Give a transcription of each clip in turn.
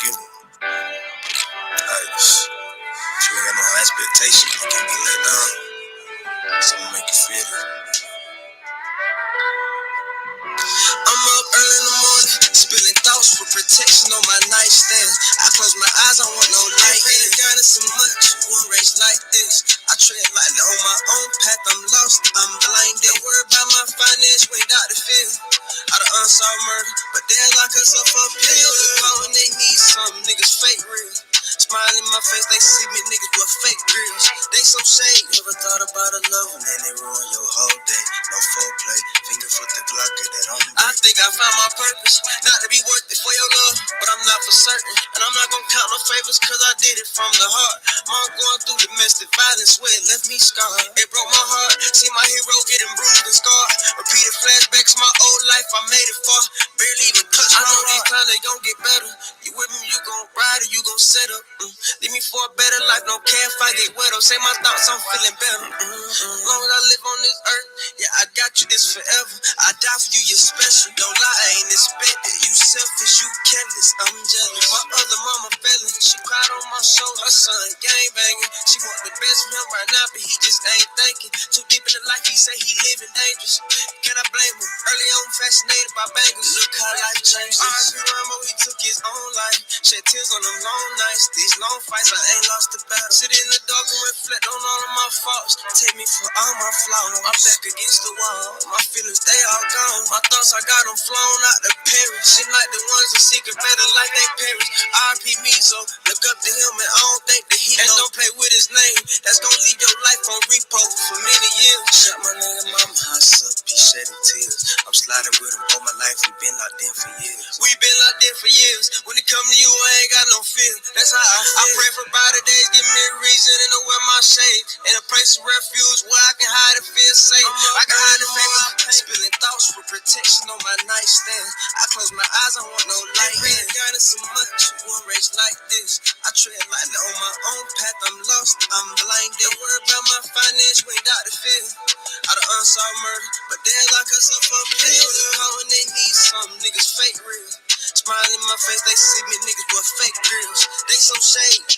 give them. She ain't got no expectations. You can't be let down. Something make you feel it. I'm up early in the morning, spilling thoughts for protection on my nightstand. I close my eyes, I want no light. Ain't got so much, one race like this. I tread lightly on my own path, I'm lost, I'm blind. Don't worry about my finance, you ain't Dr. Phil. I done unsolved murder, but they lock us up for pills. They call when they need something, niggas fake real. Smile in my face, they see me niggas with fake grills. They so shade. Never thought about a love and then they ruin your whole day. No foreplay, finger foot the Glock that on me. I think I found my purpose, not to be worth it for your love, but I'm not for certain. And I'm not gonna count no favors, cause I did it from the heart. Mom going through domestic violence, where it left me scarred. It broke my heart, see my hero getting bruised and scarred. Repeated flashbacks, my old life, I made it far. Barely even touch my heart. I know these times they gon' get better. You with me, you gon' ride or you gon' set up. Leave me for a better life, don't care if I get wet or say my thoughts, I'm feeling better. As long as I live on this earth, yeah, I got you this forever. I die for you, you're special. Don't lie, I ain't expected. You selfish, you careless, I'm jealous. My other mama felon, she cried on my shoulder. Her son gang banging. She want the best for him right now, but he just ain't thinking. Too deep in the life, he say he living dangerous. Can I blame him? Early on, fascinated by bangers. Look how life changes. R.I.P. Rambo, he took his own life. Shed tears on them long nights. These long fights, I ain't lost the battle. Sit in the dark and reflect on all of my faults. Take me for all my flaws. My back against the wall. My feelings, they all gone. My thoughts, I got them flown out to Paris. Shit like the ones in secret, better like they parents. R.I.P. me, so look up to him and I don't think that he knows. And don't play with his name. That's gonna leave your life on repo for many years. Shut my nigga mama house up, be shedding tears. I'm sliding with him all my life, we been locked in for years. We been locked in for years. When it come to you, I ain't got no fear. That's how I feel. I pray for brighter days, give me a reason and to wear my shade. In a place of refuge where I can hide and feel safe. I can hide and feel my pain. Spilling thoughts for protection on my nightstand. I close my eyes, I want no light. Ain't got it so much, one race like this. I tread lightly on my own path, I'm lost, I'm blind. Don't worry about my finance, you ain't Dr. Phil. I done unsolved murder, but they lock us up for pills. They call when they need something, niggas fake real. Smile in my face, they see me niggas with fake grills. They so shade.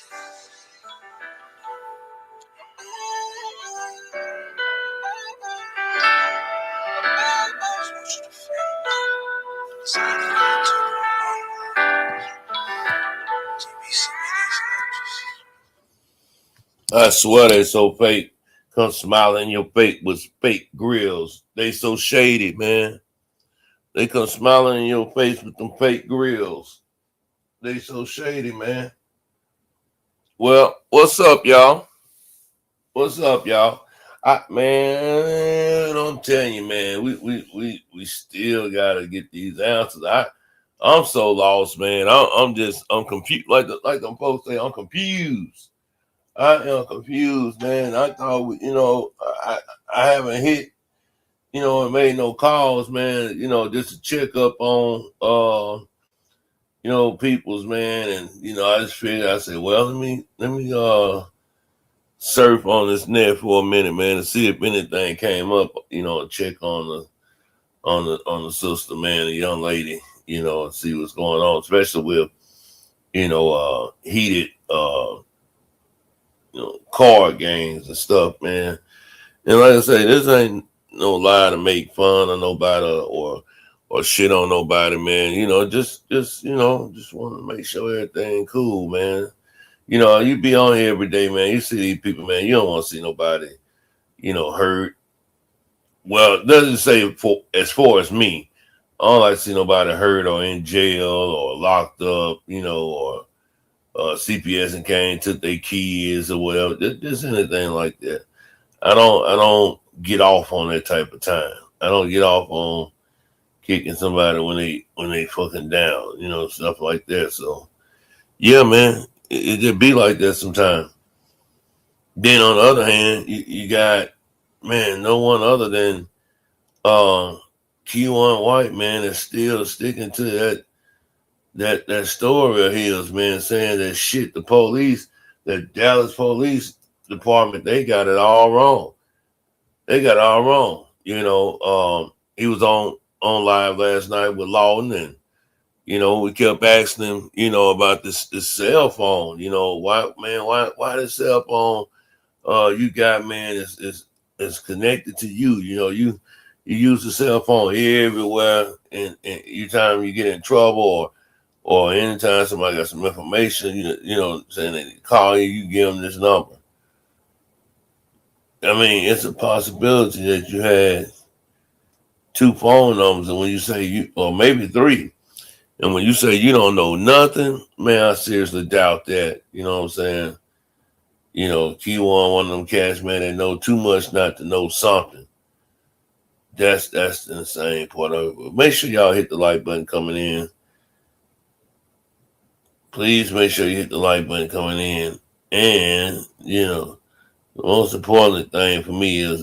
I swear they so fake. Come smiling in your face with fake grills. They so shady, man. They come smiling in your face with them fake grills. They so shady, man. Well, what's up, y'all? What's up, y'all? Man, I'm telling you, man, we still gotta get these answers. I'm so lost, man. I'm confused. Like them folks say, I'm confused. I am confused, man. I thought, I haven't hit, and made no calls, man, just to check up on, people's, man. And, I just figured, I said, well, let me surf on this net for a minute, man, to see if anything came up, check on the sister, man, the young lady, and see what's going on, especially with, heated, card games and stuff, man. And like I say, this ain't no lie to make fun of nobody or shit on nobody, man. Just want to make sure everything cool, man. You be on here every day, man. You see these people, man. You don't want to see nobody, hurt. Well, it doesn't say as far as me. I don't like to see nobody hurt or in jail or locked up, or CPS and came, took their kids or whatever. Just anything like that. I don't get off on that type of time. I don't get off on kicking somebody when they fucking down, stuff like that. So yeah, man, it just be like that sometimes. Then on the other hand, you got, man, no one other than KewonWhite, man, is still sticking to that story of his, man, saying that shit, the police, the Dallas police department, they got it all wrong. They got it all wrong. He was on live last night with Lawton, and You know, we kept asking him, you know, about this cell phone. You know, why this cell phone you got, man, is connected to you. You know, you use the cell phone everywhere, and you time you get in trouble or anytime somebody got some information, you know, saying they call you, you give them this number. I mean, it's a possibility that you had 2 phone numbers, and when you say you, or maybe 3, and when you say you don't know nothing, man, I seriously doubt that. You know what I'm saying? You know, Keywon, one of them cats, man, that know too much not to know something. That's the insane part of it. But make sure y'all hit the like button coming in. Please make sure you hit the like button coming in. And, you know, the most important thing for me is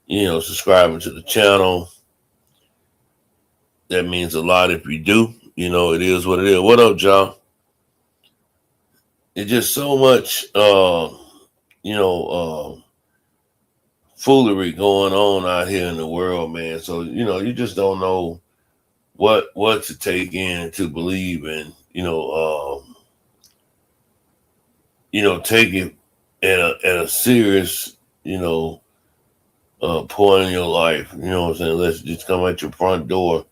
you know, subscribing to the channel. That means a lot if you do. You know, it is what it is. What up, y'all? It's just so much, you know, foolery going on out here in the world, man. So, you know, you just don't know what to take in, to believe in, you know, take it at a serious, you know, point in your life. You know what I'm saying? Let's just come at your front door.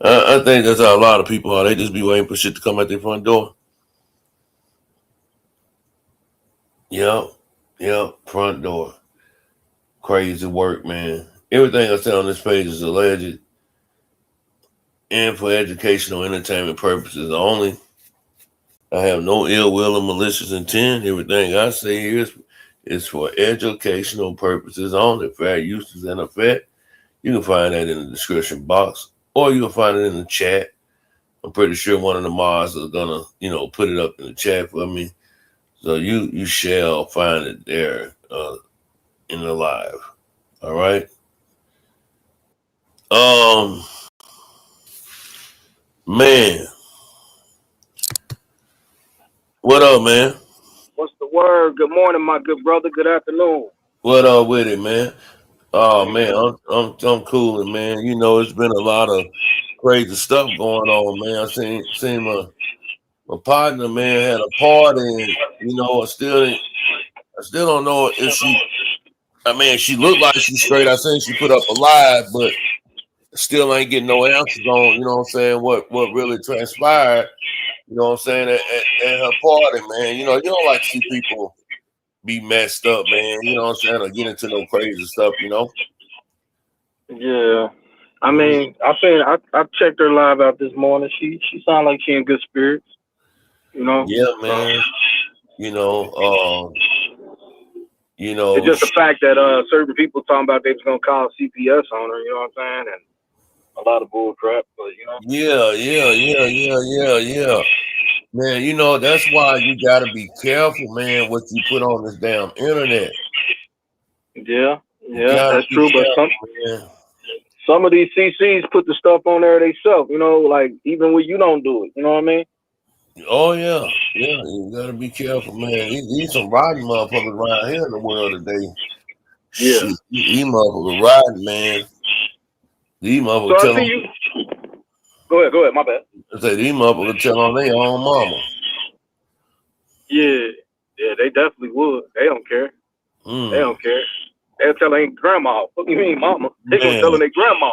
I think that's how a lot of people are. They just be waiting for shit to come at their front door. Yep, front door. Crazy work, man. Everything I say on this page is alleged and for educational entertainment purposes only. I have no ill will or malicious intent. Everything I say here is for educational purposes only. Fair use is in effect. You can find that in the description box, or you can find it in the chat. I'm pretty sure one of the mods is gonna, you know, put it up in the chat for me. So you shall find it there in the live. All right. Man. What up, man? What's the word? Good morning, my good brother. Good afternoon. What up with it, man? Oh man, I'm cool, man. You know, it's been a lot of crazy stuff going on, man. I seen my partner, man, had a party, and you know, I still don't know if she. I mean, she looked like she's straight. I seen she put up a live, but still ain't getting no answers on. You know what I'm saying? What really transpired? You know what I'm saying at her party, man. You know, you don't like to see people be messed up, man. You know what I'm saying? Or get into no crazy stuff, you know? Yeah. I mean, I checked her live out this morning. She sounded like she in good spirits. You know? Yeah, man. You know, it's just the fact that certain people talking about they was gonna call CPS on her, you know what I'm saying? And a lot of bull crap, but you know. Yeah. Man, you know, that's why you gotta be careful, man, what you put on this damn internet. Yeah, that's true. But some of these CCs put the stuff on there themselves, you know, like even when you don't do it, you know what I mean? Oh yeah, you gotta be careful, man. These some riding motherfuckers around here in the world today. Yeah. Shit, these motherfuckers riding, man. These motherfuckers so I see you. Go ahead, my bad. I say these motherfuckers tell on their own mama. Yeah, they definitely would. They don't care. They don't care. They'll tell their grandma. What do you mean, mama? They gonna tell their grandma.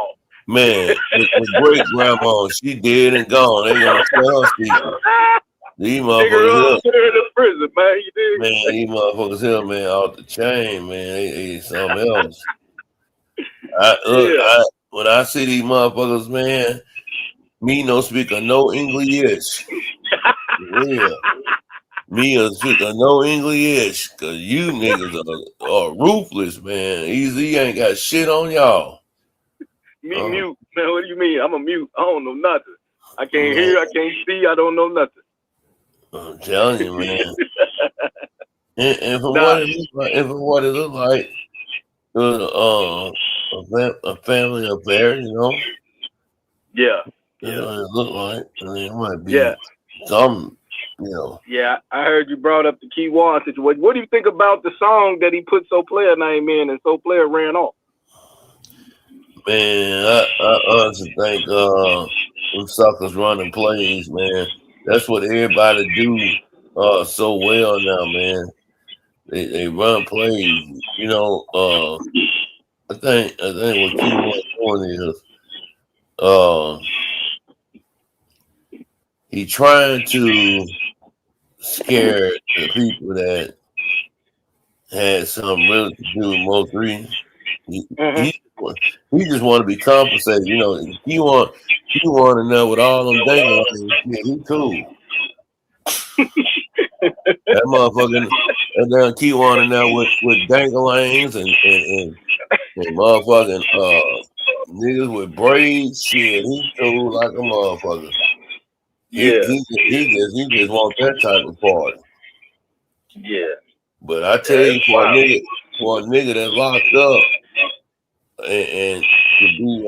Man, the great grandma, she dead and gone. They gonna tell us people. These motherfuckers here in the prison, man. You did. Man, these motherfuckers here, man, off the chain, man. They something else. When I see these motherfuckers, man, me no speak of no English. Yeah. Me no speak of no English. Cause you niggas are ruthless, man. Easy ain't got shit on y'all. Me mute. Man, what do you mean? I'm a mute. I don't know nothing. I can't hear, I can't see, I don't know nothing. I'm telling you, man. and from what it look like, a family affair, you know. Yeah. That's what it look like. I mean, it might be some, you know. Yeah, I heard you brought up the Keywon situation. What do you think about the song that he put So Player name in and So Player ran off? Man, I honestly think them suckers running plays, man. That's what everybody do so well now, man. They run plays. You know, I think what KewonWhite doing is he trying to scare the people that had something really to do with Mo 3. He just want to be compensated. You know, he want to know with all them dangling shit. He cool. That motherfucking and then Keywan in there with danglings and motherfucking niggas with braids. Shit, he cool like a motherfucker. He just want that type of party. Yeah. But I tell you, for a nigga that's locked up and to be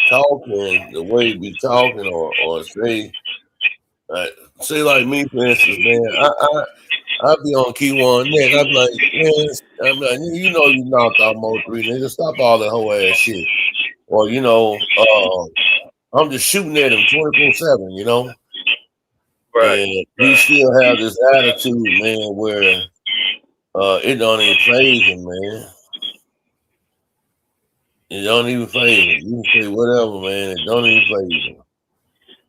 talking the way he be talking or say like me for instance, man, I be on Keywan neck. I be like, man, you know you knocked out Mo 3, nigga. Stop all that whole ass shit. Or you know, I'm just shooting at him 24/7, you know. Right. And he still have this attitude, man, where it don't even phase him, man. It don't even phase him. You can say whatever, man. It don't even phase him.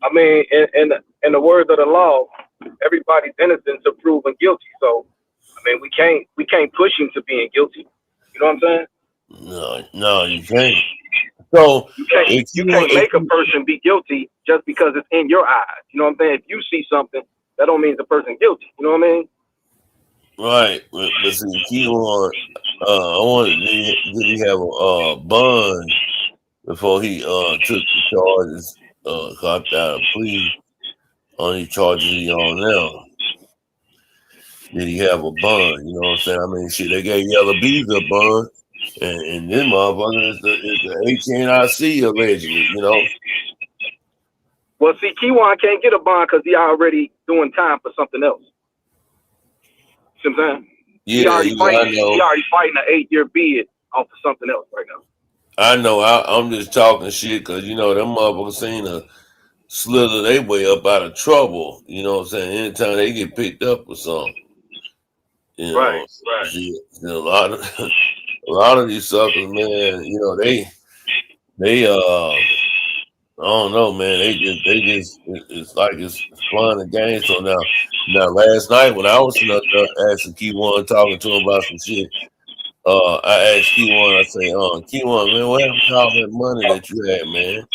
I mean, in the words of the law, everybody's innocent until proven guilty. So, I mean, we can't push him to being guilty. You know what I'm saying? No, you can't. So you can't make a person be guilty just because it's in your eyes. You know what I'm saying? If you see something, that don't mean the person guilty. You know what I mean? Right, but see, Keywan, I wanted did he have a bond before he took the charges, copped out a plea on these charges he on now? Did he have a bond? You know what I'm saying? I mean, shit, they gave Yellow Bees a bond, and this motherfucker is the HNIC allegedly, you know. Well, see, Keywan can't get a bond because he already doing time for something else. See what I'm saying? Yeah, he already fighting an 8-year bid off of something else right now. I know. I'm just talking shit because, you know, them motherfuckers seem to slither their way up out of trouble. You know what I'm saying? Anytime they get picked up with something. You know, right. Shit, you know, a lot of these suckers, man, you know, they I don't know, man. They just it's like it's fun and games. So now last night when I was asking Keywan, talking to him about some shit, I asked Keywan, I say, Keywan, man, what happened to all that money that you had, man?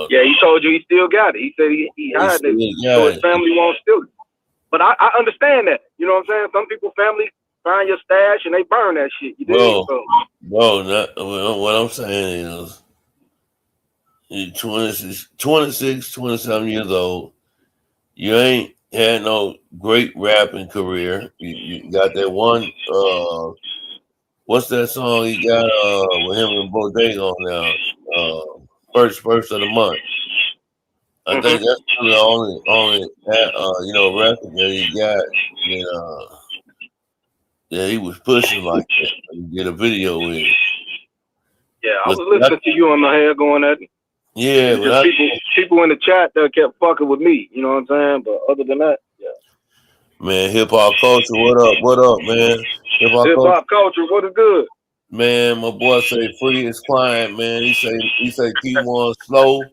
Yeah, he told you he still got it. He said he had it, so his family won't steal it. But I understand that. You know what I'm saying? Some people family find your stash and they burn that shit. You bro, dig? What I'm saying is, you're 26, 27 years old. You ain't had no great rapping career. You got that one, what's that song he got with him and Bodega on now? First of the month. I think that's the only you know, record that he got that he was pushing like that. You get a video with it. Yeah, I was listening to you on the hair going at it. Yeah, but people in the chat that kept fucking with me. You know what I'm saying? But other than that, yeah. Man, hip hop culture, what up, man? Hip hop culture, what is good? Man, my boy say free his client, man. He say Keywan slow.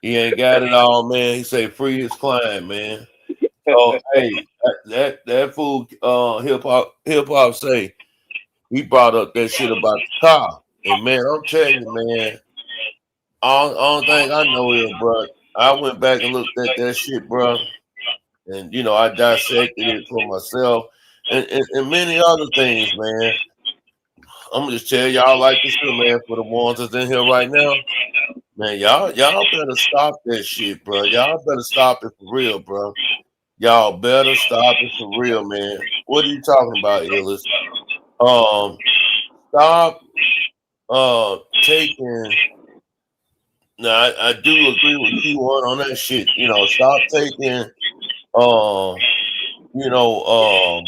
He ain't got it all, man. He say free his client, man. So hey, that fool hip hop say he brought up that shit about the car. And man, I'm telling you, man, all thing I know is, bro, I went back and looked at that shit, bro. And you know, I dissected it for myself and many other things, man. I'm gonna just tell y'all like this too, man, for the ones that's in here right now. Man, y'all better stop that shit, bro. Y'all better stop it for real, bro. Y'all better stop it for real, man. What are you talking about, Illis? Stop taking. Now I do agree with Keywan on that shit. You know, stop taking you know,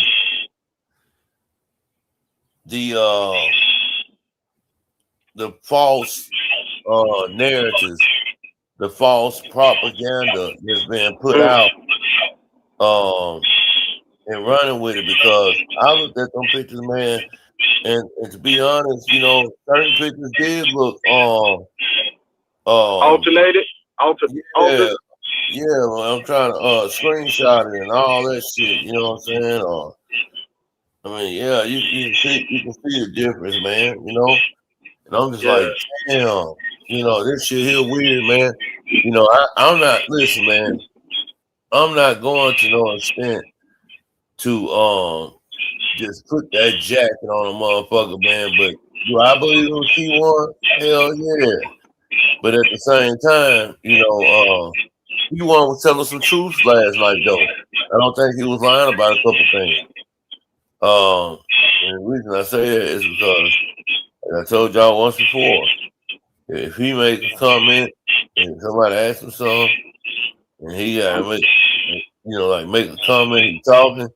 the false narratives the false propaganda that's being put out, and running with it, because I looked at them pictures, man, and to be honest, you know, certain pictures did look alternated, altered. Yeah, well, I'm trying to screenshot it and all that shit. You know what I'm saying? I mean, yeah, you can see the difference, man. You know, and I'm just like, damn, you know, this shit here weird, man. You know, I'm not. Listen, man, I'm not going to no extent to just put that jacket on a motherfucker, man. But do I believe it was Kewon? Hell yeah. But at the same time, you know, Kewon was telling some truth last night, though. I don't think he was lying about a couple things. And the reason I say that is because, like I told y'all once before, if he make a comment and somebody asks him something, and he gotta make, you know, like make a comment, he talking,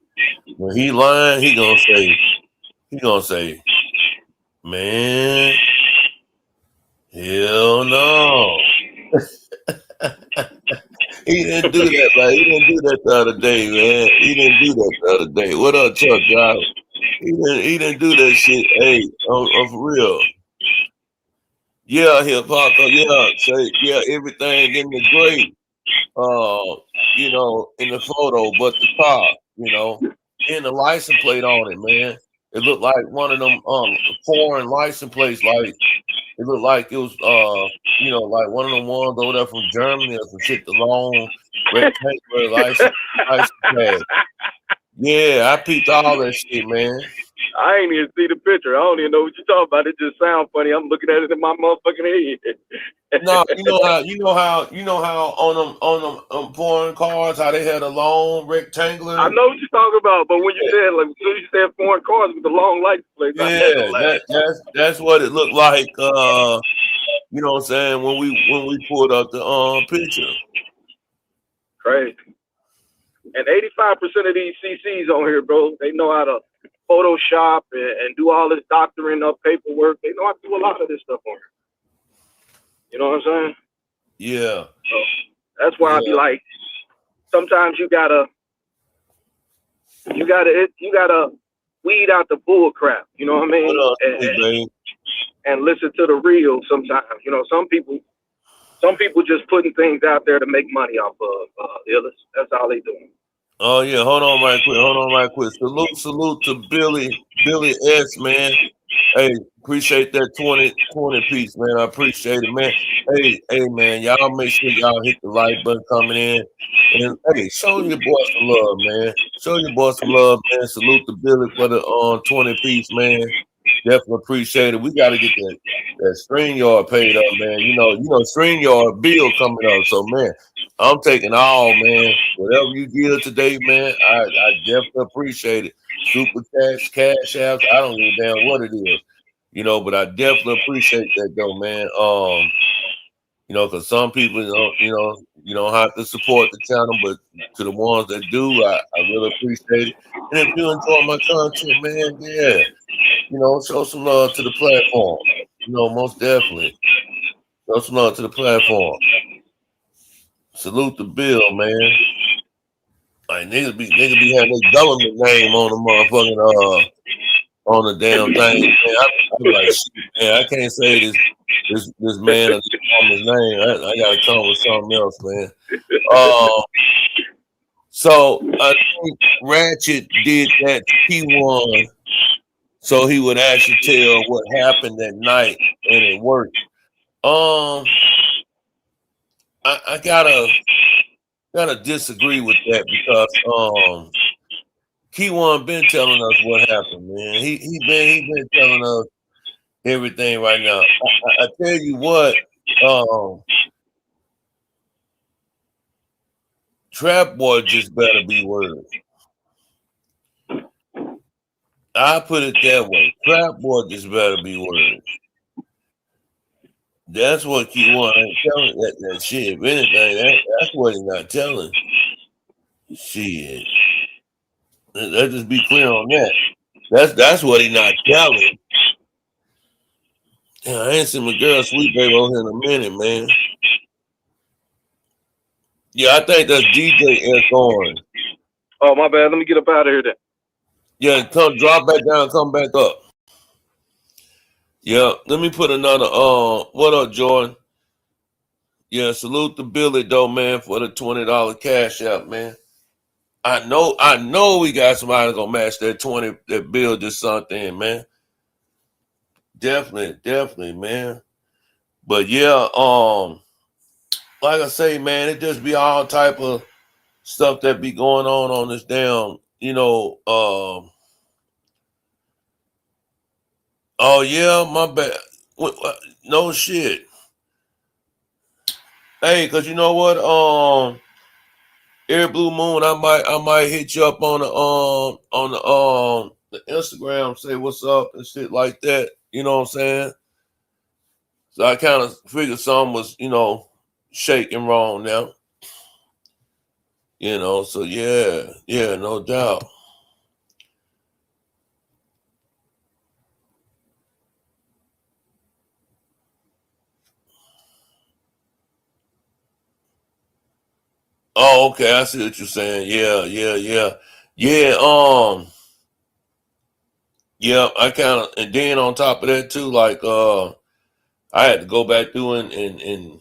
when he lying, he gonna say, man, hell no. He didn't do that, man. He didn't do that the other day, man. He didn't do that the other day. What up, Chuck, guys? He didn't do that shit. Hey, for real. Yeah, hip hop. Yeah, say yeah, everything in the great. You know, in the photo, but the car, you know, and the license plate on it, man. It looked like one of them foreign license plates, like it looked like it was you know, like one of them ones over there from Germany or some shit, the long rectangular license tag. Yeah, I peeped all that shit, man. I ain't even see the picture. I don't even know what you're talking about. It just sounds funny. I'm looking at it in my motherfucking head. No, you know how on them foreign cars, how they had a long rectangular. I know what you're talking about, but when you said like you said foreign cars with the long license plates, yeah, that's what it looked like. You know what I'm saying, when we pulled up the picture. Crazy. And 85% of these CCs on here, bro, they know how to Photoshop and do all this doctoring up paperwork. They know how to do a lot of this stuff on here. You know what I'm saying? Yeah. So that's why I be like, sometimes you gotta weed out the bull crap. You know what I mean? And listen to the real. Sometimes, you know, some people just putting things out there to make money off of illness. That's all they doing. Oh yeah, hold on right quick. Salute to Billy S, man. Hey, appreciate that 20 piece, man. I appreciate it, man. Hey, man, y'all make sure y'all hit the like button coming in. And hey, show your boy some love, man. Show your boy some love, man. Salute to Billy for the 20 piece, man. Definitely appreciate it. We gotta get that StreamYard paid up, man. You know, StreamYard bill coming up. So man, I'm taking all, man. Whatever you give today, man, I definitely appreciate it. Super chats, cash apps, I don't give a damn what it is. You know, but I definitely appreciate that though, man. You know, because some people, you don't have to support the channel, but to the ones that do, I really appreciate it. And if you enjoy my content, man, yeah, you know, show some love to the platform. You know, most definitely. Show some love to the platform. Salute the bill, man. Like niggas be having their government name on the motherfucking on the damn thing. Man, I'm like, shit, man, I can't say this man or this woman's name. I gotta come with something else, man. So I think Ratchet did that to Kewon, so he would actually tell what happened that night, and it worked. I gotta disagree with that, because Kewon been telling us what happened, man. He been telling us everything right now. I tell you what, Trap Boy just better be word. I put it that way. Trap Boy just better be word. That's what Kewon ain't telling that shit. If anything, that's what he's not telling. Shit. Let's just be clear on that. That's what he's not telling. Yeah, I ain't seen my girl Sweet Baby over here in a minute, man. Yeah, I think that's DJ Air Thorn. Oh, my bad. Let me get up out of here then. Yeah, come drop back down, come back up. Yeah, let me put another. What up, Jordan? Yeah, salute to Billy though, man, for the $20 cash out, man. I know, we got somebody gonna match that 20 that bill just something, man. Definitely, man. But yeah, like I say, man, it just be all type of stuff that be going on this damn, oh yeah, my bad. No shit. Hey, cause you know what? Air Blue Moon, I might hit you up on the Instagram, say what's up and shit like that. You know what I'm saying? So I kind of figured something was, shaking wrong now. So yeah, no doubt. Oh, okay, I see what you're saying. Yeah. Yeah, I kind of, and then on top of that too, like I had to go back through and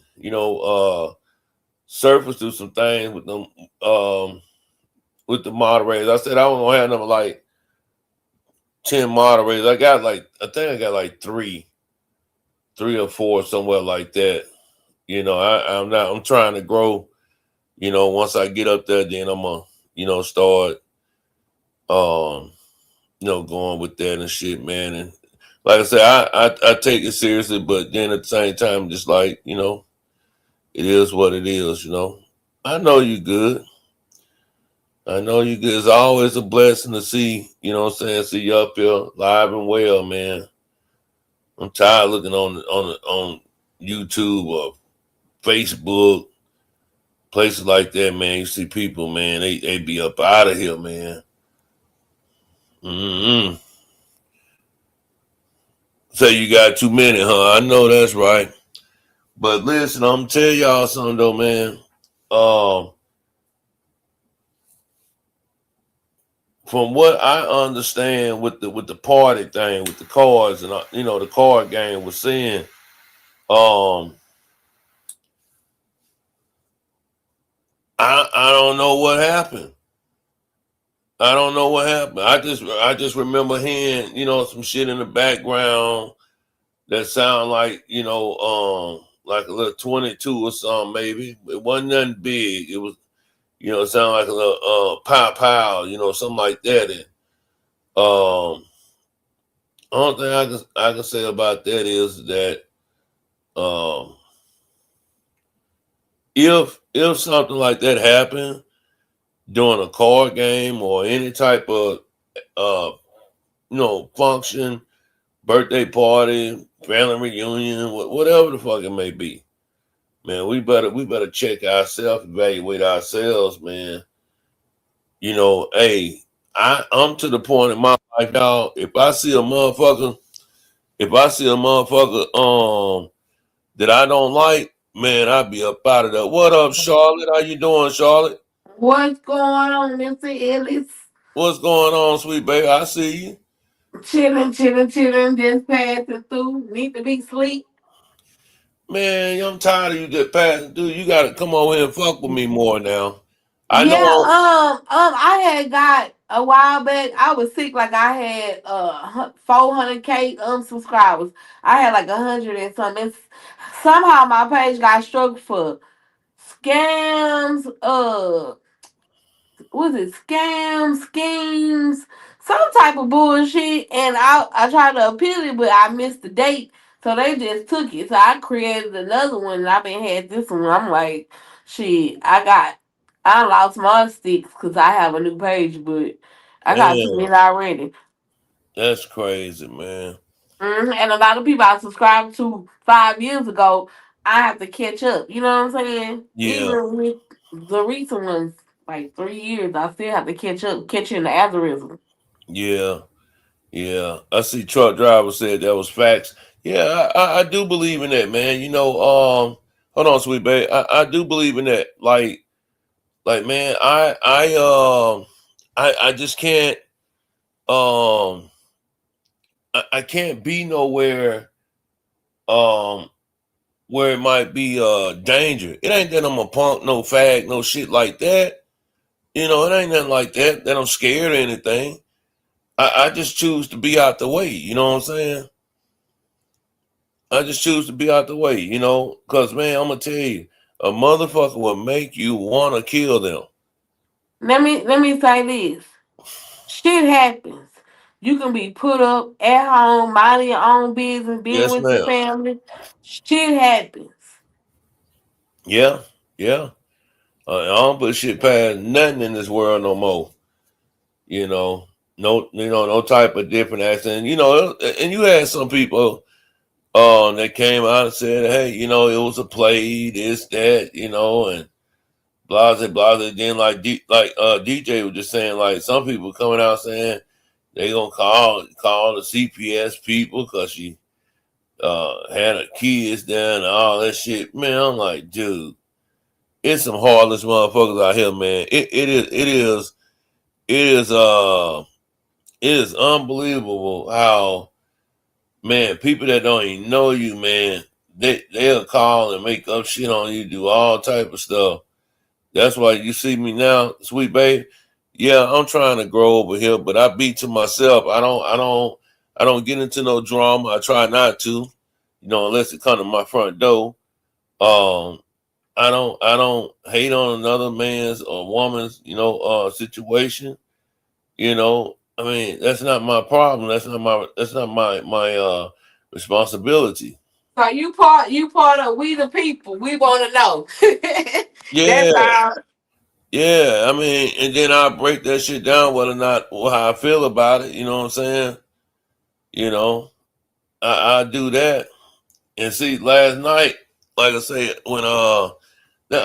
surface through some things with them with the moderators. I said I was gonna have number like 10 moderators. I think I got like three or four, somewhere like that. I'm trying to grow. Once I get up there, then I'm gonna, start going with that and shit, man. And like I said, I take it seriously, but then at the same time, just like, it is what it is, I know you good. I know you good. It's always a blessing to see, see you up here live and well, man. I'm tired of looking on YouTube or Facebook, places like that, man. You see people, man, they be up out of here, man. Mm-hmm. Say you got too many, huh? I know that's right. But listen, I'm gonna tell y'all something though, man. From what I understand with the party thing, with the cards and the card game was saying, I don't know what happened. I don't know what happened. I just remember hearing, some shit in the background that sound like, like a little 22 or something maybe. It wasn't nothing big. It was, it sounded like a little pow, something like that. And only thing I can say about that is that if something like that happened during a card game or any type of function, birthday party, family reunion, whatever the fuck it may be, man, we better check ourselves, evaluate ourselves, man. Hey, I'm to the point in my life, y'all. If I see a motherfucker that I don't like, man, I'll be up out of there. What up, Charlotte? How you doing, Charlotte? What's going on, Mr. Ellis? What's going on, sweet baby? I see you. Chilling, just passing through. Need to be sleep. Man, I'm tired of you just passing through. You gotta come over here and fuck with me more now. I Yeah, know. I had got a while back. I was sick, like I had 400K subscribers. I had like 100 and something. Somehow my page got struck for scams, was it scams, schemes, some type of bullshit. And I tried to appeal it, but I missed the date. So they just took it. So I created another one and I've been had this one. I'm like, shit, I lost my sticks because I have a new page, but I got too Man, many already. that's crazy, man. And a lot of people I subscribed to 5 years ago, I have to catch up. You know what I'm saying? Yeah, Even with the recent ones, like 3 years, I still have to catch in the algorithm. yeah, yeah. I see truck driver said that was facts. Yeah, I do believe in that, man. Hold on, sweet babe. I do believe in that. Like, Like, man, I just can't um I can't be nowhere um where it might be danger. It ain't that I'm a punk, no fag, no shit like that. You know, it ain't nothing like that. That I'm scared or anything. I just choose to be out the way. You know what I'm saying? I just choose to be out the way. You know, cause man, I'm gonna tell you, a motherfucker will make you wanna kill them. Let me say this. Shit happens. You can be put up at home, minding your own business, being Yes, with your ma'am. family. Shit happens. Yeah, yeah. I don't put shit past nothing in this world no more. You know, no type of different accent. You know, and you had some people that came out and said, hey, you know, it was a play, this, that, you know, and blase, blase. Then DJ was just saying, like, some people coming out saying they gonna call the CPS people because she had her kids there and all that shit. Man, I'm like, dude, it's some heartless motherfuckers out here, man. It is unbelievable how, man, people that don't even know you, man, they'll call and make up shit on you, do all type of stuff. That's why you see me now, sweet babe. Yeah, I'm trying to grow over here, but I be to myself. I don't get into no drama. I try not to, you know, unless it come to my front door. Um, I don't hate on another man's or woman's, you know, situation. You know, I mean, that's not my problem. That's not my responsibility. So you part of we the people. We want to know. That's Yeah, all. yeah. I mean, and then I break that shit down whether or not how I feel about it. You know what I'm saying? You know, I do that. And see, last night, like I say, when I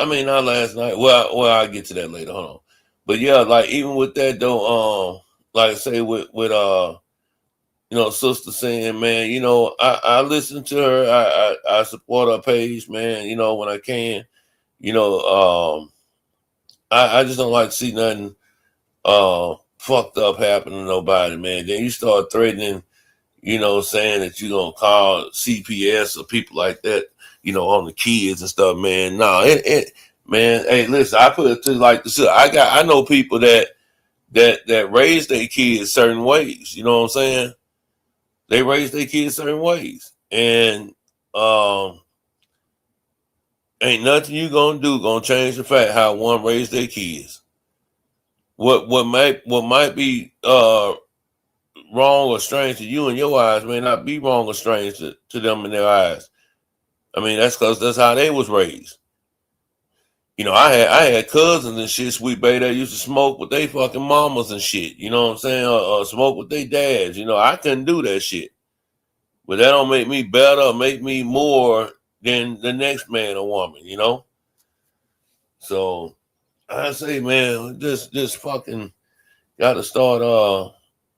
mean not last night. Well, I'll get to that later. Hold on. But yeah, like even with that though, like I say with you know, sister saying, man, you know, I listen to her. I support her page, man. You know, when I can. You know, I just don't like to see nothing fucked up happen to nobody, man. Then you start threatening, you know, saying that you're gonna call CPS or people like that, you know, on the kids and stuff, man. No, man, hey, listen, I put it to like this. I know people that raise their kids certain ways. You know what I'm saying? They raise their kids certain ways, and um, ain't nothing you gonna do gonna change the fact how one raised their kids. What might be wrong or strange to you in your eyes may not be wrong or strange to them in their eyes. I mean, that's because that's how they was raised. You know, I had cousins and shit, sweet baby, that used to smoke with their fucking mamas and shit. You know what I'm saying? Or smoke with their dads. You know, I couldn't do that shit. But that don't make me better or make me more than the next man or woman, you know? So I say, man, just fucking gotta start you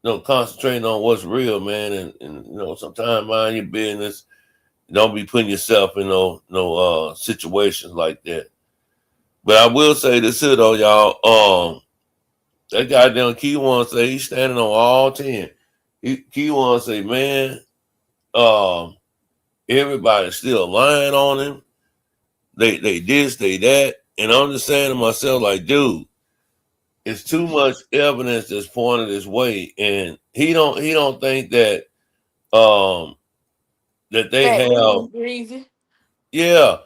know, concentrating on what's real, man, and you know, sometimes mind your business. Don't be putting yourself in no situations like that. But I will say this here though, y'all. That goddamn Keyone say he's standing on all 10. Keyone say, man, um, everybody's still lying on him. They this, they that. And I'm just saying to myself, like, dude, it's too much evidence that's pointed this way. And he don't think um that they That have, easy. yeah.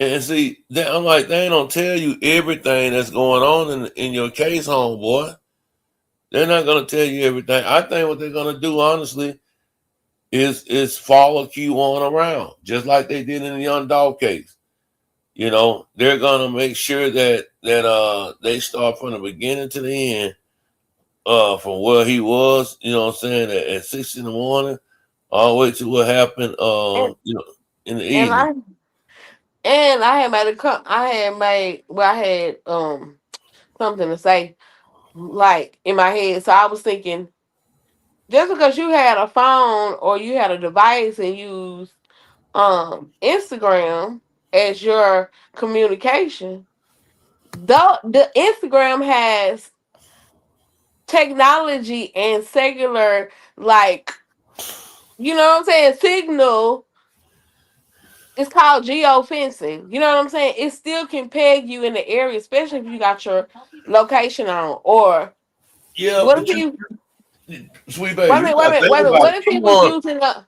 And see, I'm like, they don't tell you everything that's going on in your case, homeboy. They're not gonna tell you everything. I think what they're gonna do, honestly, is follow Q on around, just like they did in the Young Dog case. You know, they're gonna make sure that they start from the beginning to the end, from where he was, you know what I'm saying, at 6 in the morning, all the way to what happened And you know, in the and evening. I had made I had something to say like in my head. So I was thinking, just because you had a phone or you had a device and use Instagram as your communication, the Instagram has technology and cellular, like, you know what I'm saying, signal. It's called geofencing. You know what I'm saying? It still can peg you in the area, especially if you got your location on. Or Yeah, what if but you, you sweet wait a baby, you minute, wait a gotta minute, think wait a minute. about What it. if he was using a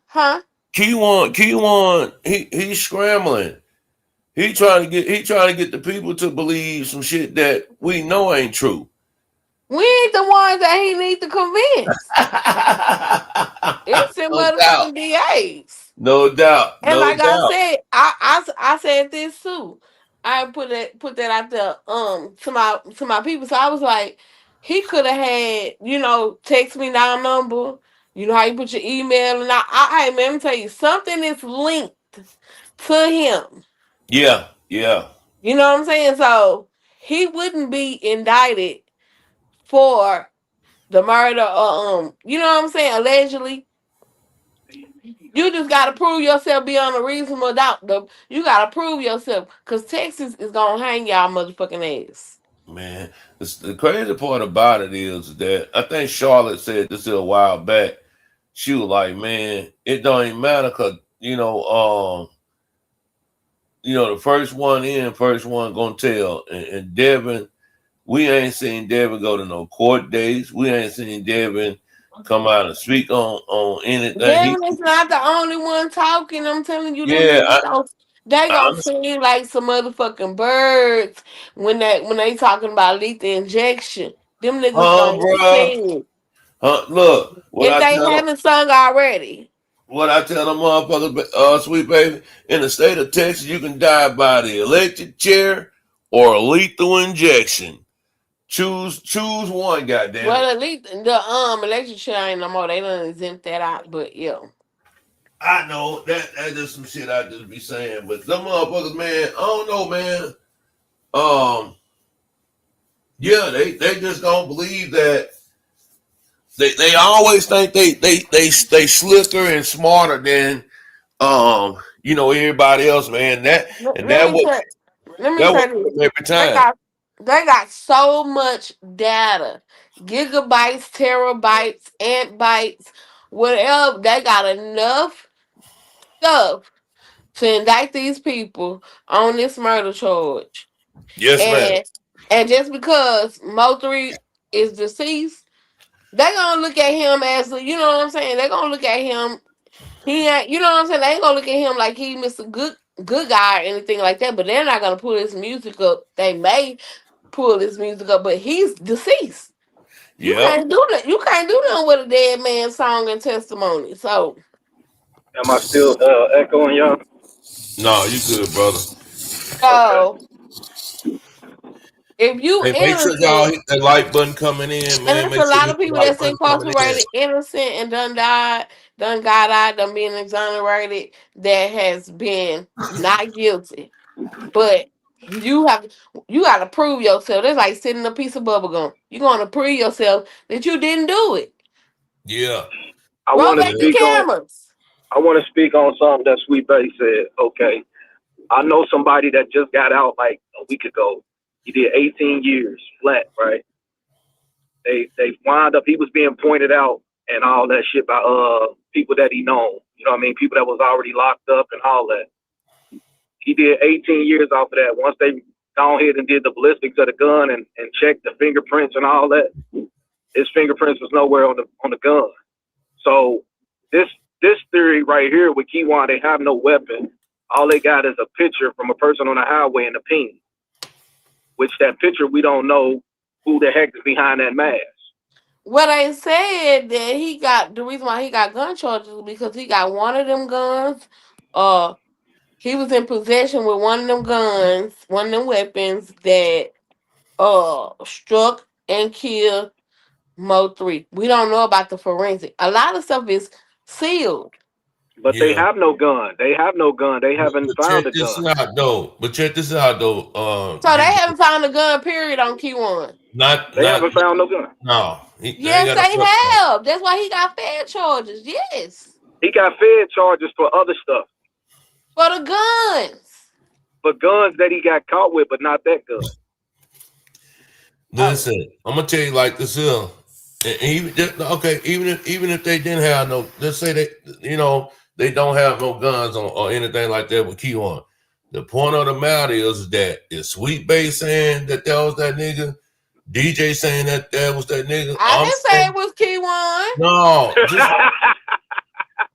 Keyone, he's scrambling. He trying to get the people to believe some shit that we know ain't true. We ain't the ones that he need to convince. It's some No doubt. motherfucking DAs. No doubt. And No like I doubt. said, I said this too. I put that out there to my people. So I was like, he could have had, text me down number. You know how you put your email, and let me tell you, something is linked to him. Yeah. Yeah. You know what I'm saying? So he wouldn't be indicted for the murder, or you know what I'm saying, allegedly. You just gotta prove yourself beyond a reasonable doubt. You gotta prove yourself, cause Texas is gonna hang y'all motherfucking ass. Man, the crazy part about it is that I think Charlotte said this a while back. She was like, "Man, it don't even matter, cause the first one in, first one gonna tell." And Devin, we ain't seen Devin go to no court dates. We ain't seen Devin come out and speak on anything. Devin is not the only one talking. I'm telling you, them Yeah, niggas don't. They I gonna understand. sing like some motherfucking birds when they talking about lethal injection. Them niggas gonna Bruh. sing Look, if they haven't sung already. what I tell them motherfuckers, sweet baby, in the state of Texas, you can die by the electric chair or a lethal injection. Choose one, goddamn it. Well, at least the election shit ain't no more. They done exempt that out, but yeah. I know that's just some shit I just be saying, but them motherfuckers, man, I don't know, man. Yeah, they just don't believe that. They always think they slicker and smarter than everybody else, man. That Let, and let that me what tell. Let me that what tell you. every They time. got they got so much data, gigabytes, terabytes, ant bytes, whatever. They got enough stuff to indict these people on this murder charge. Yes, ma'am. And just because Mo3 is deceased, they gonna look at him as you know what I'm saying. They gonna look at him. He ain't, you know what I'm saying. They ain't gonna look at him like he Mr. Good guy or anything like that. But they're not gonna pull his music up. They may pull his music up, but he's deceased. You Yep. can't do that. You can't do nothing with a dead man's song and testimony. So, Am I still echoing y'all? No, you good, brother. Okay. so if you Hey, make sure y'all innocent, hit that like button coming in, and man. it's Make a sure you lot hit of the people like that's button coming in. incarcerated, innocent, and done died, done got out, done being exonerated, that has been not guilty. But you got to prove yourself. It's like sitting a piece of bubble gum. You're gonna prove yourself that you didn't do it. Yeah. I Roll want to back the Yeah. speak on. cameras. I want to speak on something that Sweet Bay said. Okay, I know somebody that just got out like a week ago. He did 18 years flat, right? They wound up. He was being pointed out and all that shit by people that he known. You know what I mean? People that was already locked up and all that. He did 18 years off of that. Once they gone ahead and did the ballistics of the gun and checked the fingerprints and all that, his fingerprints was nowhere on the gun. So this theory right here with Keywan, they have no weapon. All they got is a picture from a person on the highway in a ping, which that picture we don't know who the heck is behind that mask. Well, they said that he got the reason why he got gun charges because he got one of them guns. Uh, he was in possession with one of them guns, one of them weapons that struck and killed Mo3. We don't know about the forensic. A lot of stuff is sealed. But they Yeah. have no gun. They have no gun. They haven't But check found a this gun. out though. So they Big haven't found a gun. Period on Q1. not They not haven't found no gun. no. They ain't Yes, got no they weapon. have. That's why he got fed charges. Yes, He got fed charges for other stuff, for the guns. for guns that he got caught with, but not that gun. Listen, I'm gonna tell you like this here. And even if they didn't have no, let's say they, they don't have no guns or anything like that with Keywon. The point of the matter is that Sweet Bay saying that was that nigga, DJ saying that was that nigga. I didn't say it was Keywon. No,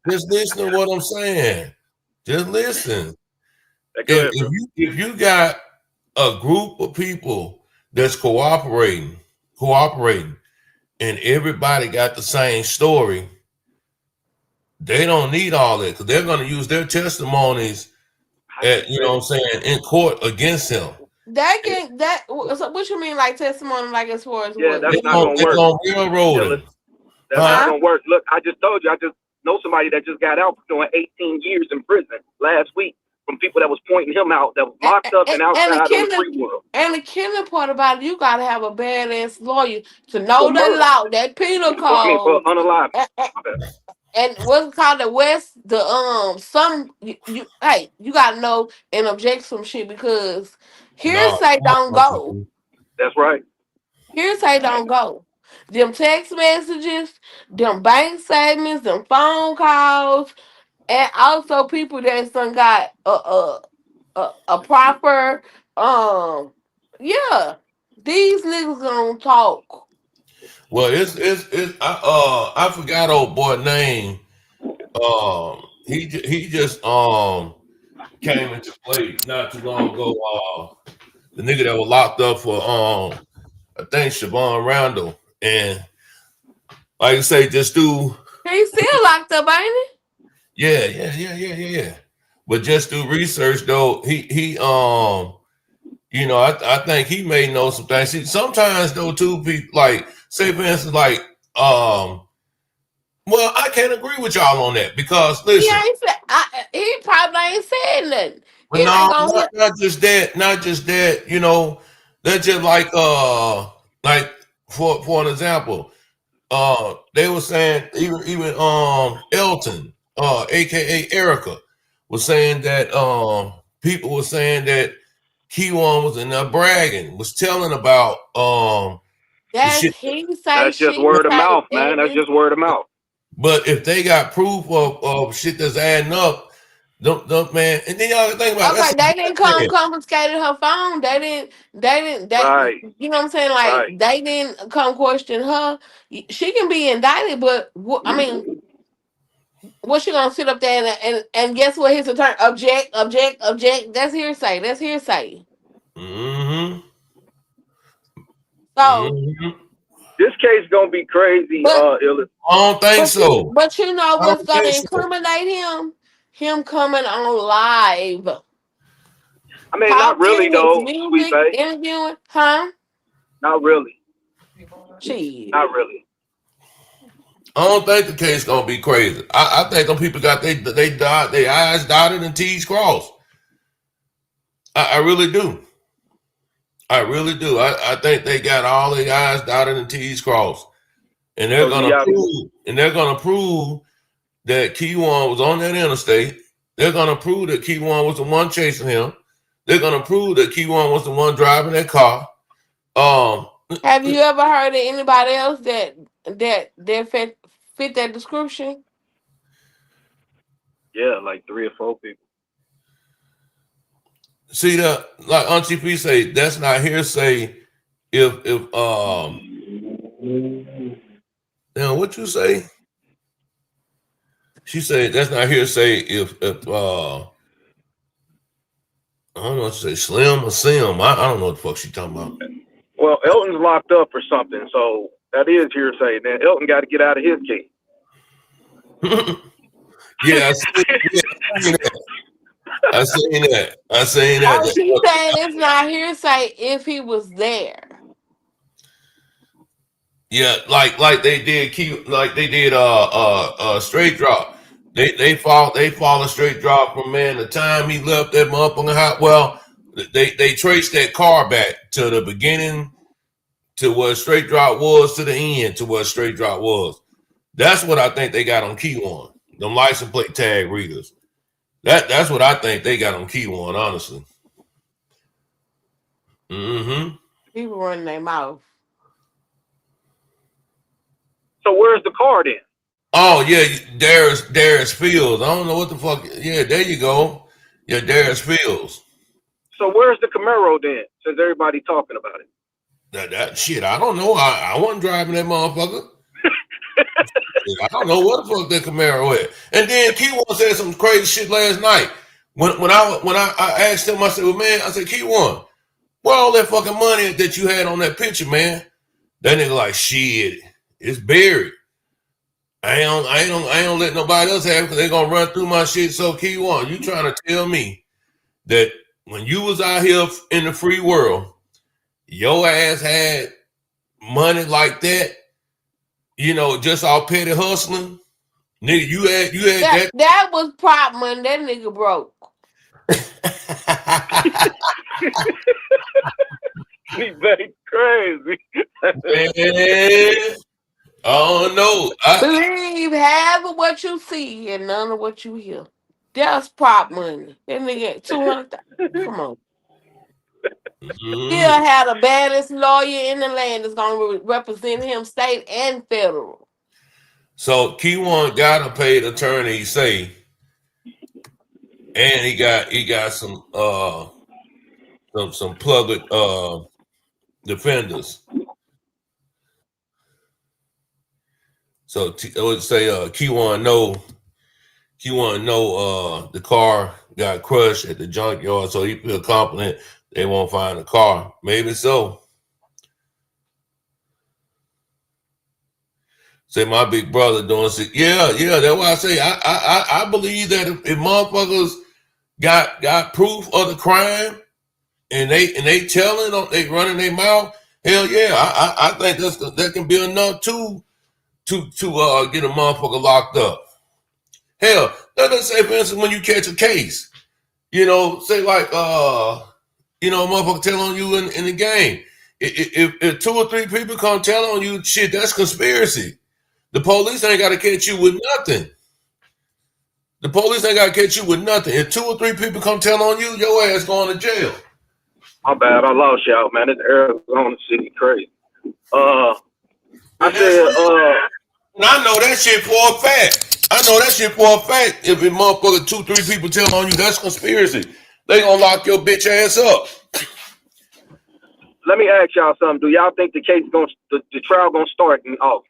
just listen to what I'm saying. Just listen. If you got a group of people that's cooperating, and everybody got the same story, they don't need all that because they're going to use their testimonies in court against him. So what you mean, like testimony, like as far as what? That's not gonna work. That's not gonna work. Look, I just told you, I just know somebody that just got out for doing 18 years in prison last week from people that was pointing him out, that was locked up and outside of the free world. And the killing part about it, you gotta have a badass lawyer to know the law, that penal code. For unalive. And what's called the West, you gotta know and object some shit because hearsay don't go. That's right. Hearsay don't go. Them text messages, them bank statements, them phone calls, and also people that's done got a proper these niggas gonna talk. Well, I forgot old boy name. He just came into play not too long ago. The nigga that was locked up for I think Siobhan Randall, and like I say, just do. He's still locked up, ain't he? Yeah. But just do research though. He I think he may know some things. See, sometimes though too, people like say for instance, like well, I can't agree with y'all on that because listen, he probably ain't said nothing. But no, not just that. That's just like for an example, they were saying even Elton, aka Erica, was saying that people were saying that Keywon was in there bragging, was telling about that's just word of mouth, man. That's just word of mouth. But if they got proof of shit that's adding up, don't man. And then y'all think about they didn't confiscated her phone. They didn't. Right. You know what I'm saying? Like they didn't come question her. She can be indicted, but what's she gonna sit up there and guess what? His attorney object. That's hearsay. Mm-hmm. So this case gonna be crazy. I don't think so. But you know what's gonna incriminate him? Him coming on live. I mean, not really though. Music, interviewing, huh? Not really. Shit. Not really. I don't think the case gonna be crazy. I think them people got they eyes dotted and T's crossed. I really do. I think they got all their eyes dotted and T's crossed, and they're gonna prove that Keywon was on that interstate. They're gonna prove that Keywon was the one chasing him. They're gonna prove that Keywon was the one driving that car. Have you ever heard of anybody else that fit that description? Yeah, like 3 or 4 people. See that, like Auntie P say, that's not hearsay. If now what you say? She said that's not hearsay. If I don't know what to say, Slim or Sim. I don't know what the fuck she talking about. Well, Elton's locked up or something, so that is hearsay. Then Elton got to get out of his case. Yeah, I seen that. She's saying it's not hearsay if he was there. Yeah, like they did straight drop. They follow a straight drop from the time he left that motherfucking house. Well, they traced that car back to the beginning to what straight drop was to the end to what straight drop was. That's what I think they got on Keywon. Them license plate tag readers. That's what I think they got on Keywon, honestly. Mm-hmm. People running their mouth. So where's the car then? Oh yeah, Darius Fields. I don't know what the fuck. Yeah, there you go. Yeah, Darius Fields. So where's the Camaro then? Since everybody talking about it. That shit, I don't know. I wasn't driving that motherfucker. I don't know what the fuck that Camaro is. And then Keywon said some crazy shit last night. When I asked him, I said, well, man, I said, Keywon, where all that fucking money that you had on that picture, man? That nigga like, shit, it's buried. I ain't let nobody else have it because they're gonna run through my shit. So Keywon, you trying to tell me that when you was out here in the free world, your ass had money like that, you know, just all petty hustling? Nigga, you had that was prop money. That nigga broke. He very crazy. Man, oh no. Believe half of what you see and none of what you hear. That's prop money. That nigga $200,000. Come on. He'll have the baddest lawyer in the land that's gonna represent him state and federal. So Keywon got a paid attorney, he say, and he got some public defenders. So I would say Keywon know the car got crushed at the junkyard, so he feel confident they won't find the car. Maybe so. Say my big brother doing shit. Yeah. That's why I say I believe that if motherfuckers got proof of the crime and they telling, they running their mouth, hell yeah, I think that can be enough to get a motherfucker locked up. Hell, let's say for instance when you catch a case, you know, say like you know, a motherfucker tell on you in the game. If 2 or 3 people come tell on you, shit, that's conspiracy. The police ain't got to catch you with nothing. The police ain't got to catch you with nothing. If 2 or 3 people come tell on you, your ass going to jail. My bad, I lost y'all, man. It's Arizona City crazy. I said, and I know that shit for a fact. If a motherfucker 2, 3 people tell on you, that's conspiracy. They gonna lock your bitch ass up. Let me ask y'all something. Do y'all think the trial gonna start in August?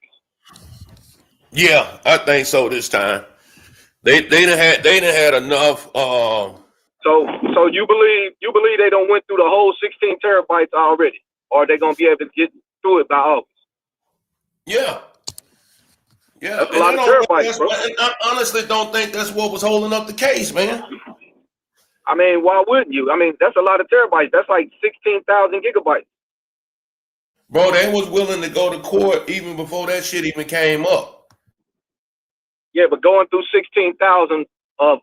Yeah, I think so this time. They done had enough. So you believe they don't went through the whole 16 terabytes already, or are they gonna be able to get through it by August? Yeah. That's a lot of terabytes, bro. I honestly don't think that's what was holding up the case, man. I mean, why wouldn't you? I mean, that's a lot of terabytes. That's like 16,000 gigabytes. Bro, they was willing to go to court even before that shit even came up. Yeah, but going through 16,000 of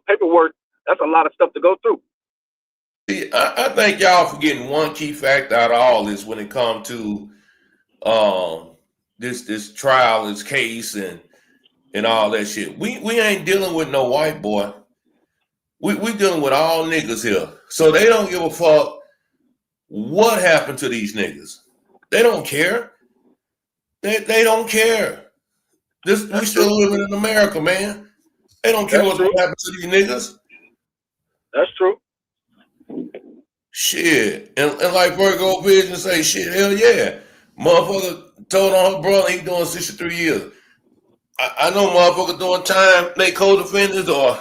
paperwork, that's a lot of stuff to go through. See, I think y'all forgetting one key factor out of all this when it comes to this trial, this case, and all that shit. We ain't dealing with no white boy. We dealing with all niggas here. So they don't give a fuck what happened to these niggas. They don't care. They don't care. We still living in America, man. They don't care what's going to happen to these niggas. That's true. Shit. And like Virgo Vision say, shit, hell yeah. Motherfucker told on her brother he doing 63 years. I know motherfucker doing time, they co-defendants or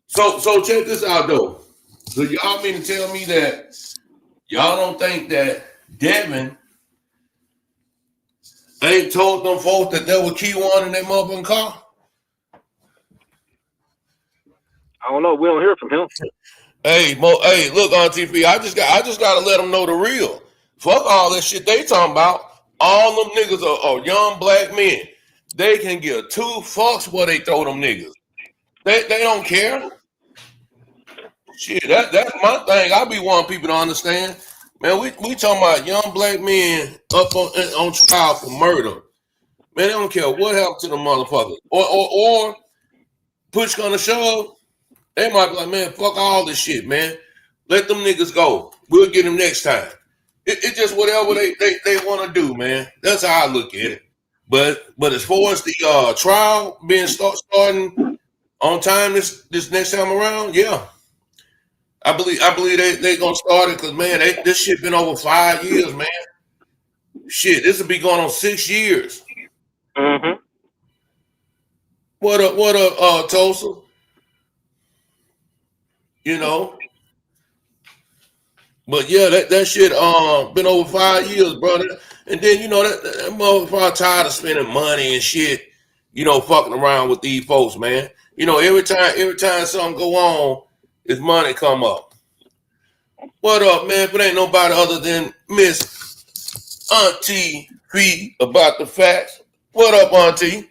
so check this out though. So y'all mean to tell me that y'all don't think that Devin ain't told them folks that there was Keywon in that motherfucking car? I don't know. We don't hear from him. Hey, look, Auntie P, I just gotta let them know the real. Fuck all that shit they talking about. All them niggas are young black men. They can give 2 fucks where they throw them niggas. They don't care. Shit, that's my thing. I be wanting people to understand. Man, we talking about young black men up on trial for murder. Man, they don't care what happened to the motherfuckers. Or push gonna shove, they might be like, man, fuck all this shit, man. Let them niggas go. We'll get them next time. It's just whatever they want to do, man. That's how I look at it. But as far as the trial being starting on time this next time around, yeah, I believe they gonna start it because man, this shit been over 5 years, man. Shit, this will be going on 6 years. Mm-hmm. What up, Tulsa? You know. But yeah, that shit been over 5 years, brother. And then you know that motherfucker tired of spending money and shit, you know, fucking around with these folks, man. You know, every time something go on, his money come up. What up, man? But ain't nobody other than Miss Auntie V about the facts. What up, Auntie?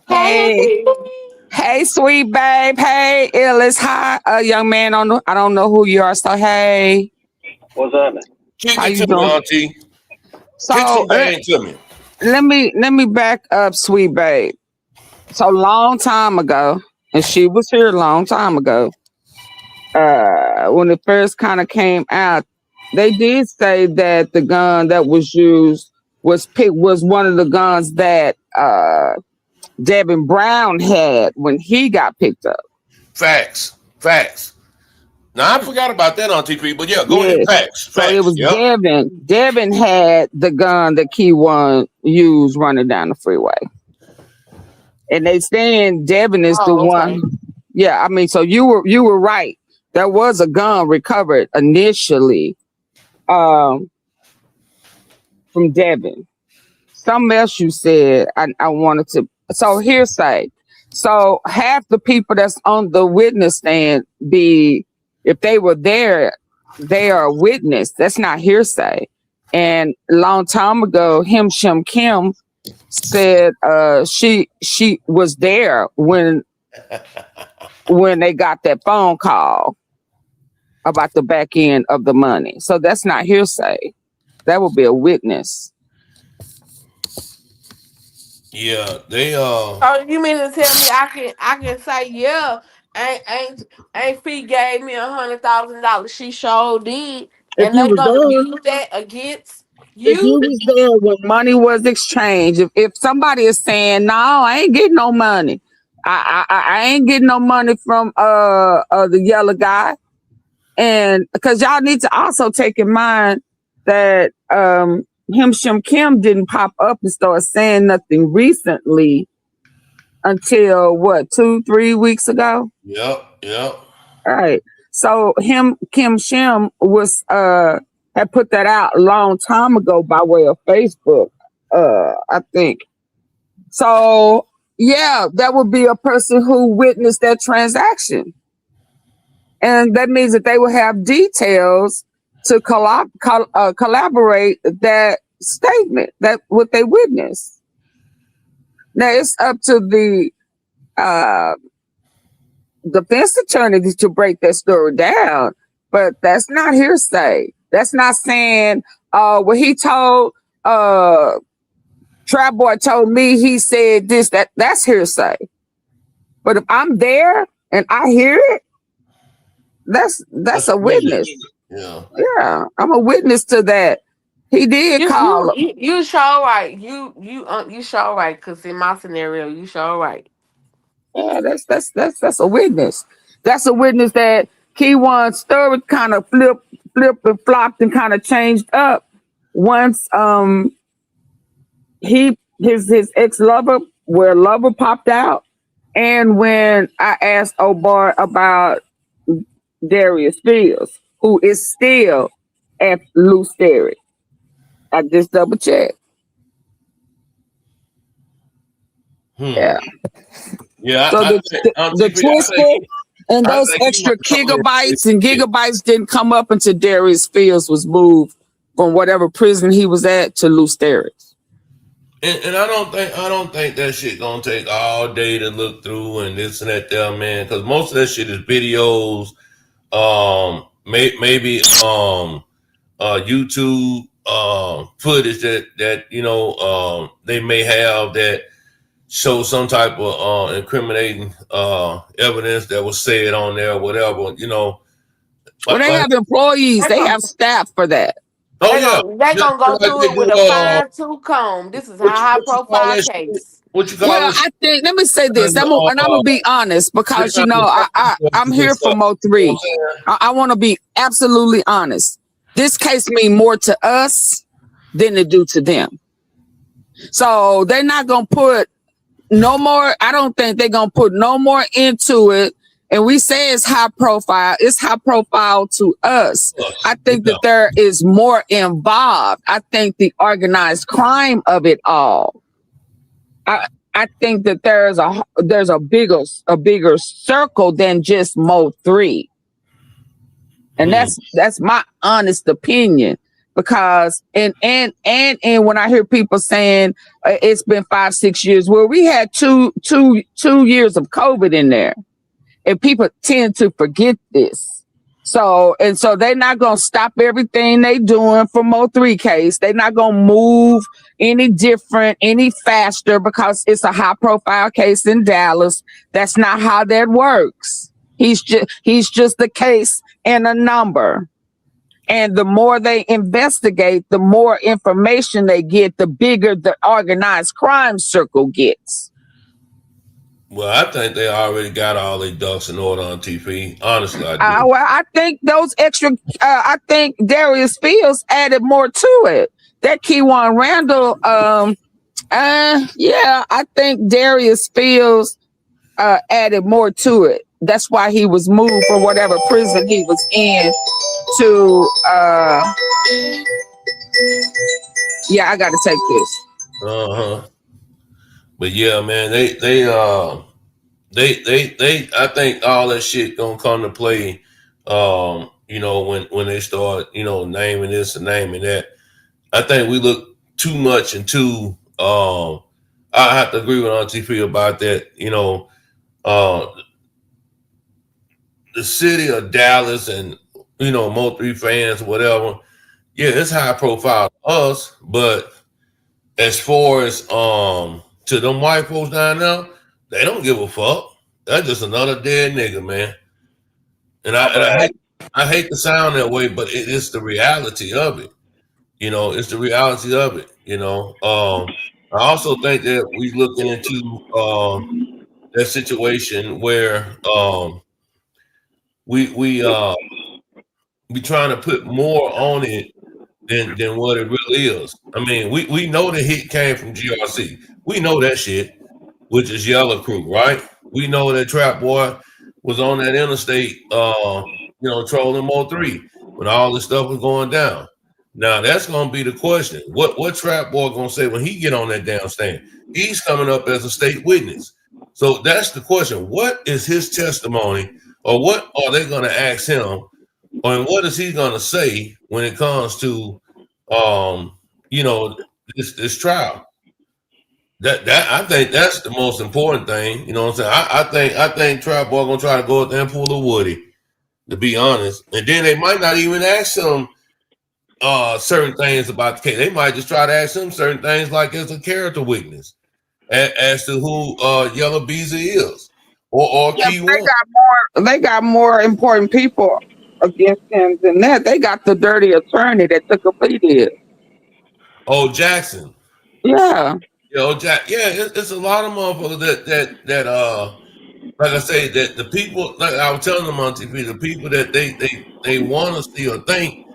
Hey, sweet babe. Hey, Illis. Hi, young man. I don't know who you are. So hey. What's happening? How you doing, Auntie? So let me back up, sweet babe. So long time ago, and she was here a long time ago. When it first kind of came out, they did say that the gun that was used was one of the guns that Devin Brown had when he got picked up. Facts. Now I forgot about that on TP, but yeah, go ahead. Facts. So it was Devin. Devin had the gun that KeyOne used running down the freeway, and they saying Devin is the one. Yeah, I mean, so you were right. There was a gun recovered initially from Devin. Something else you said I wanted to. So hearsay. So half the people that's on the witness stand if they were there, they are a witness. That's not hearsay. And a long time ago, Shim Kim said she was there when they got that phone call about the back end of the money. So that's not hearsay. That would be a witness. Yeah, they Oh, you mean to tell me I can say yeah? Ain't Fee gave me $100,000. She sure did, and they gonna use that against you. If you was there when money was exchanged, if somebody is saying no, I ain't getting no money, I ain't getting no money from the yellow guy, and because y'all need to also take in mind that Shim Kim didn't pop up and start saying nothing recently until what 2-3 weeks ago. Yep. All right. So Kim Shim was had put that out a long time ago by way of Facebook, I think. So yeah, that would be a person who witnessed that transaction, and that means that they will have details to collaborate that statement, that what they witnessed. Now it's up to the defense attorney to break that story down, but that's not hearsay. That's not saying well he told Trap Boy told me he said this, that's hearsay. But if I'm there and I hear it, that's a witness. Yeah, I'm a witness to that. He did call. You sure right. You sure right. Cause in my scenario, you sure right. Yeah, that's a witness. That's a witness that KeyOne's story kind of flipped and flopped and kind of changed up once his ex-lover popped out, and when I asked Obar about Darius Fields, who is still at Loose Dairy. I just double checked. Yeah. So the twister and those extra gigabytes and gigabytes didn't come up until Darius Fields was moved from whatever prison he was at to Loose Dairy. And I don't think that shit gonna take all day to look through and this and that there, man. Because most of that shit is videos, maybe YouTube footage that you know they may have that show some type of incriminating evidence that was said on there, or whatever, you know. Well, they have employees, they have staff for that. Oh yeah, They gonna go like through they it with do. a fine-tooth comb. This is a high-profile case. What you call Well, this? I think let me say this. And I'm gonna be honest because I'm here for Mo3. I want to be absolutely honest. This case means more to us than it do to them. So they're not gonna put no more. I don't think they're gonna put no more into it. And we say it's high profile. It's high profile to us. I think that there is more involved. I think the organized crime of it all. I think that there's a bigger circle than just Mo3. And that's my honest opinion. Because and when I hear people saying it's been 5-6 years, well, we had two years of COVID in there, and people tend to forget this. So they're not gonna stop everything they doing for Mo3 case. They're not gonna move any different, any faster because it's a high profile case in Dallas. That's not how that works. He's just a case and a number. And the more they investigate, the more information they get, the bigger the organized crime circle gets. Well, I think they already got all their ducks in order on TV. Honestly, I do. Well, I think those extra, I think Darius Fields added more to it. That Keywan Randall, yeah, I think Darius Fields added more to it. That's why he was moved from whatever prison he was in to yeah, I gotta take this. But yeah, man, they I think all that shit gonna come to play you know, when they start, you know, naming this and naming that. I think we look too much into I have to agree with Auntie P about that, you know, the city of Dallas and, you know, Mo3 fans, whatever. Yeah, it's high profile to us, but as far as to them white folks down there, they don't give a fuck. That's just another dead nigga, man. And I hate to sound that way, but it's the reality of it. You know, it's the reality of it. You know, I also think that we looking into that situation where we trying to put more on it than what it really is. I mean, we know the hit came from GRC. We know that shit, which is Yellow Crew, right? We know that Trap Boy was on that interstate, you know, trolling Mo3 when all this stuff was going down. Now that's gonna be the question. What Trap Boy gonna say when he get on that damn stand? He's coming up as a state witness. So that's the question. What is his testimony, or what are they gonna ask him? And what is he gonna say when it comes to you know, this trial? That I think that's the most important thing. You know what I'm saying? I think Trap Boy gonna try to go out there and pull a Woody, to be honest. And then they might not even ask him certain things about the case. They might just try to ask him certain things like as a character witness as to who Yellow Beezy is. Or Yeah, Keywan. they got more important people against him than that. They got the dirty attorney that took a plea deal. Oh, Jackson. Yeah. Yo, Jack. Yeah, it's a lot of motherfuckers that like I say, that the people, like I was telling them on TV, the people that they want to see or think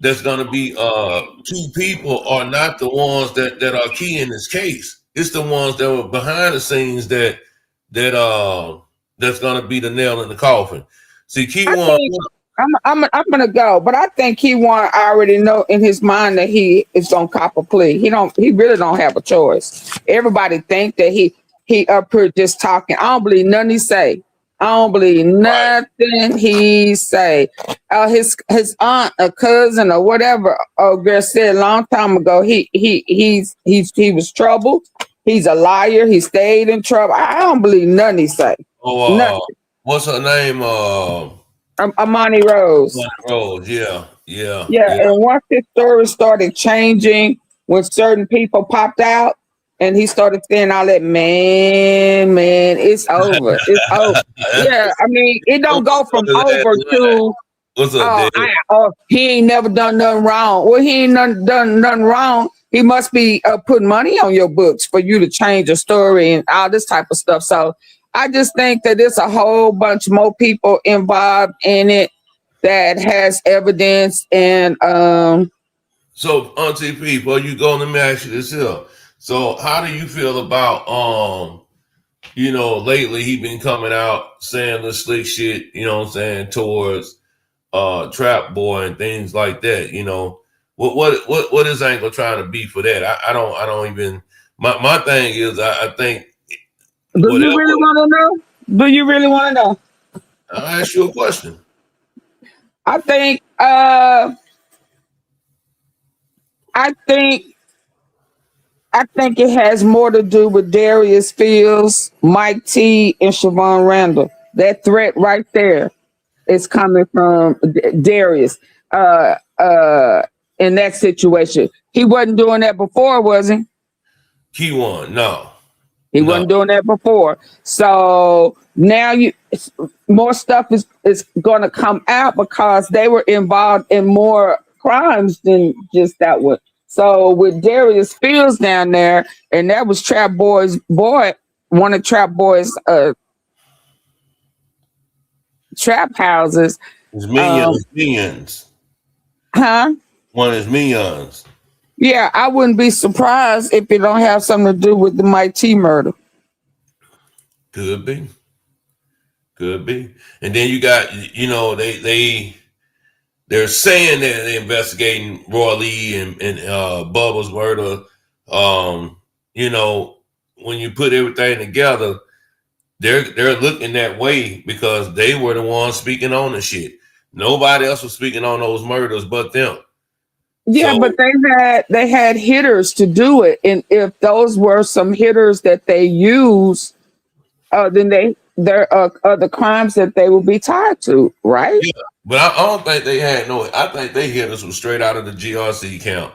that's going to be two people are not the ones that are key in this case. It's the ones that were behind the scenes that's going to be the nail in the coffin. See, Keywan. I'm gonna go, but I think Keywan already know in his mind that he is gonna cop a plea. He really don't have a choice. Everybody think that he up here just talking. I don't believe nothing he say. I don't believe nothing he say. His aunt, a cousin, or whatever, girl said a long time ago. He was troubled. He's a liar. He stayed in trouble. I don't believe nothing he say. Oh, what's her name? Amani Rose. Yeah. And once his story started changing, when certain people popped out, and he started saying all that, man, it's over. It's over. Yeah, I mean, it don't go from over to What's up, Dad? He ain't never done nothing wrong. Well, he ain't done nothing wrong. He must be putting money on your books for you to change your story and all this type of stuff. So I just think that there's a whole bunch more people involved in it that has evidence. And so Auntie P, before you go, let me ask you this here. So how do you feel about lately he been coming out saying the slick shit, you know what I'm saying, towards Trap Boy and things like that, what is Angle trying to be for that? I don't even, my thing is I think do you really want to know? Do you really want to know? I'll ask you a question. I think it has more to do with Darius Fields, Mike T, and Siobhan Randall. That threat right there is coming from Darius in that situation. He wasn't doing that before, was he? Keywon, no. He wasn't doing that before. So now more stuff is going to come out because they were involved in more crimes than just that one. So with Darius Fields down there, and that was Trap Boy's boy, one of Trap Boy's trap houses. His minions. Huh? One of his minions. Yeah, I wouldn't be surprised if it don't have something to do with the Mike T murder. Could be. And then you got, they're saying that they're investigating Roy Lee and Bubba's murder. When you put everything together, they're looking that way because they were the ones speaking on the shit. Nobody else was speaking on those murders but them. Yeah, so, but they had hitters to do it, and if those were some hitters that they use, then there are other crimes that they will be tied to, right? Yeah, but I don't think they had I think they hitters was straight out of the GRC camp.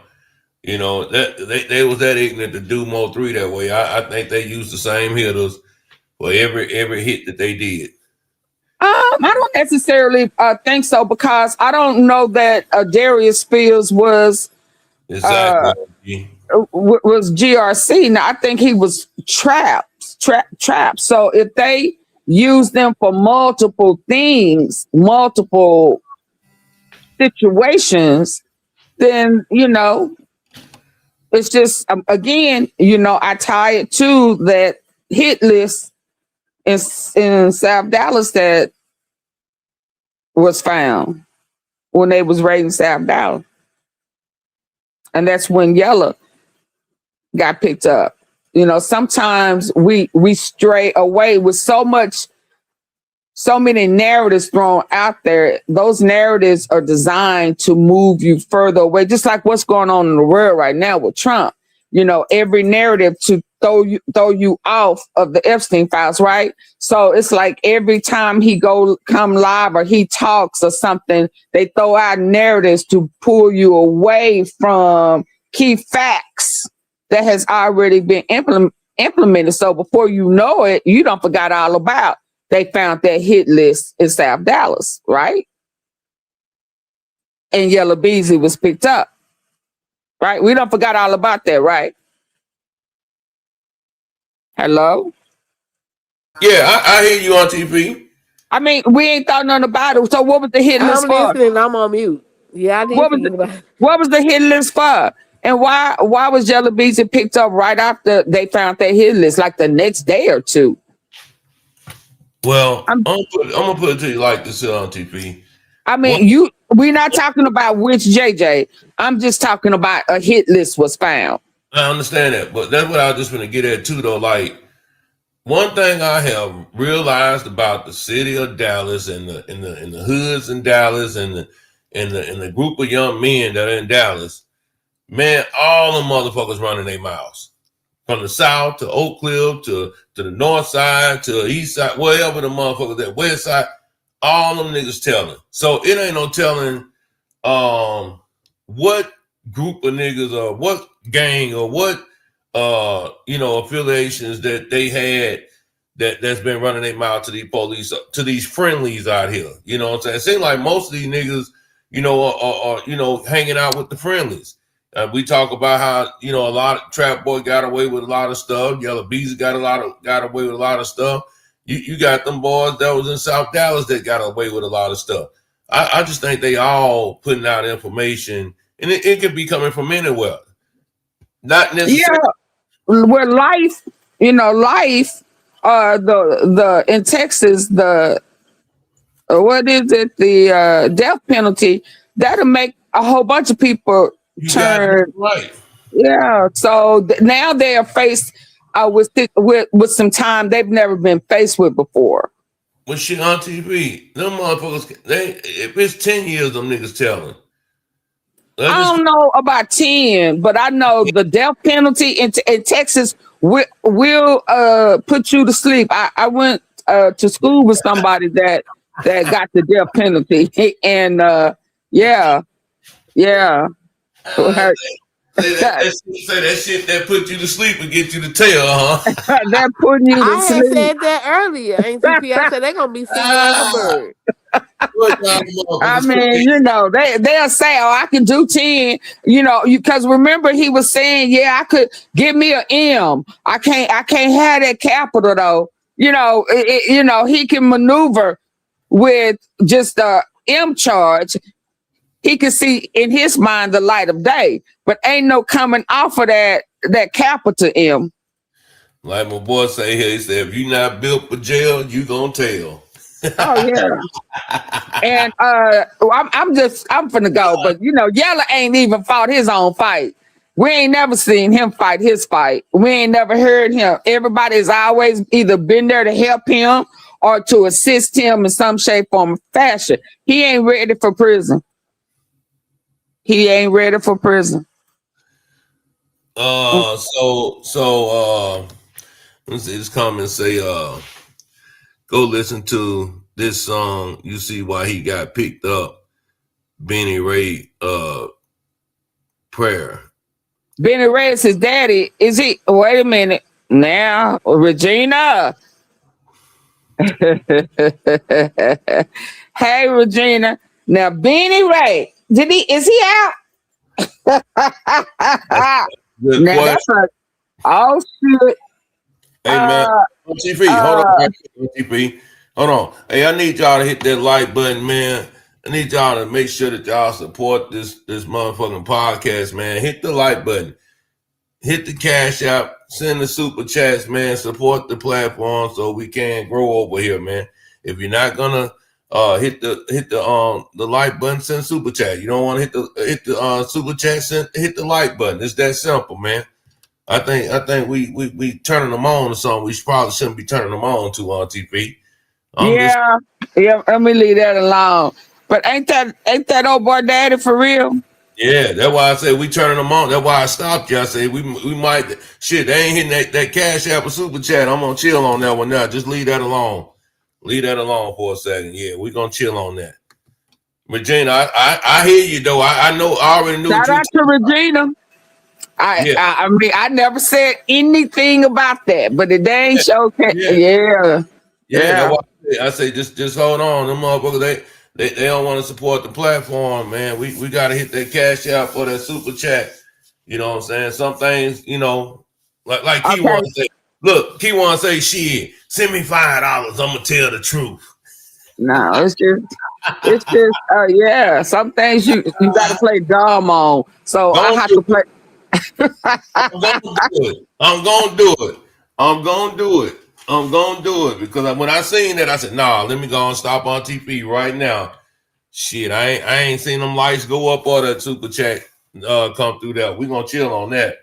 That they was that ignorant to do Mo 3 that way. I think they used the same hitters for every hit that they did. I don't necessarily think so because I don't know that Darius Fields was GRC. Now I think he was trap. So if they use them for multiple things, multiple situations, then it's just again, I tie it to that hit list in South Dallas that was found when they was raiding South Dallas. And that's when Yella got picked up. Sometimes we stray away with so many narratives thrown out there. Those narratives are designed to move you further away, just like what's going on in the world right now with Trump. Every narrative to throw you off of the Epstein files, right? So it's like every time he come live or he talks or something, they throw out narratives to pull you away from key facts that has already been implemented. So before you know it, you don't forgot all about they found that hit list in South Dallas, right? And Yella Beasley was picked up. Right? We don't forgot all about that, right? Hello? Yeah, I hear you on TV. I mean, we ain't thought nothing about it. So what was the hit list for? I'm listening. I'm on mute. Yeah, I did. What was the hit list for? And why was Yella Beasley picked up right after they found that hit list, like the next day or two? Well, I'm gonna put it to you like this on TV. I mean, we're not talking about which JJ. I'm just talking about a hit list was found. I understand that, but that's what I was just going to get at too, though. Like, one thing I have realized about the city of Dallas and the hoods in Dallas and the group of young men that are in Dallas, man, all the motherfuckers running their mouths. From the south to Oak Cliff to the north side to the east side, wherever the motherfuckers that west side. All them niggas telling. So it ain't no telling what group of niggas or what gang or what affiliations that they had that's been running their mouth to these police, to these friendlies out here. You know what I'm saying? It seems like most of these niggas, you know, are you know, hanging out with the friendlies. We talk about how, you know, a lot of Trap Boy got away with a lot of stuff. Yellow Beezy got away with a lot of stuff. You got them boys that was in South Dallas that got away with a lot of stuff. I just think they all putting out information, and it could be coming from anywhere. Not necessarily. Yeah, where life, you know, the in Texas, the what is it? The death penalty that'll make a whole bunch of people turn right. Yeah, so now they are faced with some time they've never been faced with before. When shit on TV, them motherfuckers, if it's 10 years, them niggas telling. I don't know about 10, but I know the death penalty in Texas will put you to sleep. I went to school with somebody that got the death penalty, and yeah. Say that shit that put you to sleep and get you to tell, huh? That putting you to I sleep. had said that earlier, ain't TP? I said they're gonna be singing like a bird. I mean, you know, they'll say, "Oh, I can do 10." You know, because remember he was saying, "Yeah, I could give me an M. I can't have that capital though." You know, you know, he can maneuver with just a M charge. He can see in his mind the light of day, but ain't no coming off of that capital M. Like my boy say here, he said, "If you not built for jail, you gonna tell." Oh yeah. And I'm finna go, but you know, Yella ain't even fought his own fight. We ain't never seen him fight his fight. We ain't never heard him. Everybody's always either been there to help him or to assist him in some shape, form, or fashion. He ain't ready for prison. He ain't ready for prison. So let's see this comment say, go listen to this song. You see why he got picked up. Benny Ray prayer. Benny Ray is his daddy. Is he? Wait a minute. Now, Regina. Hey, Regina. Now, Benny Ray. Is he out? Now that's oh shit. Hey man, TV, hold on, TV. Hold on. Hey, I need y'all to hit that like button, man. I need y'all to make sure that y'all support this motherfucking podcast, man. Hit the like button, hit the cash app, send the super chats, man. Support the platform so we can grow over here, man. If you're not gonna hit the like button, send super chat. You don't want to hit the super chat, hit the like button. It's that simple, man. I think we turning them on to something we probably shouldn't be turning them on to on TV. Yeah. Let me leave that alone. But ain't that old boy daddy for real? Yeah, that's why I said we turning them on. That's why I stopped you. I said we might shit. They ain't hitting that cash app or super chat. I'm gonna chill on that one now. Just leave that alone. Leave that alone for a second. Yeah, we're gonna chill on that. Regina, I hear you though. I know. I already knew. Shout out to Regina. I mean, I never said anything about that, but it ain't showcase. Yeah. I say just hold on. Them motherfuckers, they don't want to support the platform, man. We gotta hit that cash out for that super chat. You know what I'm saying? Some things, you know, like Keywon say. Look, Keywon say, shit, send me $5. I'm gonna tell the truth. No, it's just yeah. Some things you gotta play dumb on. So I have to play. I'm gonna do it because when I seen that, I said, "Nah, let me go and stop on TV right now." Shit, I ain't seen them lights go up or that super chat come through there. We gonna chill on that.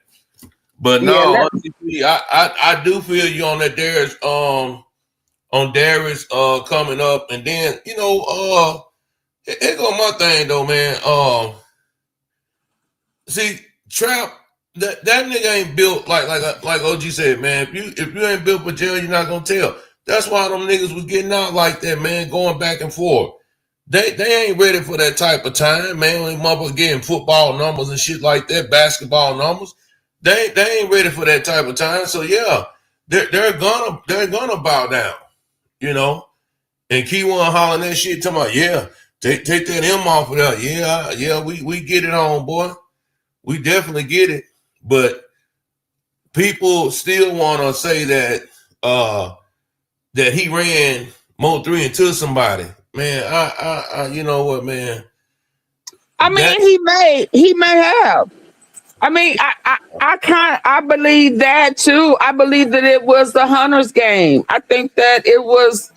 But no, on TV, I do feel you on that Darius on Darius coming up, and then you know here go my thing though, man. See, Trap. That nigga ain't built like OG said, man. If you ain't built for jail, you're not gonna tell. That's why them niggas was getting out like that, man, going back and forth. They ain't ready for that type of time, man. When motherfuckers getting football numbers and shit like that, basketball numbers. They ain't ready for that type of time. So yeah, they're gonna bow down, you know. And Keyone hollering that shit, talking about, yeah, take that M off of there. Yeah, we get it on, boy. We definitely get it. But people still want to say that that he ran Mo 3 into somebody. Man, I you know what, man? I mean, he may have. I mean, I believe that too. I believe that it was the Hunters game. I think that it was,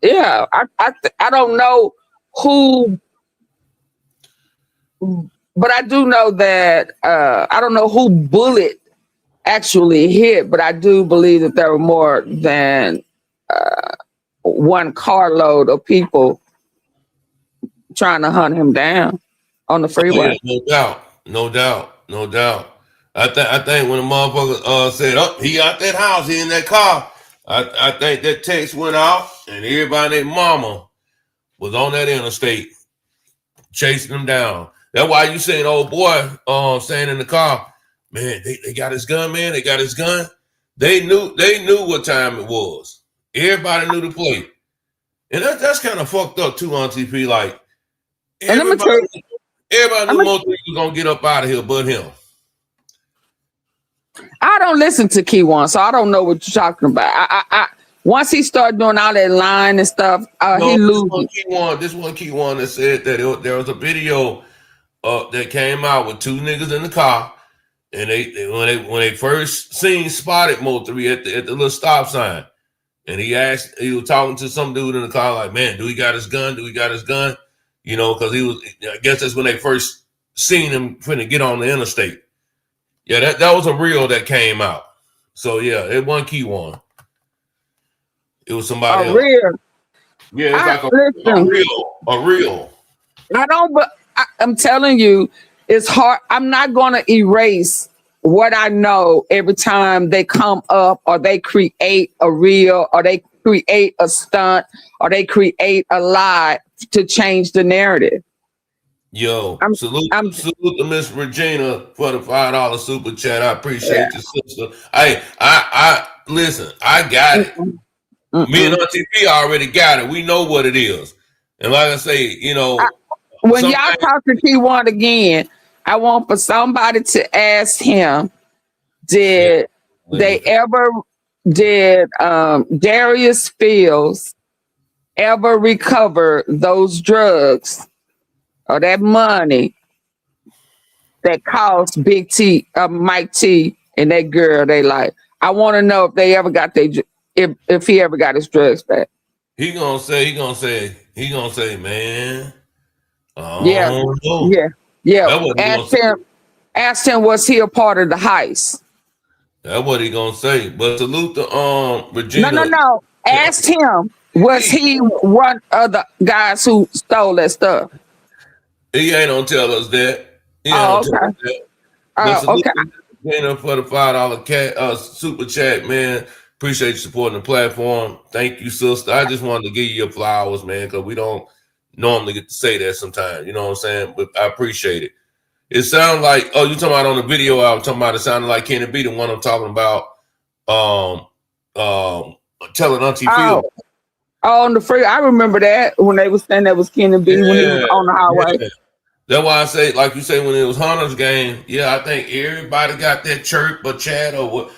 yeah. I don't know who, but I do know that I don't know who bullet actually hit, but I do believe that there were more than one carload of people trying to hunt him down on the freeway. Oh, yeah, no doubt. I think when the motherfucker said, "Oh, he out that house, he in that car," I think that text went out, and everybody, their mama, was on that interstate chasing him down. That's why you saying, "Oh boy," saying in the car, man, they got his gun, man. They got his gun. They knew what time it was. Everybody knew the play, and that's kind of fucked up too on TP. Like everybody knew Mo 3 was gonna get up out of here, but him. I don't listen to Keyone, so I don't know what you're talking about. I once he started doing all that line and stuff, he loses. This one Keyone that said that there was a video that came out with two niggas in the car, and when they first spotted Mo 3 at the little stop sign, and he was talking to some dude in the car like, man, do he got his gun? You know, because I guess that's when they first seen him finna get on the interstate. Yeah, that was a reel that came out. So yeah, it wasn't Keyone. It was somebody else. Real. Yeah, it's like a reel. I don't, but I'm telling you, it's hard. I'm not gonna erase what I know every time they come up or they create a reel or they create a stunt or they create a lie to change the narrative. Yo, salute to Miss Regina for the $5 super chat. I appreciate you, sister. I listen, I got it. Me and RTP already got it. We know what it is. And like I say, you know, when y'all talk to Keyone again, I want for somebody to ask him, did Darius Fields ever recover those drugs or that money that cost Big T, Mike T, and that girl they like? I want to know if they ever got if he ever got his drugs back. He gonna say, man. Yeah. Ask him, was he a part of the heist? That's what he gonna say. But salute to Regina. No. Ask him, was he one of the guys who stole that stuff? He ain't gonna tell us that. Okay. Regina for the $5 super chat, man. Appreciate you supporting the platform. Thank you, sister. I just wanted to give you your flowers, man, because we don't normally get to say that sometimes. You know what I'm saying? But I appreciate it. It sounds like, you talking about on the video I was talking about, it sounded like Kenny B, the one I'm talking about, telling Auntie Phil. On the free, I remember that when they was saying that was Kenny B when he was on the highway. Yeah. That's why I say, like you say, when it was Hunter's game, yeah, I think everybody got that chirp or chat or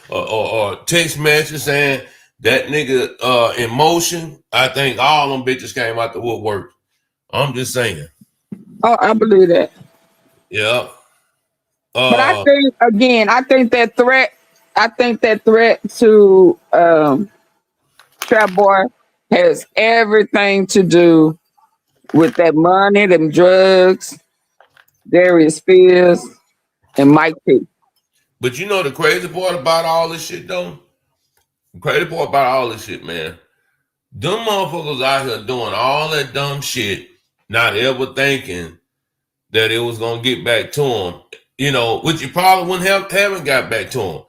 text message saying that nigga in motion. I think all them bitches came out the woodwork. I'm just saying. Oh, I believe that. Yeah. But I think that threat to Trap Boy has everything to do with that money, them drugs, Darius Fields, and Mike P. But you know the crazy part about all this shit, though? The crazy part about all this shit, man. Them motherfuckers out here doing all that dumb shit, not ever thinking that it was going to get back to them, you know, which you probably wouldn't haven't got back to them.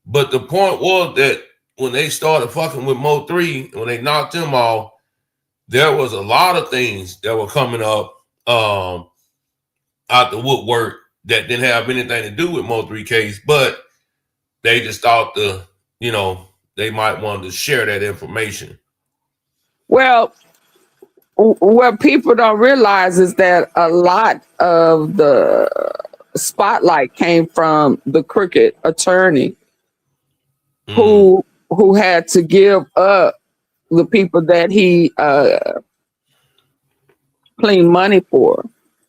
But the point was that when they started fucking with Mo 3, when they knocked him off, there was a lot of things that were coming up out the woodwork that didn't have anything to do with Mo 3 case, but they just thought to, you know, they might want to share that information. Well, what people don't realize is that a lot of the spotlight came from the crooked attorney who had to give up the people that he cleaned money for.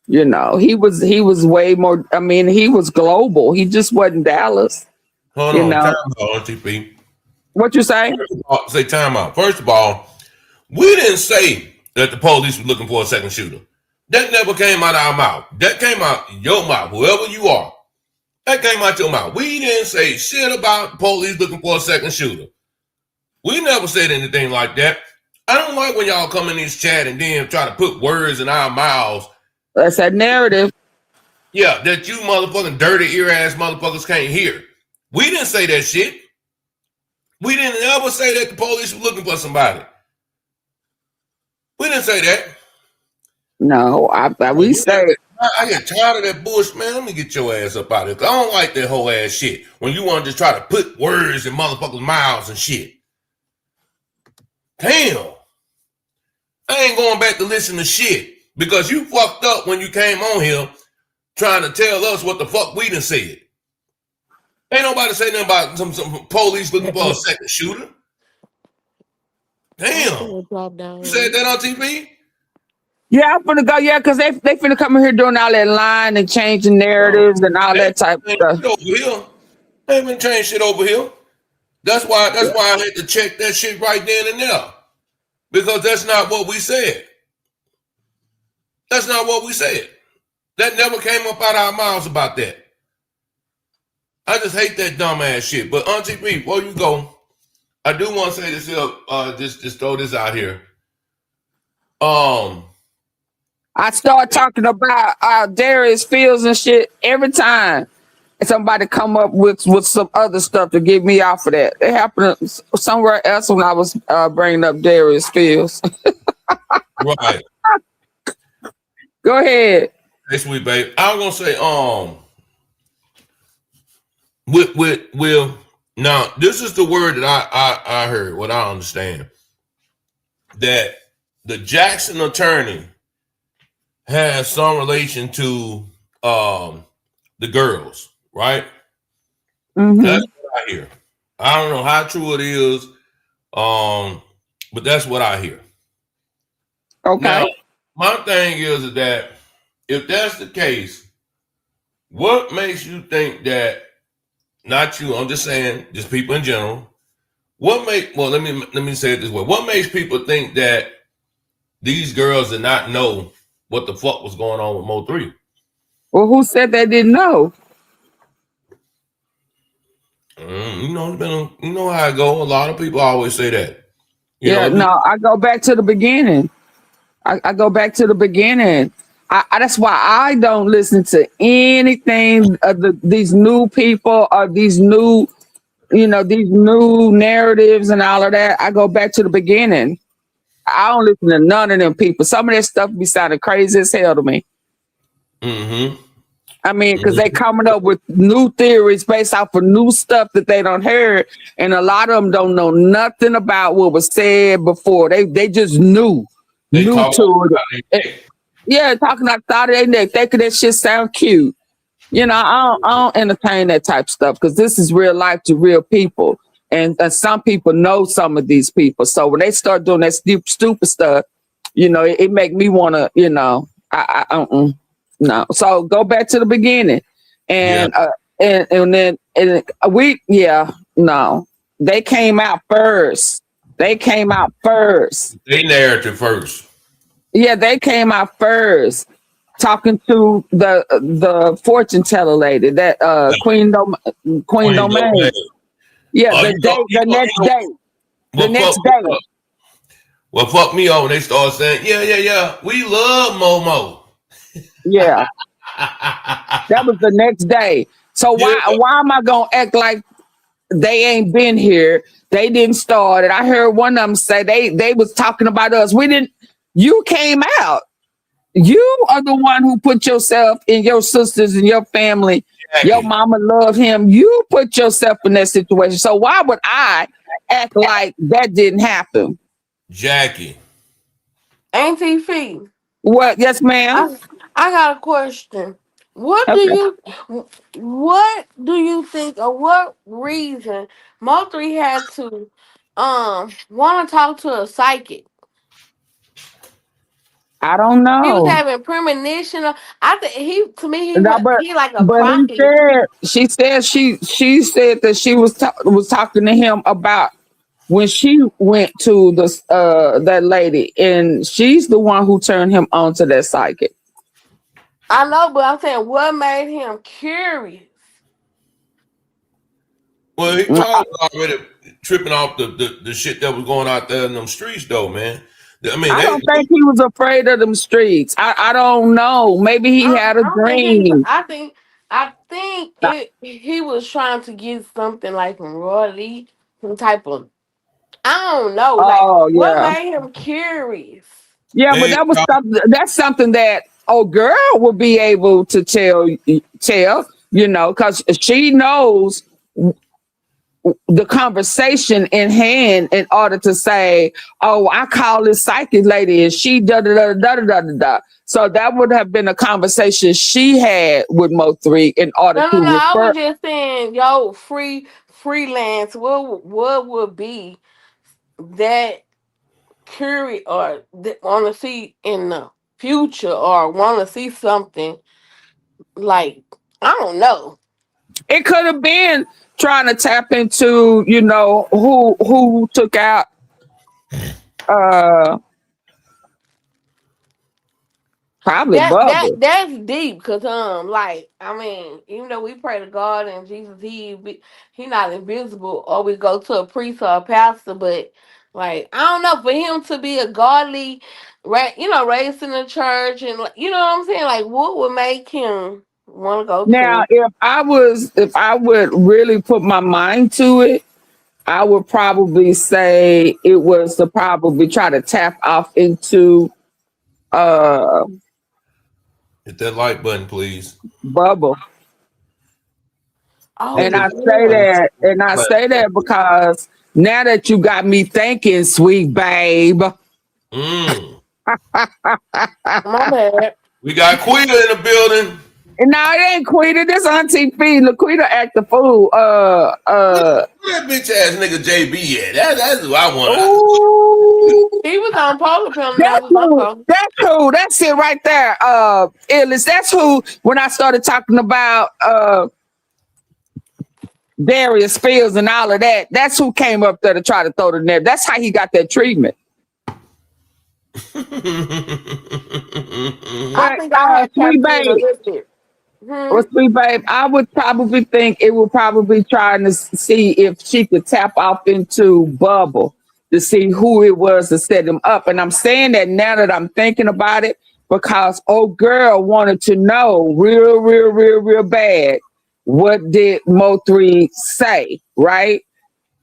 You know, he was way more. I mean, he was global. He just wasn't Dallas. Hold on, time out, TP. What you say? Say time out. First of all, we didn't say that the police were looking for a second shooter. That never came out of our mouth. That came out your mouth, whoever you are. That came out your mouth. We didn't say shit about the police looking for a second shooter. We never said anything like that. I don't like when y'all come in this chat and then try to put words in our mouths. That's that narrative. Yeah, that you motherfucking dirty ear ass motherfuckers can't hear. We didn't say that shit. We didn't ever say that the police were looking for somebody. We didn't say that. No, we said. I get tired of that bullshit, man. Let me get your ass up out of here. I don't like that whole ass shit. When you want to just try to put words in motherfuckers' mouths and shit. Damn. I ain't going back to listen to shit. Because you fucked up when you came on here trying to tell us what the fuck we done said. Ain't nobody say nothing about some police looking for a second shooter. Damn. You said that on TV? Yeah, I'm finna go. Yeah, because they finna come in here doing all that line and changing narratives and all that type of stuff. Over here. They ain't been changing shit over here. That's why I had to check that shit right then and there. Because that's not what we said. That's not what we said. That never came up out of our mouths about that. I just hate that dumbass shit. But Auntie P, before you go, I do want to say this here, just throw this out here. I start talking about Darius Fields and shit every time somebody come up with some other stuff to get me off of that. It happened somewhere else when I was bringing up Darius Fields. Right. Go ahead. Hey, sweet babe. I was gonna say, Will. Now, this is the word that I heard. What I understand, that the Jackson attorney has some relation to the girls, right? Mm-hmm. That's what I hear. I don't know how true it is, but that's what I hear. Okay. Now, my thing is that if that's the case, what makes you think that? Not you. I'm just saying, just people in general. Let me say it this way. What makes people think that these girls did not know what the fuck was going on with Mo 3? Well, who said they didn't know? You know how it go. A lot of people always say that. I go back to the beginning. I go back to the beginning. That's why I don't listen to anything of these new people or these new narratives and all of that. I go back to the beginning. I don't listen to none of them people. Some of that stuff be sounding crazy as hell to me. Mm-hmm. I mean, because they coming up with new theories based off of new stuff that they don't heard, and a lot of them don't know nothing about what was said before. They just knew to it. Yeah, talking outside of their neck. That shit sound cute. I don't entertain that type of stuff because this is real life to real people. And some people know some of these people. So when they start doing that stupid stuff, it make me want to, no. So go back to the beginning. And then they came out first. They narrative first. Yeah, they came out first, talking to the fortune teller lady, that Queen Domain. Yeah, the next day. Well, fuck me over. They start saying, yeah, we love Momo. Yeah, that was the next day. So why am I gonna act like they ain't been here? They didn't start it. I heard one of them say they was talking about us. We didn't. You came out. You are the one who put yourself and your sisters and your family Your mama loved him. You put yourself in that situation. So why would I act like that didn't happen? Jackie. Auntie Fee. What? Yes, ma'am. I got a question. What do Okay. you think, or what reason Mo3 had to want to talk to a psychic? I don't He was know. having premonition. I think No, he like a but prophet. she said that she was talking to him about when she went to that lady, and she's the one who turned him on to that psychic. I know, but I'm saying, what made him curious? Well, he probably already tripping off the shit that was going out there in them streets, though, man. I mean, I don't think he was afraid of them streets. I don't know. Maybe he had a I don't think he. dream. I think he was trying to get something like from royalty, some type of. I don't know. Like, Oh what yeah, made him curious? yeah. But that was something. That's something that girl will be able to tell. Because she knows the conversation in hand in order to say, "Oh, I call this psychic lady, and she da da da da da da da." So that would have been a conversation she had with Mo3 in order No. to I refer. was just saying, yo, freelance. What would be that curious or want to see in the future, or want to see something like, I don't know. It could have been trying to tap into, who took out uh probably Bubba. That's deep, because like, I mean, even though we pray to God and Jesus, he not invisible, or we go to a priest or a pastor, but like, I don't know, for him to be a godly, right, raised in the church, and you know what I'm saying, like, what would make him want to go Now, to? if I would really put my mind to it, I would probably say it was to probably try to tap off into uh hit that like button, please. Bubba. Oh And I yeah, say that because now that you got me thinking, sweet babe. my bad. We got Quita in the building. And now it ain't Quita, this Auntie Fee. Laquita act the fool. Where that bitch ass nigga JB at? That's who I want. He was on Polar Film That's who. That's who. That's it right there. Illis. That's who. When I started talking about Darius Fields and all of that, that's who came up there to try to throw the net. That's how he got that treatment. I think I had Sweet tapped in a babe. little bit. Well, sweet babe, I would probably think it would probably trying to see if she could tap off into Bubble to see who it was to set him up. And I'm saying that now that I'm thinking about it, because old girl wanted to know real bad, what did Mo3 say, right?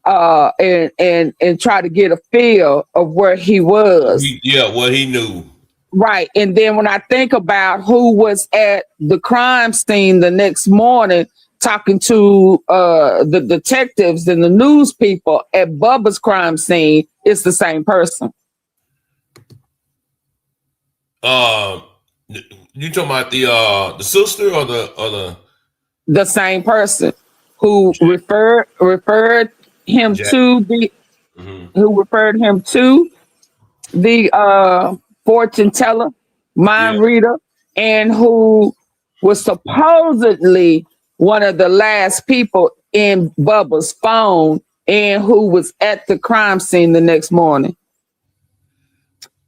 And try to get a feel of where he was. What he knew. Right. And then when I think about who was at the crime scene the next morning talking to the detectives and the news people at Bubba's crime scene, it's the same person. You talking about the sister or the same person who referred him to the fortune teller, mind reader, and who was supposedly one of the last people in Bubba's phone, and who was at the crime scene the next morning.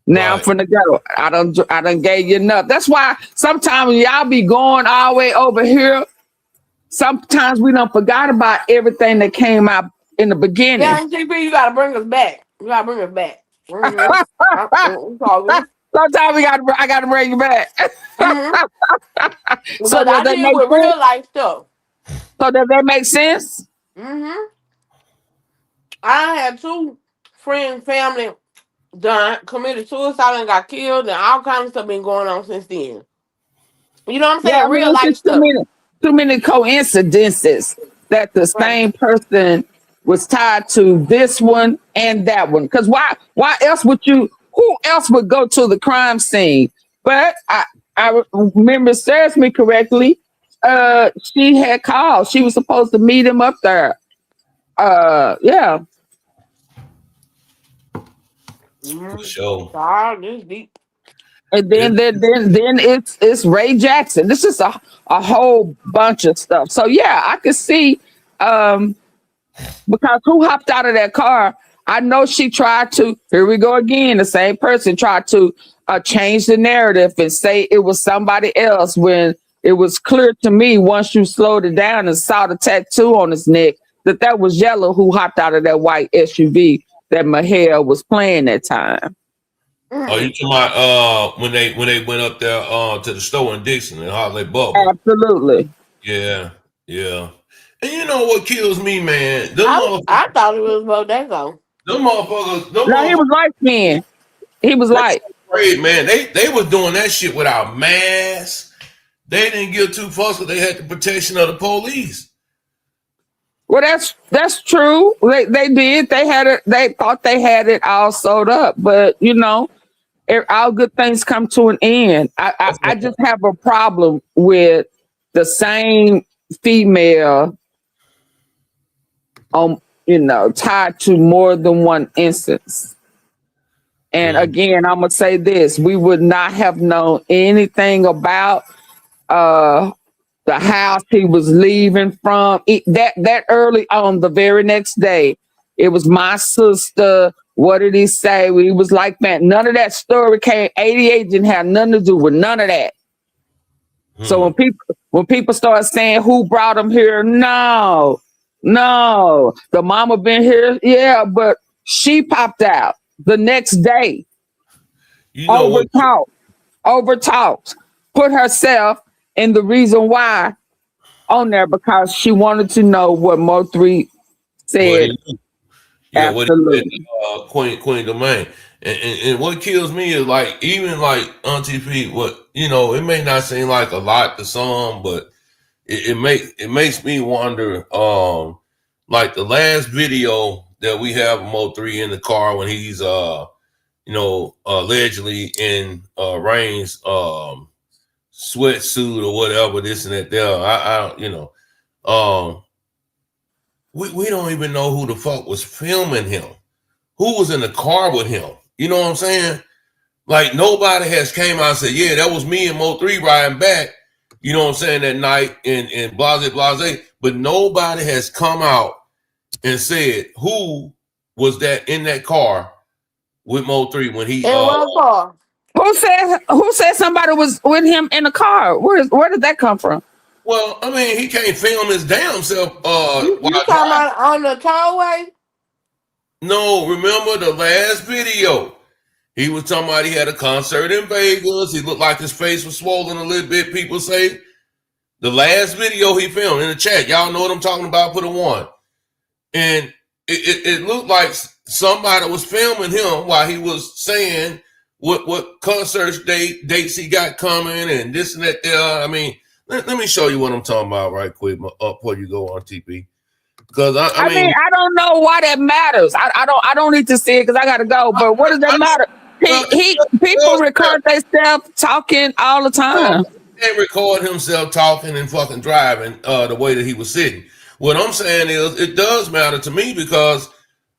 Now from the go, I done gave you enough. That's why sometimes y'all be going all the way over here. Sometimes we don't forgot about everything that came out in the beginning. Yeah, GP, you gotta bring us back. Sometimes I gotta bring you back. So does that make sense? Real life stuff. So does that make sense? I had 2 friends, family committed suicide and got killed, and all kinds of stuff been going on since then. You know what I'm saying? Yeah, real life stuff. too many coincidences that the same person was tied to this one and that one. Because why else would you? Who else would go to the crime scene? But I remember, serves me correctly. She had called. She was supposed to meet him up there. Yeah. For sure. And then it's Ray Jackson. This is a whole bunch of stuff. So yeah, I could see because who hopped out of that car? I know she tried to, here we go again, the same person tried to change the narrative and say it was somebody else when it was clear to me once you slowed it down and saw the tattoo on his neck that was Yellow who hopped out of that white SUV that Mahel was playing that time. Oh, you talking about when they went up there to the store in Dixon and Hartley Bubble? Absolutely. Yeah. And you know what kills me, man? I thought it was Bodego. Them motherfuckers. No, he was light skinned. He was light. Great, man. They was doing that shit without masks. They didn't give two fucks because they had the protection of the police. Well, that's true. They did. They had it. They thought they had it all sewed up, but you know, all good things come to an end. I just have a problem with the same female, tied to more than one instance. And again, I'm gonna say this: we would not have known anything about the house he was leaving from. That early on, the very next day, it was my sister. What did he say? He was like, man, none of that story came. 88 didn't have nothing to do with none of that. So when people start saying who brought him here, no, the mama been here, yeah, but she popped out the next day. Overtalked, put herself and the reason why on there because she wanted to know what Mo3 said. Absolutely. Queen Domain. And what kills me is like, even like Auntie P, it may not seem like a lot to some, but it makes me wonder, like the last video that we have of Mo3 in the car when he's allegedly in Rain's sweatsuit or whatever, this and that there. We don't even know who the fuck was filming him. Who was in the car with him? You know what I'm saying? Like nobody has came out and said, yeah, that was me and Mo3 riding back, you know what I'm saying, that night in blase. But nobody has come out and said who was that in that car with Mo3 when he car. Who said somebody was with him in the car? Where did that come from? Well, I mean, he can't film his damn self. You talking about on the tollway? No, remember the last video? He was talking about he had a concert in Vegas. He looked like his face was swollen a little bit. People say the last video he filmed in the chat. Y'all know what I'm talking about. Put a 1. And it looked like somebody was filming him while he was saying what concert dates he got coming and this and that there. I mean, let me show you what I'm talking about right quick before you go on TP. Because I mean, I don't know why that matters. I don't need to see it because I gotta go. But what does that matter? People record themselves talking all the time. He can't record himself talking and fucking driving the way that he was sitting. What I'm saying is, it does matter to me because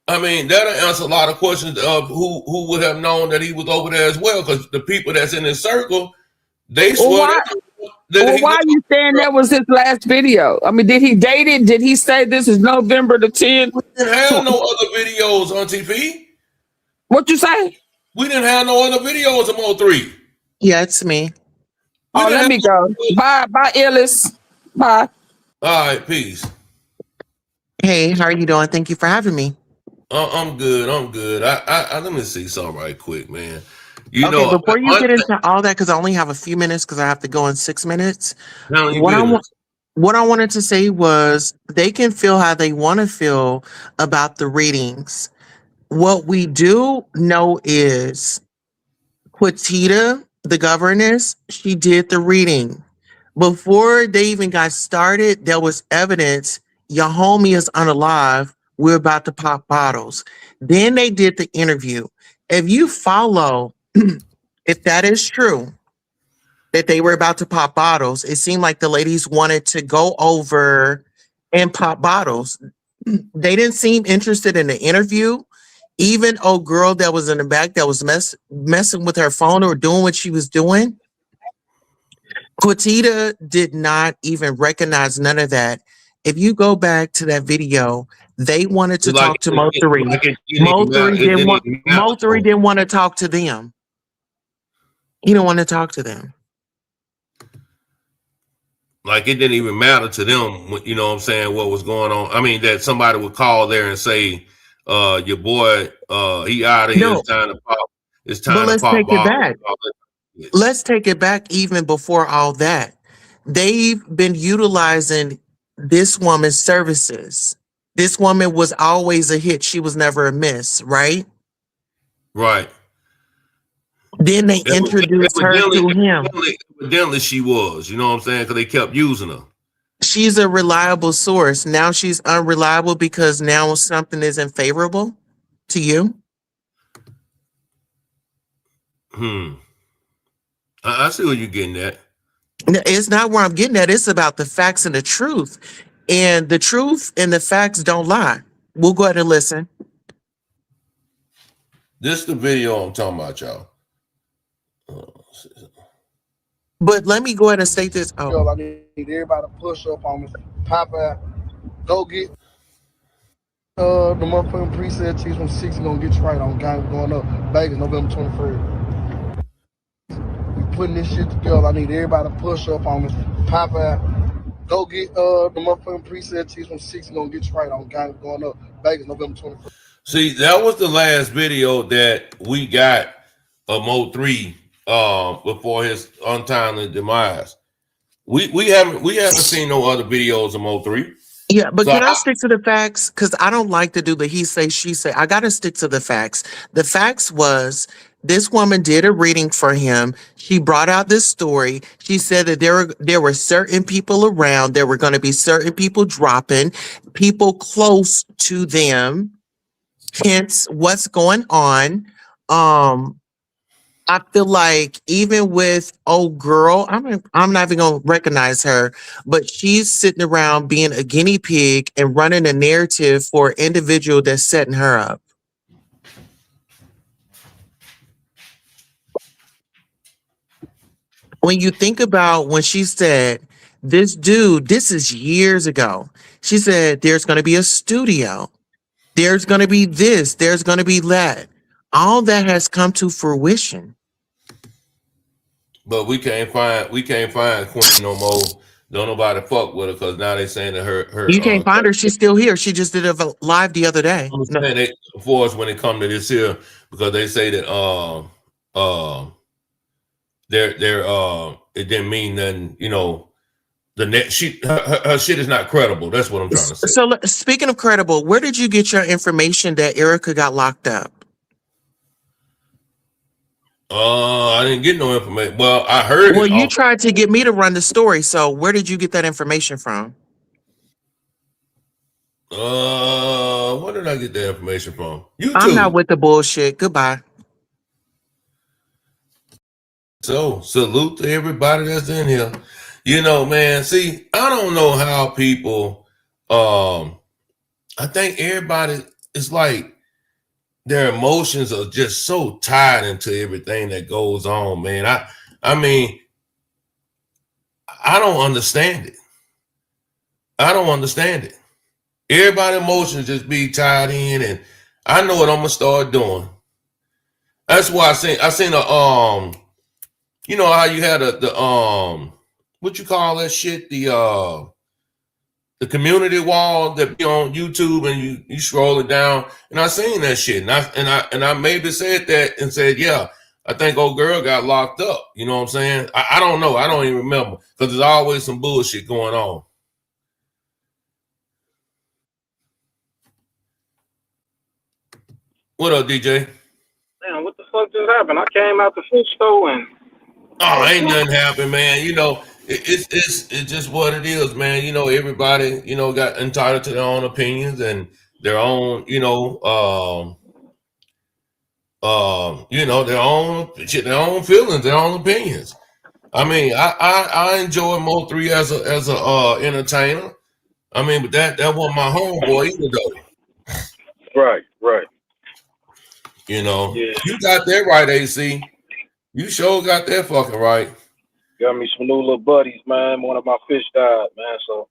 I mean that'll answer a lot of questions of who would have known that he was over there as well. Because the people that's in his circle, they swear. Why are you saying that was his last video? I mean, did he date it? Did he say this is November the 10th? We didn't have no other videos on TV. What you say? We didn't have no other videos of Mo3. Yeah, it's me. Let me go. Bye, Ellis. Bye. All right, peace. Hey, how are you doing? Thank you for having me. I'm good. I let me see something right quick, man. Before you get into all that, because I only have a few minutes because I have to go in 6 minutes. What I wanted to say was they can feel how they want to feel about the readings. What we do know is Quatita, the governess, she did the reading. Before they even got started, there was evidence your homie is unalive. We're about to pop bottles. Then they did the interview. If you follow, if that is true, that they were about to pop bottles, it seemed like the ladies wanted to go over and pop bottles. They didn't seem interested in the interview. Even old girl that was in the back that was messing with her phone or doing what she was doing, Quatita did not even recognize none of that. If you go back to that video, they wanted to talk to Mo3. Mo3 didn't want to talk to them. He didn't want to talk to them. Like it didn't even matter to them, you know what I'm saying, what was going on. I mean, that somebody would call there and say, your boy, he out of here, it's time to pop. It's time to pop. Take it back. Let's take it back even before all that. They've been utilizing this woman's services. This woman was always a hit. She was never a miss, right? Right. Then they introduced her to him. Evidently she was, you know what I'm saying? Because they kept using her. She's a reliable source. Now she's unreliable because now something isn't favorable to you. I see what you're getting at. It's not where I'm getting at. It's about the facts and the truth. And the truth and the facts don't lie. We'll go ahead and listen. This is the video I'm talking about, y'all. But let me go ahead and state this. I need everybody to push up on me. Pop out. Go get the motherfucking preset cheese from 6. Gonna get you right on game going up. Vegas, November 23rd. We putting this shit together. I need everybody to push up on me. Pop out. Go get the motherfucking preset cheese from 6. Gonna get you right on game going up. Vegas, November 23rd. See, that was the last video that we got of Mo3 before his untimely demise. We haven't seen no other videos of Mo3. Yeah, but so can I stick to the facts? Because I don't like to do the he say, she say. I got to stick to the facts. The facts was this woman did a reading for him. She brought out this story. She said that there were certain people around. There were going to be certain people dropping, people close to them. Hence, what's going on? I feel like even with old girl, I'm not even gonna recognize her, but she's sitting around being a guinea pig and running a narrative for an individual that's setting her up. When you think about when she said, this dude, this is years ago. She said, there's going to be a studio. There's going to be this. There's going to be that. All that has come to fruition. But we can't find Queen no more. Don't nobody fuck with her because now they saying that her you can't find her. She's still here. She just did a live the other day. I'm saying they for us when it come to this here because they say that it didn't mean nothing. You know, the net her shit is not credible. That's what I'm trying to say. So speaking of credible, where did you get your information that Erica got locked up? I didn't get no information. Well, I heard. Well, you tried to get me to run the story. So where did you get that information from? Where did I get that information from? YouTube. I'm not with the bullshit. Goodbye. So salute to everybody that's in here. You know, man. See, I don't know how people. I think everybody is like. Their emotions are just so tied into everything that goes on, man. I mean, I don't understand it. I don't understand it. Everybody's emotions just be tied in, and I know what I'm gonna start doing. That's why I seen a you know how you had the what you call that shit, the community wall that be on YouTube, and you scroll it down, and I seen that shit, and I maybe said that and said, yeah, I think old girl got locked up. You know what I'm saying? I don't know. I don't even remember because there's always some bullshit going on. What up, DJ? Damn, what the fuck just happened? I came out the food store and ain't nothing happened, man. You know, it's just what it is, man. You know, everybody, you know, got entitled to their own opinions and their own, you know, their own feelings, their own opinions. I mean, I enjoy Mo3 as a entertainer. I mean, but that wasn't my homeboy either, though. Right. You know, you got that right, AC. You sure got that fucking right. Got me some new little buddies, man. One of my fish died, man. So.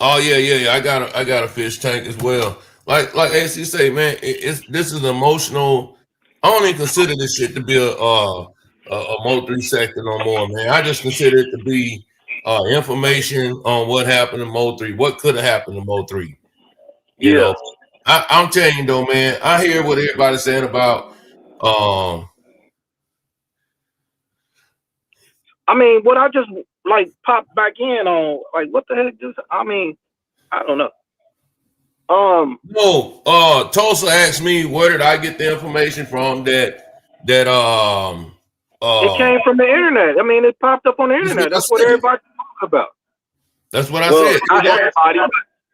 Oh yeah. I got a fish tank as well. Like AC say, man, this is emotional. I don't even consider this shit to be a Mo3 sector no more, man. I just consider it to be information on what happened to Mo3, what could have happened to Mo3. You know, I'm telling you though, man. I hear what everybody's saying about. I mean, what I just like popped back in on, like, what the heck? Just, I mean, I don't know. No, Tulsa asked me where did I get the information from that it came from the internet. I mean, it popped up on the internet. That's what everybody talks about. That's what I said. Not everybody,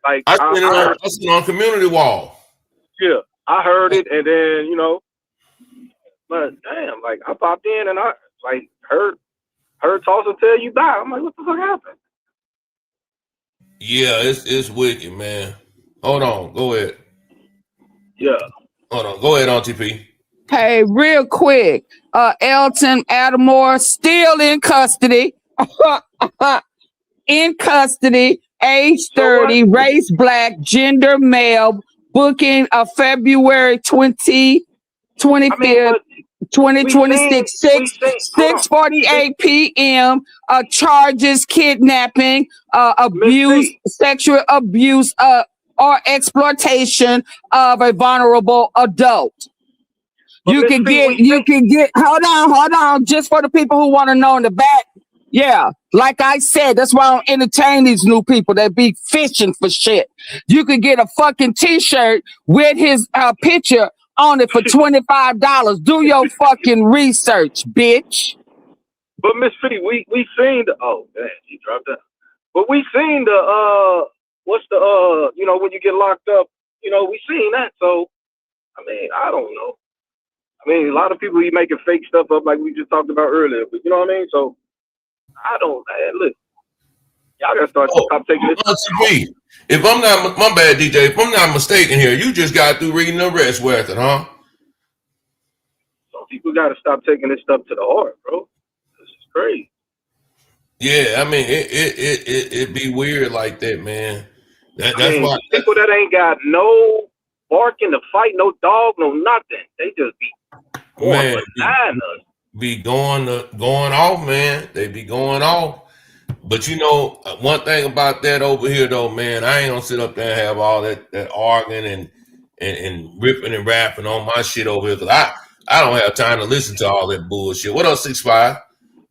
like I seen it on community wall. Yeah, I heard it, and then but damn, like I popped in and I like heard Tulsa tell you die. I'm like, what the fuck happened? Yeah, it's wicked, man. Hold on, go ahead. Yeah. Hold on, go ahead, TP. Hey, real quick, Elton Adamore still in custody. In custody, age 30, race black, gender male, booking of February 25th, 2026, 6:48 p.m. Charges kidnapping, abuse, sexual abuse, or exploitation of a vulnerable adult. You can get, hold on, just for the people who want to know in the back. Yeah, like I said, that's why I don't entertain these new people that be fishing for shit. You could get a fucking t-shirt with his picture on it for $25. Do your fucking research, bitch. But Miss Fitty, we seen the she dropped that. But we seen the what's the when you get locked up, we seen that. So I mean, I don't know. I mean, a lot of people be making fake stuff up like we just talked about earlier, but you know what I mean? So I don't look. Y'all gotta stop taking this. If I'm not my bad, DJ, if I'm not mistaken here, you just got through reading the arrest record, huh? Some people gotta stop taking this stuff to the heart, bro. This is crazy. Yeah, I mean it be weird like that, man. That's why people that ain't got no bark in the fight, no dog, no nothing. They just be be going off, man. They be going off. But one thing about that over here though, man, I ain't gonna sit up there and have all that arguing and ripping and rapping on my shit over here, because I don't have time to listen to all that bullshit. What else, 6'5"?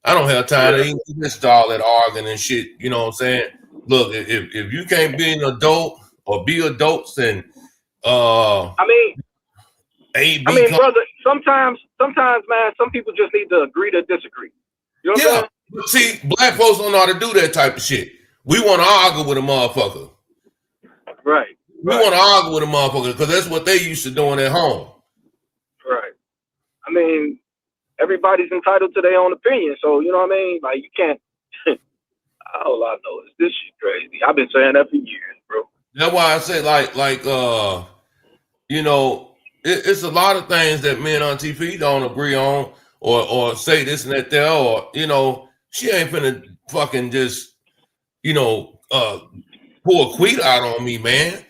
I don't have time to even listen to all that arguing and shit. You know what I'm saying? Look, if you can't be an adult or be adults, then I mean, brother, sometimes, man, some people just need to agree to disagree. You know what I'm saying? See, black folks don't know how to do that type of shit. We want to argue with a motherfucker. Right. We want to argue with a motherfucker because that's what they used to doing at home. Right. I mean, everybody's entitled to their own opinion, so you know what I mean? Like, you can't. All I know is this shit crazy. I've been saying that for years, bro. That's why I say, it's a lot of things that men on TV don't agree on, or say this and that there, or she ain't finna fucking just pull a queet out on me, man.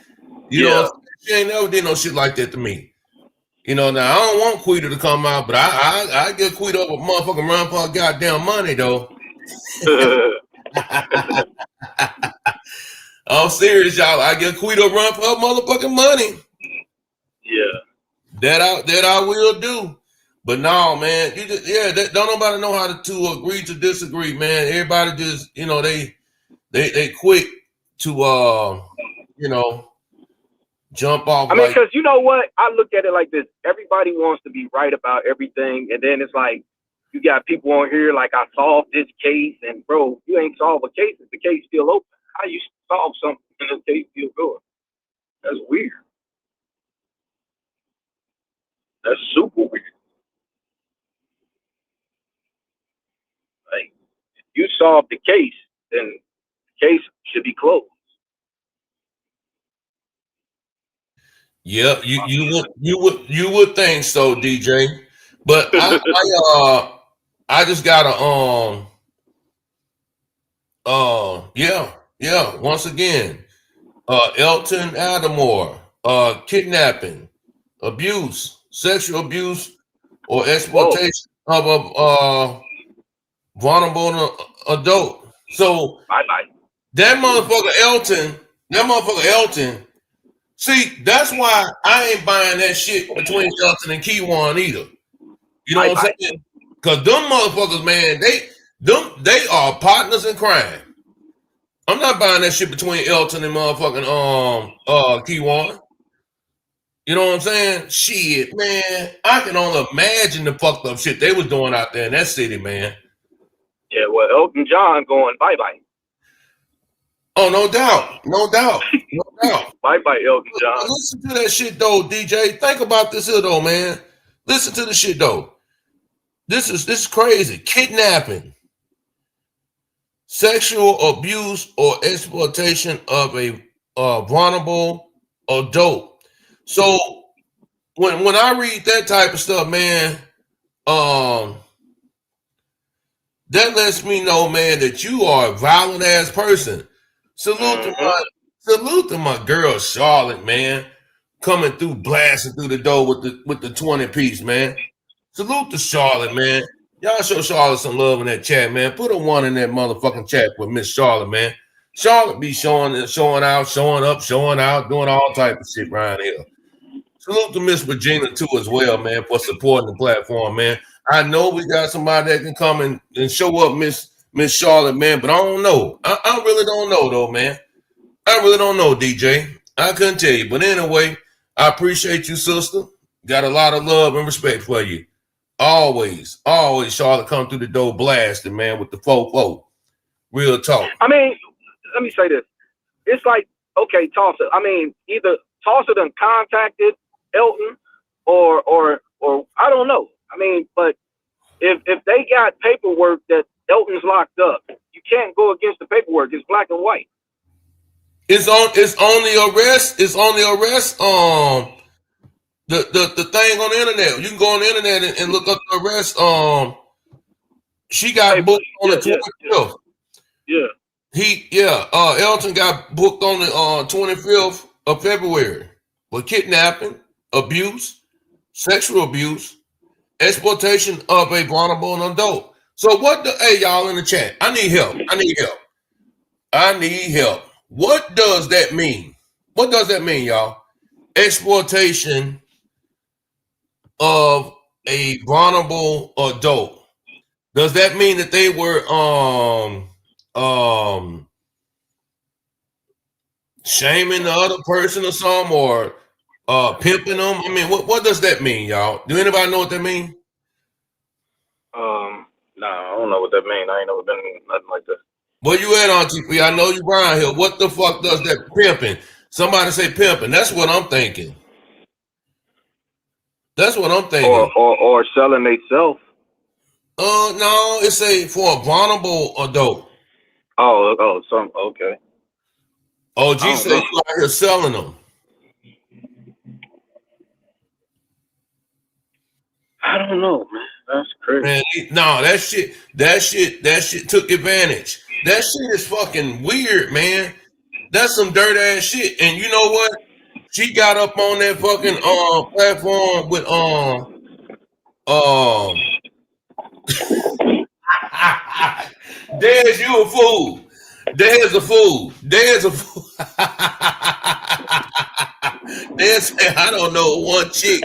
You know, she ain't never did no shit like that to me. Now I don't want Quita to come out, but I get Quita up a motherfucking run for her goddamn money though. I'm serious, y'all. I get Quita run for her motherfucking money. Yeah. That I will do. But no, man, don't nobody know how to agree to disagree, man. Everybody just, they quick to jump off. I mean, because you know what? I look at it like this. Everybody wants to be right about everything. And then it's like, You got people on here like, I solved this case, and bro, you ain't solved a case if the case still open. How you solve something and the case still going? That's weird. That's super weird. Like, if you solve the case, then the case should be closed. Yep, you would think so, DJ. But I just gotta yeah. Once again, Elton Adamore, kidnapping, abuse, sexual abuse, or exploitation of a vulnerable adult. So bye. That motherfucker Elton. See, that's why I ain't buying that shit between Elton and KewonWhite either. You know what I'm saying? Because them motherfuckers, man, they are partners in crime. I'm not buying that shit between Elton and motherfucking KewonWhite. You know what I'm saying? Shit, man. I can only imagine the fucked up shit they was doing out there in that city, man. Yeah, well, Elton John going bye-bye. Oh, no doubt. Bye-bye, Elton John. Listen to that shit, though, DJ. Think about this here, though, man. Listen to the shit, though. This is crazy. Kidnapping, sexual abuse, or exploitation of a vulnerable adult. So when I read that type of stuff, man, that lets me know, man, that you are a violent ass person. Salute to my girl Charlotte, man, coming through, blasting through the door with the 20 piece, man. Salute to Charlotte, man. Y'all show Charlotte some love in that chat, man. Put a 1 in that motherfucking chat with Miss Charlotte, man. Charlotte be showing out, showing up, showing out, doing all type of shit around here. Salute to Miss Regina too as well, man, for supporting the platform, man. I know we got somebody that can come and show up, Miss Charlotte, man, but I don't know. I really don't know, though, man. I really don't know, DJ. I couldn't tell you. But anyway, I appreciate you, sister. Got a lot of love and respect for you. Always, Charlotte come through the door blasting, man, with the fofo. Real talk. I mean, let me say this. It's like, okay, Tulsa. I mean, either Tulsa done contacted Elton or I don't know. I mean, but if they got paperwork that Elton's locked up, you can't go against the paperwork. It's black and white. It's on the arrest. It's on the arrest. The thing on the internet. You can go on the internet and look up the arrest. She got booked on the 25th. Yeah. Elton got booked on the 25th of February for kidnapping, abuse, sexual abuse, exploitation of a vulnerable adult. So hey, y'all in the chat, I need help. What does that mean? What does that mean, y'all? Exploitation of a vulnerable adult. Does that mean that they were shaming the other person or something, or pimping them? I mean, what does that mean, y'all? Do anybody know what that means? No, I don't know what that means. I ain't never been in nothing like that. Where you at, Auntie P? I know you around here. What the fuck does that pimping? Somebody say pimping. That's what I'm thinking. Or selling they self. No, it's for a vulnerable adult. Okay. Oh, G said you out here selling them. I don't know, man. That's crazy. Man, no, that shit took advantage. That shit is fucking weird, man. That's some dirt ass shit. And you know what? She got up on that fucking platform with Dez, you a fool. Dez a fool. Dez said, I don't know one chick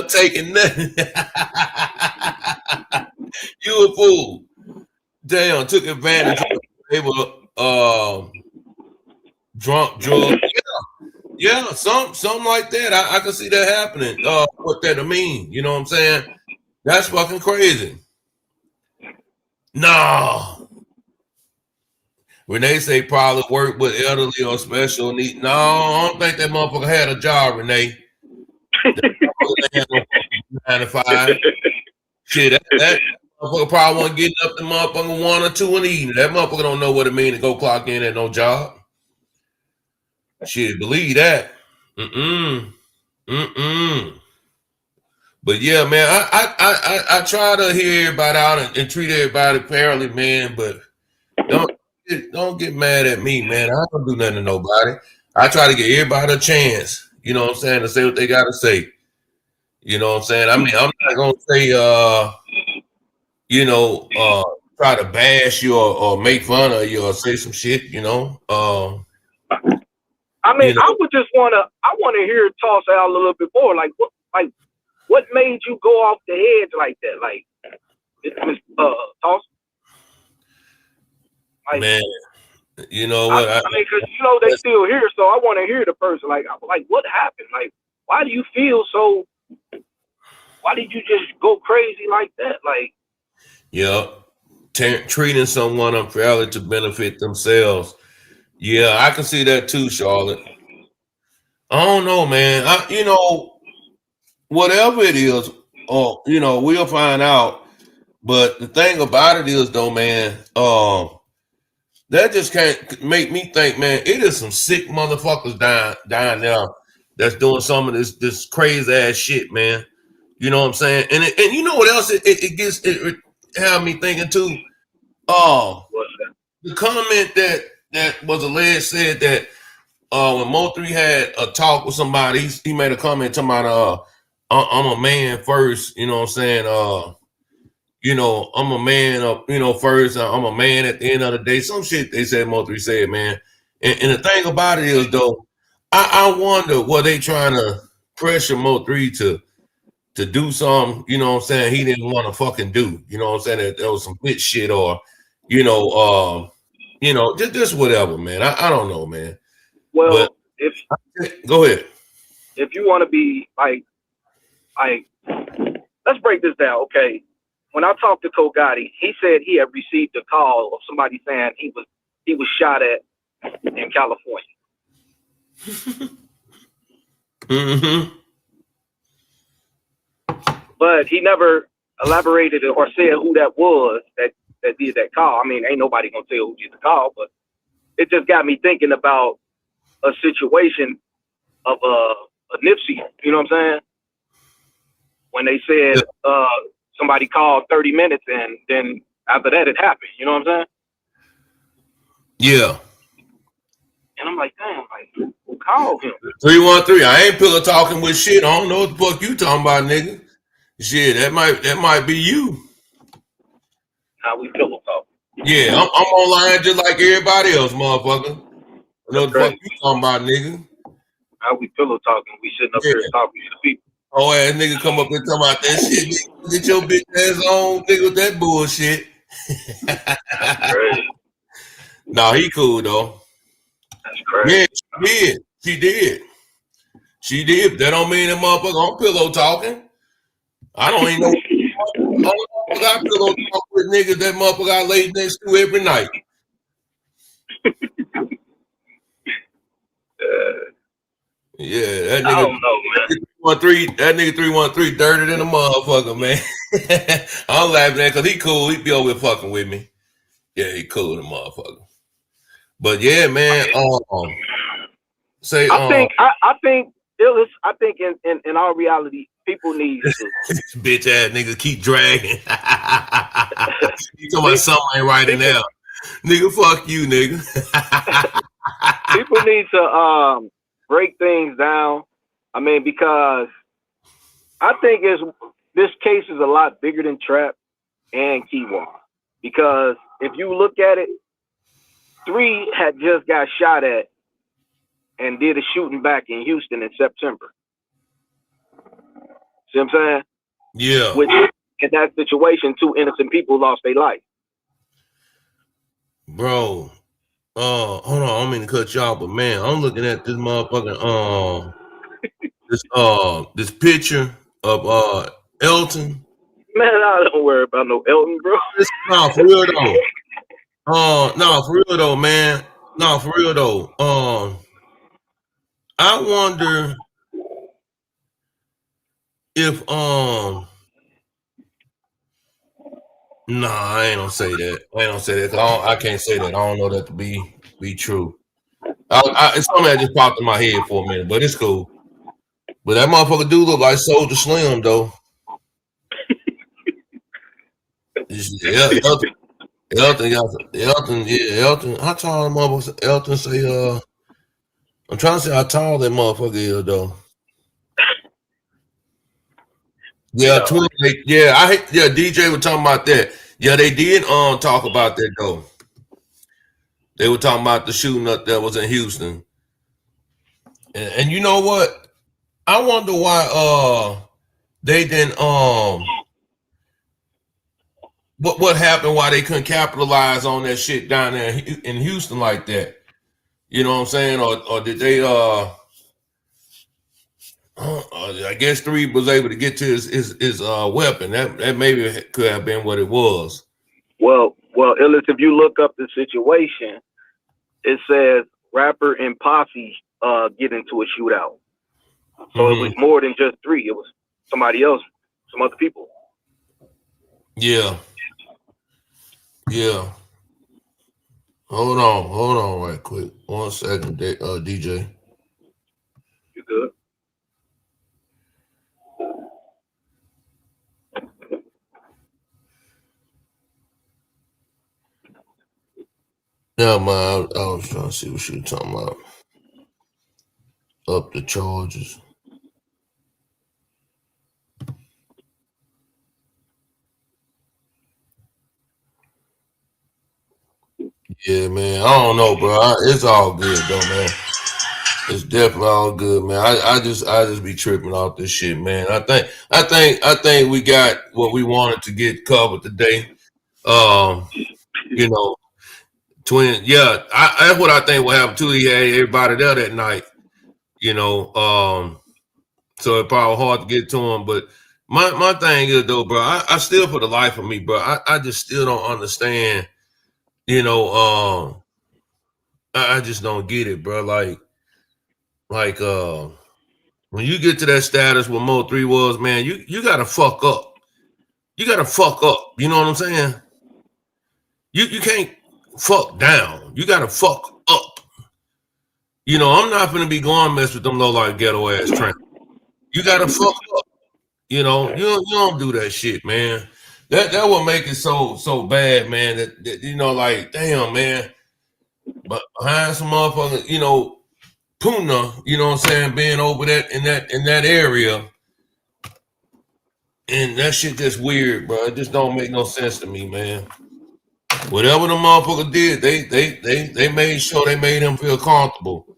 taking nothing. You a fool. Damn, took advantage. They were drunk, drugs. Yeah, something like that. I can see that happening. What that mean? You know what I'm saying? That's fucking crazy. No. Renee say probably work with elderly or special needs. No, I don't think that motherfucker had a job, Renee. That had no 9 to 5. Shit, that motherfucker probably wasn't getting up to motherfucker 1 or 2 in the evening. That motherfucker don't know what it means to go clock in at no job. Shit, believe that. But yeah, man, I try to hear everybody out and treat everybody fairly, man. But don't get mad at me, man. I don't do nothing to nobody. I try to give everybody a chance. You know what I'm saying? To say what they gotta say. You know what I'm saying? I mean, I'm not gonna say try to bash you or make fun of you or say some shit, you know. I mean, I would just wanna hear it toss out a little bit more. What made you go off the edge like that? Like, toss. Like, man, you know what? I mean, because they still here, so I want to hear the person. Like, what happened? Like, why do you feel so? Why did you just go crazy like that? Like, yeah, treating someone unfairly to benefit themselves. Yeah, I can see that too, Charlotte. I don't know, man. Whatever it is, we'll find out. But the thing about it is, though, man, that just can't make me think, man, it is some sick motherfuckers down there that's doing some of this crazy ass shit, man. You know what I'm saying? And you know what else it had me thinking too? The comment that was alleged said that when Mo3 had a talk with somebody, he made a comment talking about I'm a man first, you know what I'm saying? I'm a man first, I'm a man at the end of the day. Some shit they said Mo3 said, man. And the thing about it is, though, I wonder what they trying to pressure Mo3 to do something, you know what I'm saying, he didn't want to fucking do. You know what I'm saying? That there was some bitch shit or, just whatever, man. I don't know, man. Well, go ahead. If you want to be like, let's break this down, okay? When I talked to KewonWhite, he said he had received a call of somebody saying he was shot at in California. Mm-hmm. But he never elaborated or said who that was that did that call. I mean, ain't nobody gonna tell who did the call, but it just got me thinking about a situation of a Nipsey. You know what I'm saying? When they said somebody called 30 minutes and then after that it happened. You know what I'm saying? Yeah. And I'm like, damn, like, who called him? 313. I ain't pillow talking with shit. I don't know what the fuck you talking about, nigga. Shit, that might be you. How we pillow talking? Yeah, I'm online just like everybody else, motherfucker. I know what the fuck you talking about, nigga. How we pillow talking? We sitting up here talking to the people. Oh, ass nigga come up and talking about that shit. Nigga. Get your bitch ass on, nigga, with that bullshit. That's crazy. No, he cool though. That's crazy. Yeah, she did. She did. That don't mean that motherfucker on pillow talking. I don't even know. I got pillow talk with niggas that motherfucker I lay next to every night. Yeah, that nigga. I don't know, man. That nigga 313 dirtier than a motherfucker, man. I'm laughing at because he cool. He be over here fucking with me. Yeah, he cool, the motherfucker. But yeah, man. I think in our reality, people need to. Bitch ass nigga keep dragging. You talking about something ain't right in there. Nigga, fuck you, nigga. People need to break things down. I mean, because I think this case is a lot bigger than Trap and Keywon. Because if you look at it, 3 had just got shot at and did a shooting back in Houston in September. See what I'm saying? Yeah. Which in that situation, 2 innocent people lost their life. Bro, hold on, I don't mean to cut y'all, but man, I'm looking at this motherfucking this picture of Elton Man, I don't worry about no Elton, bro. No, for real though. No, for real though, man. No, for real though. I wonder if nah, I ain't gonna say that. I ain't gonna say that. I can't say that. I don't know that to be true. It's something that just popped in my head for a minute, but it's cool. But that motherfucker do look like Soldier Slim though. Yeah, Elton. How tall that motherfucker? Elton say I'm trying to say how tall that motherfucker is though. Yeah, DJ was talking about that. Yeah, they did talk about that though. They were talking about the shooting up that was in Houston. And you know what? I wonder why they didn't what happened, why they couldn't capitalize on that shit down there in Houston like that. You know what I'm saying? Or did they I guess 3 was able to get to his weapon. That maybe could have been what it was. Well, Illis, if you look up the situation, it says rapper and posse get into a shootout. So it was more than just 3. It was somebody else, some other people. Yeah. Hold on right quick. 1 second, DJ. You good? Yeah, man, I was trying to see what she was talking about. Up the charges. Yeah, man. I don't know, bro. It's all good though, man. It's definitely all good, man. I just be tripping off this shit, man. I think we got what we wanted to get covered today. You know, twin. Yeah, that's what I think will happen too. He had everybody there that night. You know, so it's probably hard to get to him. But my thing is though, bro. I still, for the life of me, bro. I just still don't understand. You know, I just don't get it, bro. Like when you get to that status where Mo 3 was, man, you gotta fuck up. You gotta fuck up. You know what I'm saying? You can't fuck down. You gotta fuck up. You know, I'm not gonna be going mess with them low life ghetto ass tramp. You gotta fuck up. You know, you don't do that shit, man. That will make it so bad, man. That you know, like, damn, man. But behind some motherfucker, you know, Puna, you know what I'm saying, being over that in that area, and that shit just weird, bro. It just don't make no sense to me, man. Whatever the motherfucker did, they made sure they made him feel comfortable.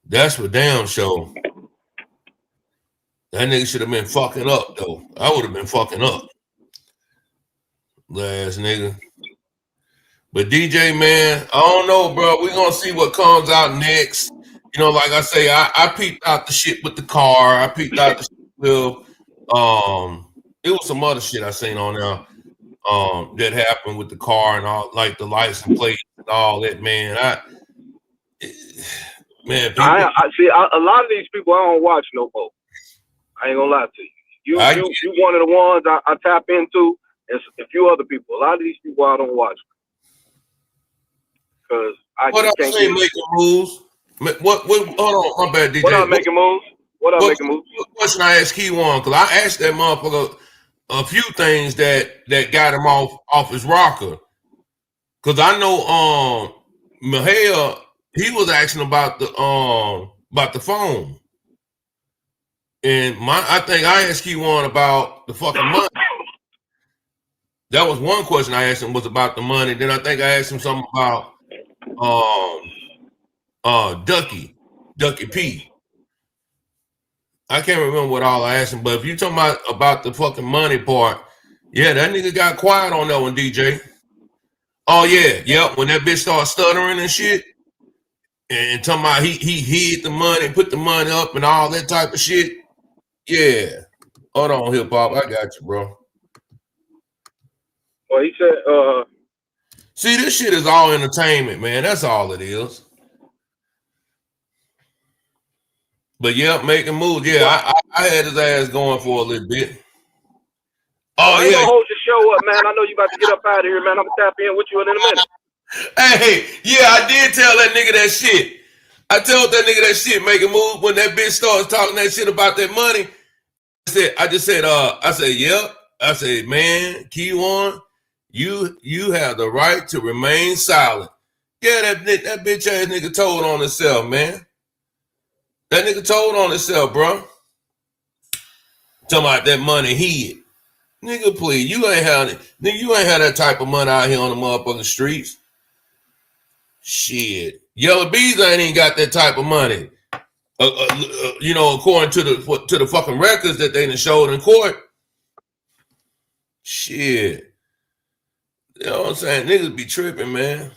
That's for damn sure. That nigga should have been fucking up though. I would have been fucking up. Last nigga. But DJ, man, I don't know, bro. We're gonna see what comes out next. You know, like I say, I peeped out the shit with the car. I peeped out the shit with it was some other shit I seen on there that happened with the car and all, like the license plate and all that, man. People, I see a lot of these people I don't watch no more. I ain't gonna lie to you. You one of the ones I tap into, and a few other people. A lot of these people I don't watch. Because I just can't get making moves. What? Hold on, my bad, DJ. What up, making moves? What making moves? What question I asked Keyone? Because I asked that motherfucker a few things that got him off his rocker. Because I know Mahia, he was asking about the phone. And I think I asked Keyone about the fucking money. That was one question I asked him, was about the money. Then I think I asked him something about Ducky P. I can't remember what all I asked him, but if you talking about the fucking money part, yeah, that nigga got quiet on that one, DJ. Oh yeah, when that bitch started stuttering and shit, and talking about he hid the money, put the money up and all that type of shit. Yeah. Hold on, hip hop, I got you, bro. Well, he said, see, this shit is all entertainment, man. That's all it is. But yeah, making moves. Yeah, I had his ass going for a little bit. Oh, I ain't gonna hold your show up, man. I know you about to get up out of here, man. I'm gonna tap in with you in a minute. Hey, yeah, I did tell that nigga that shit. I told that nigga that shit, make a move when that bitch starts talking that shit about that money. I said, yep. I said, man, Keywon, you have the right to remain silent. Yeah, that bitch ass nigga told on himself, man. That nigga told on himself, bro. Talking about that money hid. Nigga, please, you ain't had that type of money out here on the motherfucking streets. Shit. Yellow Bees ain't even got that type of money. According to the fucking records that they done showed in court. Shit. You know what I'm saying? Niggas be tripping, man.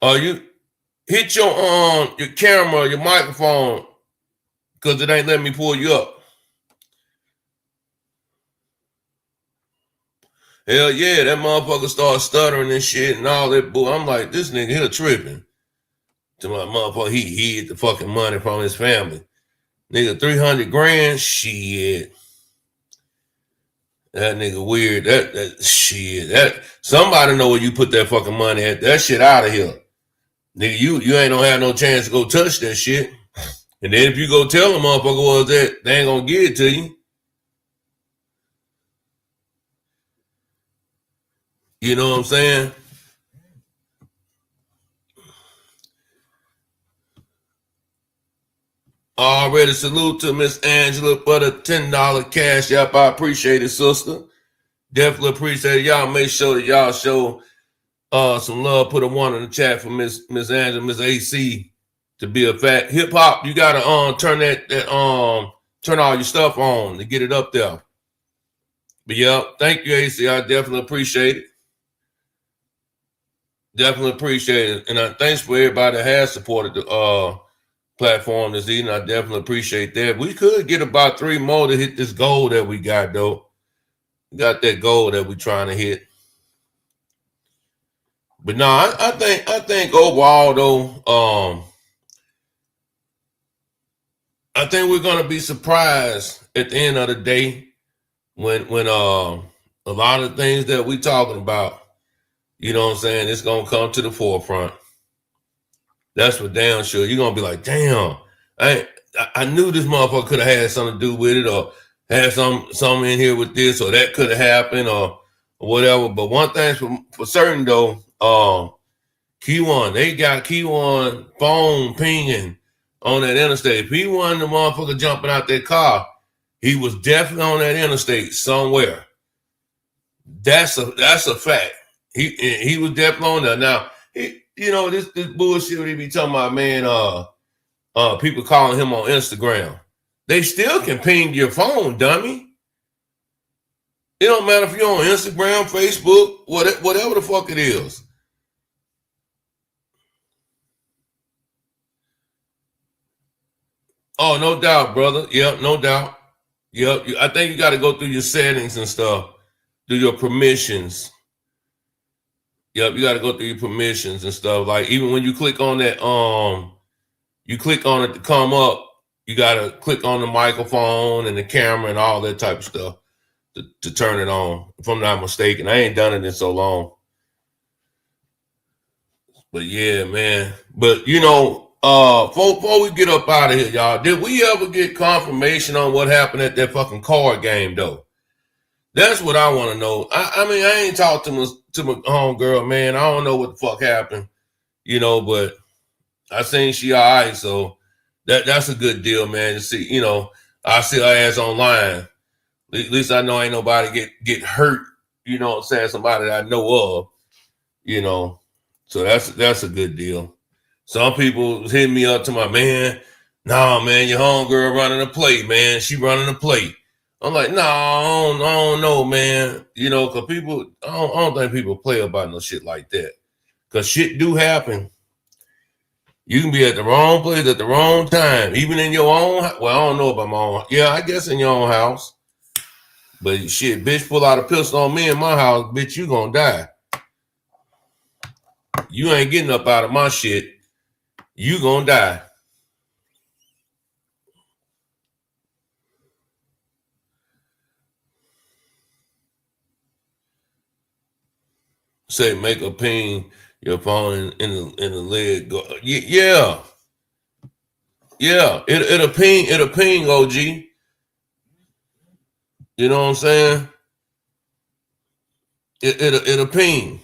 You hit your camera, your microphone, because it ain't letting me pull you up. Hell yeah, that motherfucker started stuttering and shit and all that bull. I'm like, this nigga here tripping. To my motherfucker, he hid the fucking money from his family. Nigga, 300 grand, shit. That nigga weird. That shit. That somebody know where you put that fucking money at. That shit out of here. Nigga, you ain't gonna have no chance to go touch that shit. And then if you go tell the motherfucker was that, they ain't gonna give it to you. You know what I'm saying? Already salute to Miss Angela for the $10 cash app. I appreciate it, sister. Definitely appreciate it. Y'all make sure that y'all show some love. Put a one in the chat for Miss Angela, Miss AC to be a fact. Hip hop, you gotta turn turn all your stuff on to get it up there. But yeah, thank you, AC. I definitely appreciate it. Definitely appreciate it. And thanks for everybody that has supported the platform this evening. I definitely appreciate that. We could get about 3 more to hit this goal that we got, though. We got that goal that we're trying to hit. But no, I think overall though, I think we're gonna be surprised at the end of the day when a lot of things that we talking about, you know what I'm saying, it's gonna come to the forefront. That's for damn sure. You're gonna be like, damn, I knew this motherfucker could have had something to do with it, or had something in here with this, or that could have happened, or whatever. But one thing's for certain though, Keywon, they got Keywon phone pinging on that interstate. If he wasn't the motherfucker jumping out that car, he was definitely on that interstate somewhere. That's a fact. He was definitely on there. Now, this bullshit he be talking about, man, people calling him on Instagram. They still can ping your phone, dummy. It don't matter if you're on Instagram, Facebook, whatever the fuck it is. Oh, no doubt, brother. Yep, no doubt. Yep, I think you got to go through your settings and stuff, do your permissions. Yep, you got to go through your permissions and stuff. Like even when you click on that, you click on it to come up, you got to click on the microphone and the camera and all that type of stuff to turn it on. If I'm not mistaken, I ain't done it in so long. But yeah, man. But before we get up out of here, y'all, did we ever get confirmation on what happened at that fucking card game, though? That's what I want to know. I mean, I ain't talked to my homegirl, man. I don't know what the fuck happened, but I seen she all right, so that's a good deal, man. To see, I see her ass online. At least I know ain't nobody get hurt, you know what I'm saying? Somebody that I know of, So that's a good deal. Some people hitting me up to my man, nah, man, your homegirl running a play, man. She running a play. I'm like, nah, I don't know, man. Because people, I don't think people play about no shit like that. Because shit do happen. You can be at the wrong place at the wrong time, even in your own, well, I don't know about my own, yeah, I guess in your own house. But shit, bitch, pull out a pistol on me in my house, bitch, you gonna die. You ain't getting up out of my shit. You gonna die. Say make a ping your phone in the leg. Go, yeah. It'll ping, OG. You know what I'm saying? It'll ping.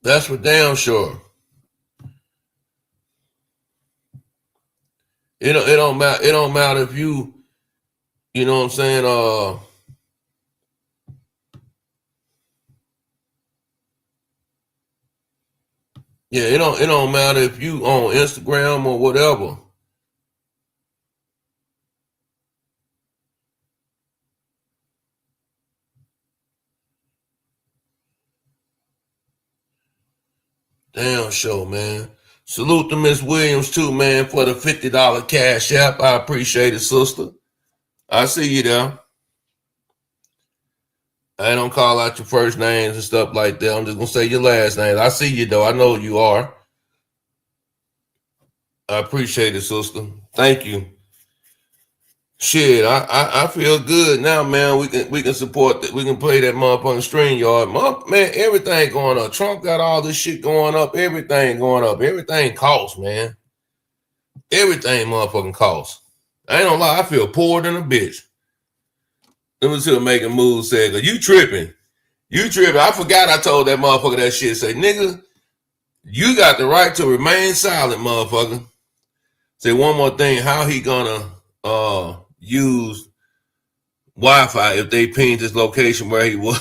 That's for damn sure. It don't matter. It don't matter if you know what I'm saying. Yeah, it don't matter if you on Instagram or whatever. Damn show, man. Salute to Miss Williams too, man, for the $50 cash app. I appreciate it, sister. I see you there. I don't call out your first names and stuff like that. I'm just gonna say your last name. I see you though. I know you are. I appreciate it, sister. Thank you. Shit, I feel good now, man. We can support that. We can play that motherfucking StreamYard. Man, everything going up. Trump got all this shit going up. Everything going up. Everything costs, man. Everything motherfucking costs. I ain't gonna lie. I feel poorer than a bitch. Let me see what making moves said. You tripping. You tripping. I forgot I told that motherfucker that shit. Say, nigga, you got the right to remain silent, motherfucker. Say one more thing. How he gonna use Wi-Fi if they pinged his location where he was?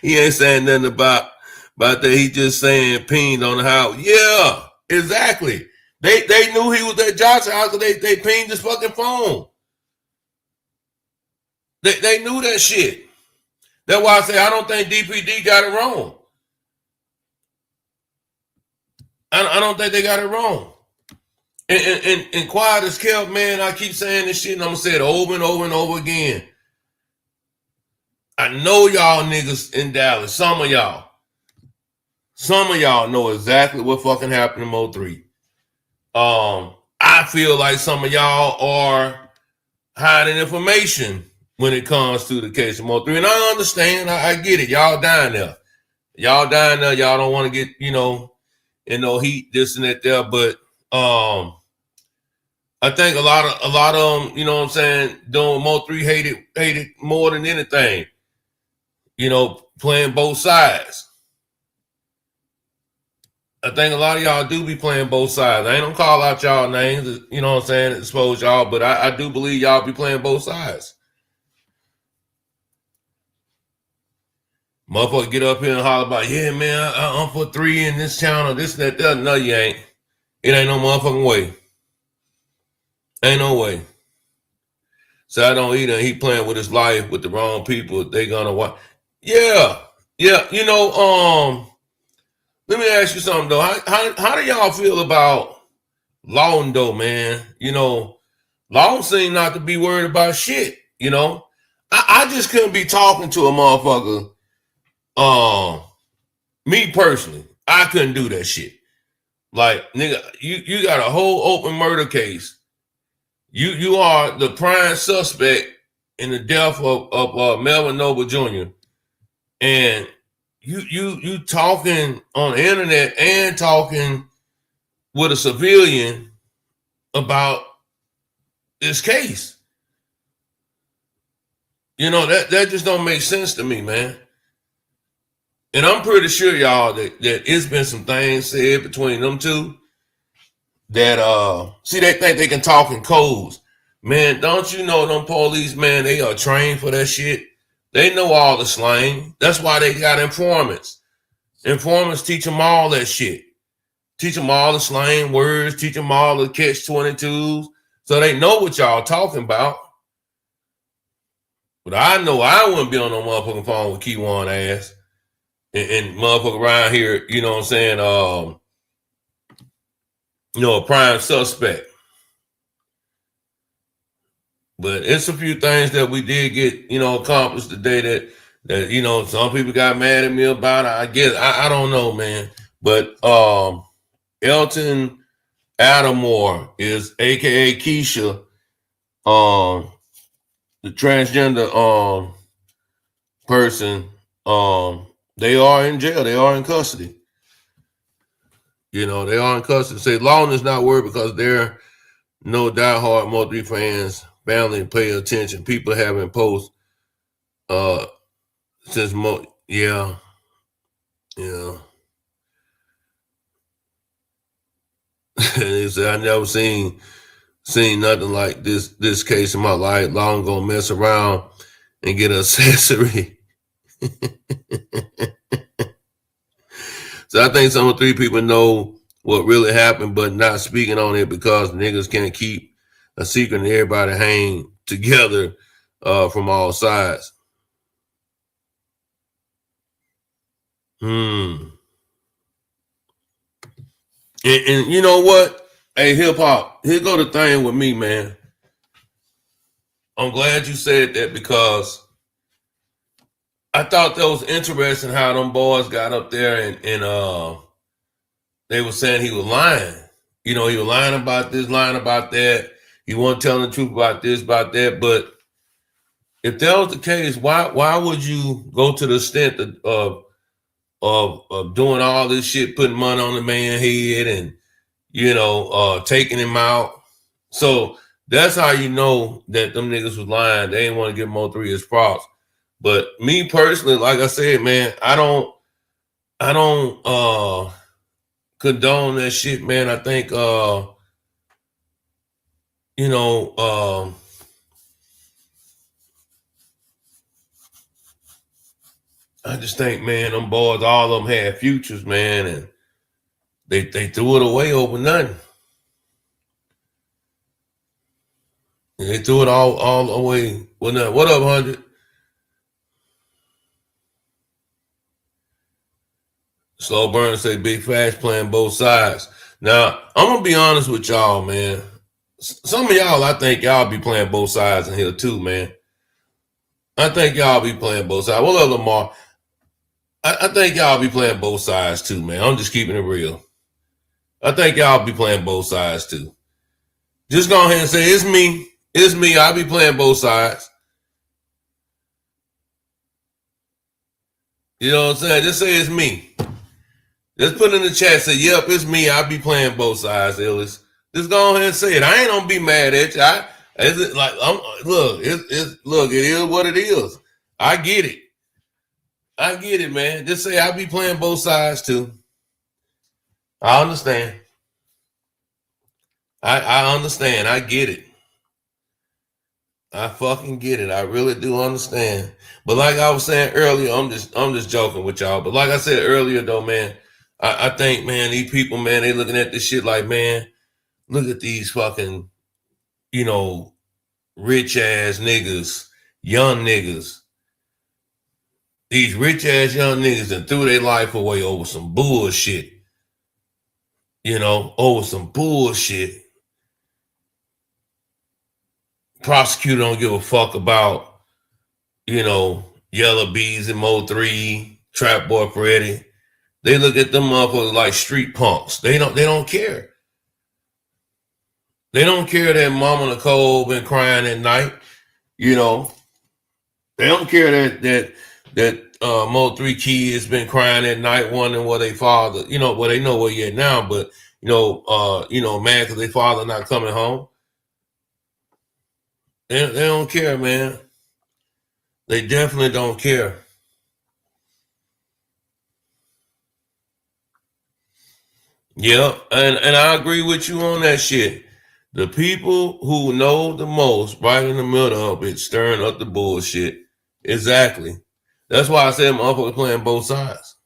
He ain't saying nothing about that. He just saying pinged on the house. Yeah, exactly. They knew he was at Josh's house because they pinged his fucking phone. They knew that shit. That's why I say I don't think DPD got it wrong. I don't think they got it wrong. And quiet as kept, man, I keep saying this shit and I'm going to say it over and over and over again. I know y'all niggas in Dallas, some of y'all know exactly what fucking happened in Mo 3. I feel like some of y'all are hiding information when it comes to the case of Mo 3. And I understand, I get it. Y'all dying there. Y'all don't want to get, heat, this and that there, but I think a lot of them, you know what I'm saying, doing Mo 3 hated more than anything. Playing both sides. I think a lot of y'all do be playing both sides. I ain't gonna call out y'all names, you know what I'm saying, expose y'all, but I do believe y'all be playing both sides. Motherfucker get up here and holler about, yeah, man, I'm for 3 in this channel, this and that. No, you ain't. It ain't no motherfucking way. Ain't no way. So I don't either. He playing with his life with the wrong people. They gonna watch. Yeah. Let me ask you something though. How do y'all feel about Lawton though, man? Lawton seemed not to be worried about shit. I just couldn't be talking to a motherfucker. Me personally, I couldn't do that shit. Like, nigga, you got a whole open murder case. You are the prime suspect in the death of Melvin Noble Jr. And you talking on the internet and talking with a civilian about this case. That just don't make sense to me, man. And I'm pretty sure, y'all, that it's been some things said between them two that they think they can talk in codes. Man, don't you know them police, man, they are trained for that shit. They know all the slang. That's why they got informants. Informants teach them all that shit. Teach them all the slang words, teach them all the catch-22s, so they know what y'all talking about. But I know I wouldn't be on no motherfucking phone with Keyone ass and motherfucker around here, you know what I'm saying, a prime suspect. But it's a few things that we did get, accomplished today that some people got mad at me about. I guess I don't know, man. But Elton Adamore is AKA Keisha, the transgender person. They are in jail. They are in custody. They are in custody. Say Lawton is not worried because they're no diehard Mo3 fans, family pay attention. People having posts since yeah. He said, I never seen nothing like this case in my life. Lawton gonna mess around and get an accessory. So I think some of 3 people know what really happened, but not speaking on it because niggas can't keep a secret and everybody hang together from all sides. And you know what? Hey, hip hop, here go the thing with me, man. I'm glad you said that because I thought that was interesting how them boys got up there and they were saying he was lying. He was lying about this, lying about that. He wasn't telling the truth about this, about that. But if that was the case, why would you go to the extent of doing all this shit, putting money on the man's head and taking him out? So that's how you know that them niggas was lying. They didn't want to give Mo3 his props. But me personally, like I said, man, I don't condone that shit, man. I think I just think, man, them boys, all of them had futures, man, and they threw it away over nothing. And they threw it all away with nothing. What up, 100? Slow Burn say Big Fast playing both sides. Now, I'm going to be honest with y'all, man. Some of y'all, I think y'all be playing both sides in here too, man. I think y'all be playing both sides. What up, Lamar? I think y'all be playing both sides too, man. I'm just keeping it real. I think y'all be playing both sides too. Just go ahead and say, it's me. It's me. I'll be playing both sides. You know what I'm saying? Just say it's me. Just put in the chat, say, yep, it's me. I'll be playing both sides, Illis. Just go ahead and say it. I ain't gonna be mad at you. Look, it is what it is. I get it. I get it, man. Just say I'll be playing both sides too. I understand. I understand. I get it. I fucking get it. I really do understand. But like I was saying earlier, I'm just joking with y'all. But like I said earlier though, man, I think, man, these people, man, they looking at this shit like, man, look at these fucking, rich ass niggas, young niggas. These rich ass young niggas that threw their life away over some bullshit. Over some bullshit. Prosecutor don't give a fuck about, Yellow Bees and Mo3, Trap Boy Freddy. They look at them motherfuckers like street punks. They don't care. They don't care that Mama Nicole been crying at night. They don't care that Mo3 kids been crying at night wondering where they father, they know where he at now, but mad because their father not coming home. They don't care, man. They definitely don't care. Yeah, and I agree with you on that shit. The people who know the most, right in the middle of it, stirring up the bullshit. Exactly. That's why I said motherfuckers playing both sides.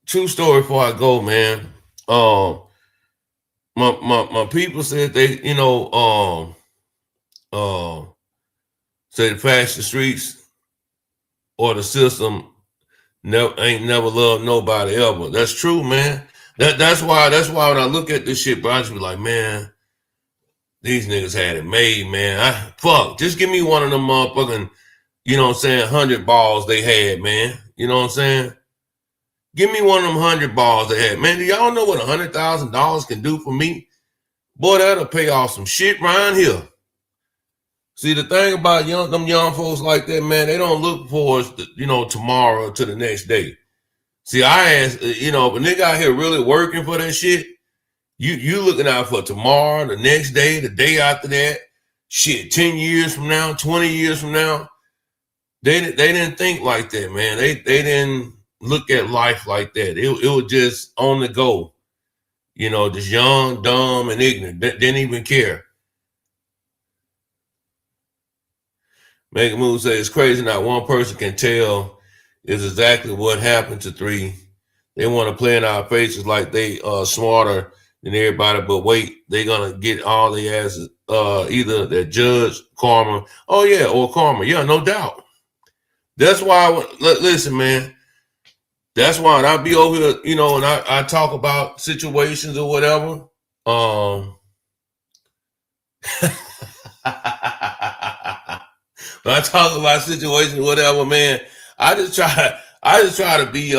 True story before I go, man. My people said they, say the fashion streets or the system ain't never loved nobody ever. That's true, man. That's why when I look at this shit, bro, I just be like, man, these niggas had it made, man. Just give me one of them motherfucking, you know what I'm saying, 100 balls they had, man. You know what I'm saying? Give me one of them 100 balls they had. Man, do y'all know what $100,000 can do for me? Boy, that'll pay off some shit right here. See, the thing about them young folks like that, man, they don't look forward to, tomorrow to the next day. See, I ask, if a nigga out here really working for that shit, you looking out for tomorrow, the next day, the day after that, shit, 10 years from now, 20 years from now. They didn't think like that, man. They didn't look at life like that. It was just on the go. Just young, dumb, and ignorant. Didn't even care. Make a move say it's crazy not one person can tell is exactly what happened to 3. They want to play in our faces like they smarter than everybody, but wait, they're gonna get all the asses, either that judge karma, or karma. Yeah, no doubt. That's why listen, man. That's why when I be over here, and I talk about situations or whatever. When I talk about situations or whatever, man, I just try to be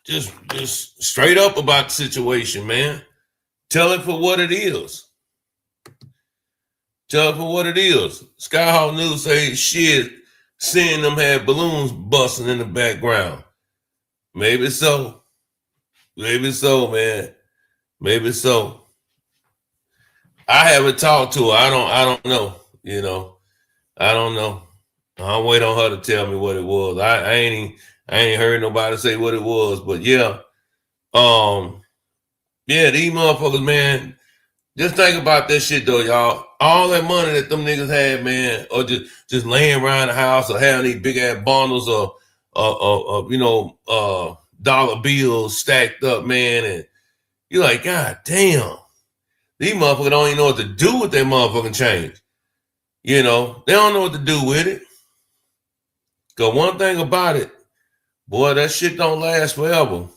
just straight up about the situation, man. Tell it for what it is. Tell it for what it is. Skyhawk News say shit, seeing them had balloons busting in the background. Maybe so. Maybe so, man. Maybe so. I haven't talked to her. I don't know. I don't know. I'll wait on her to tell me what it was. I ain't heard nobody say what it was, but yeah. These motherfuckers, man. Just think about that shit though, y'all. All that money that them niggas had, man, or just laying around the house or having these big ass bundles of dollar bills stacked up, man, and you're like, God damn. These motherfuckers don't even know what to do with their motherfucking change. They don't know what to do with it. Because one thing about it, boy, that shit don't last forever.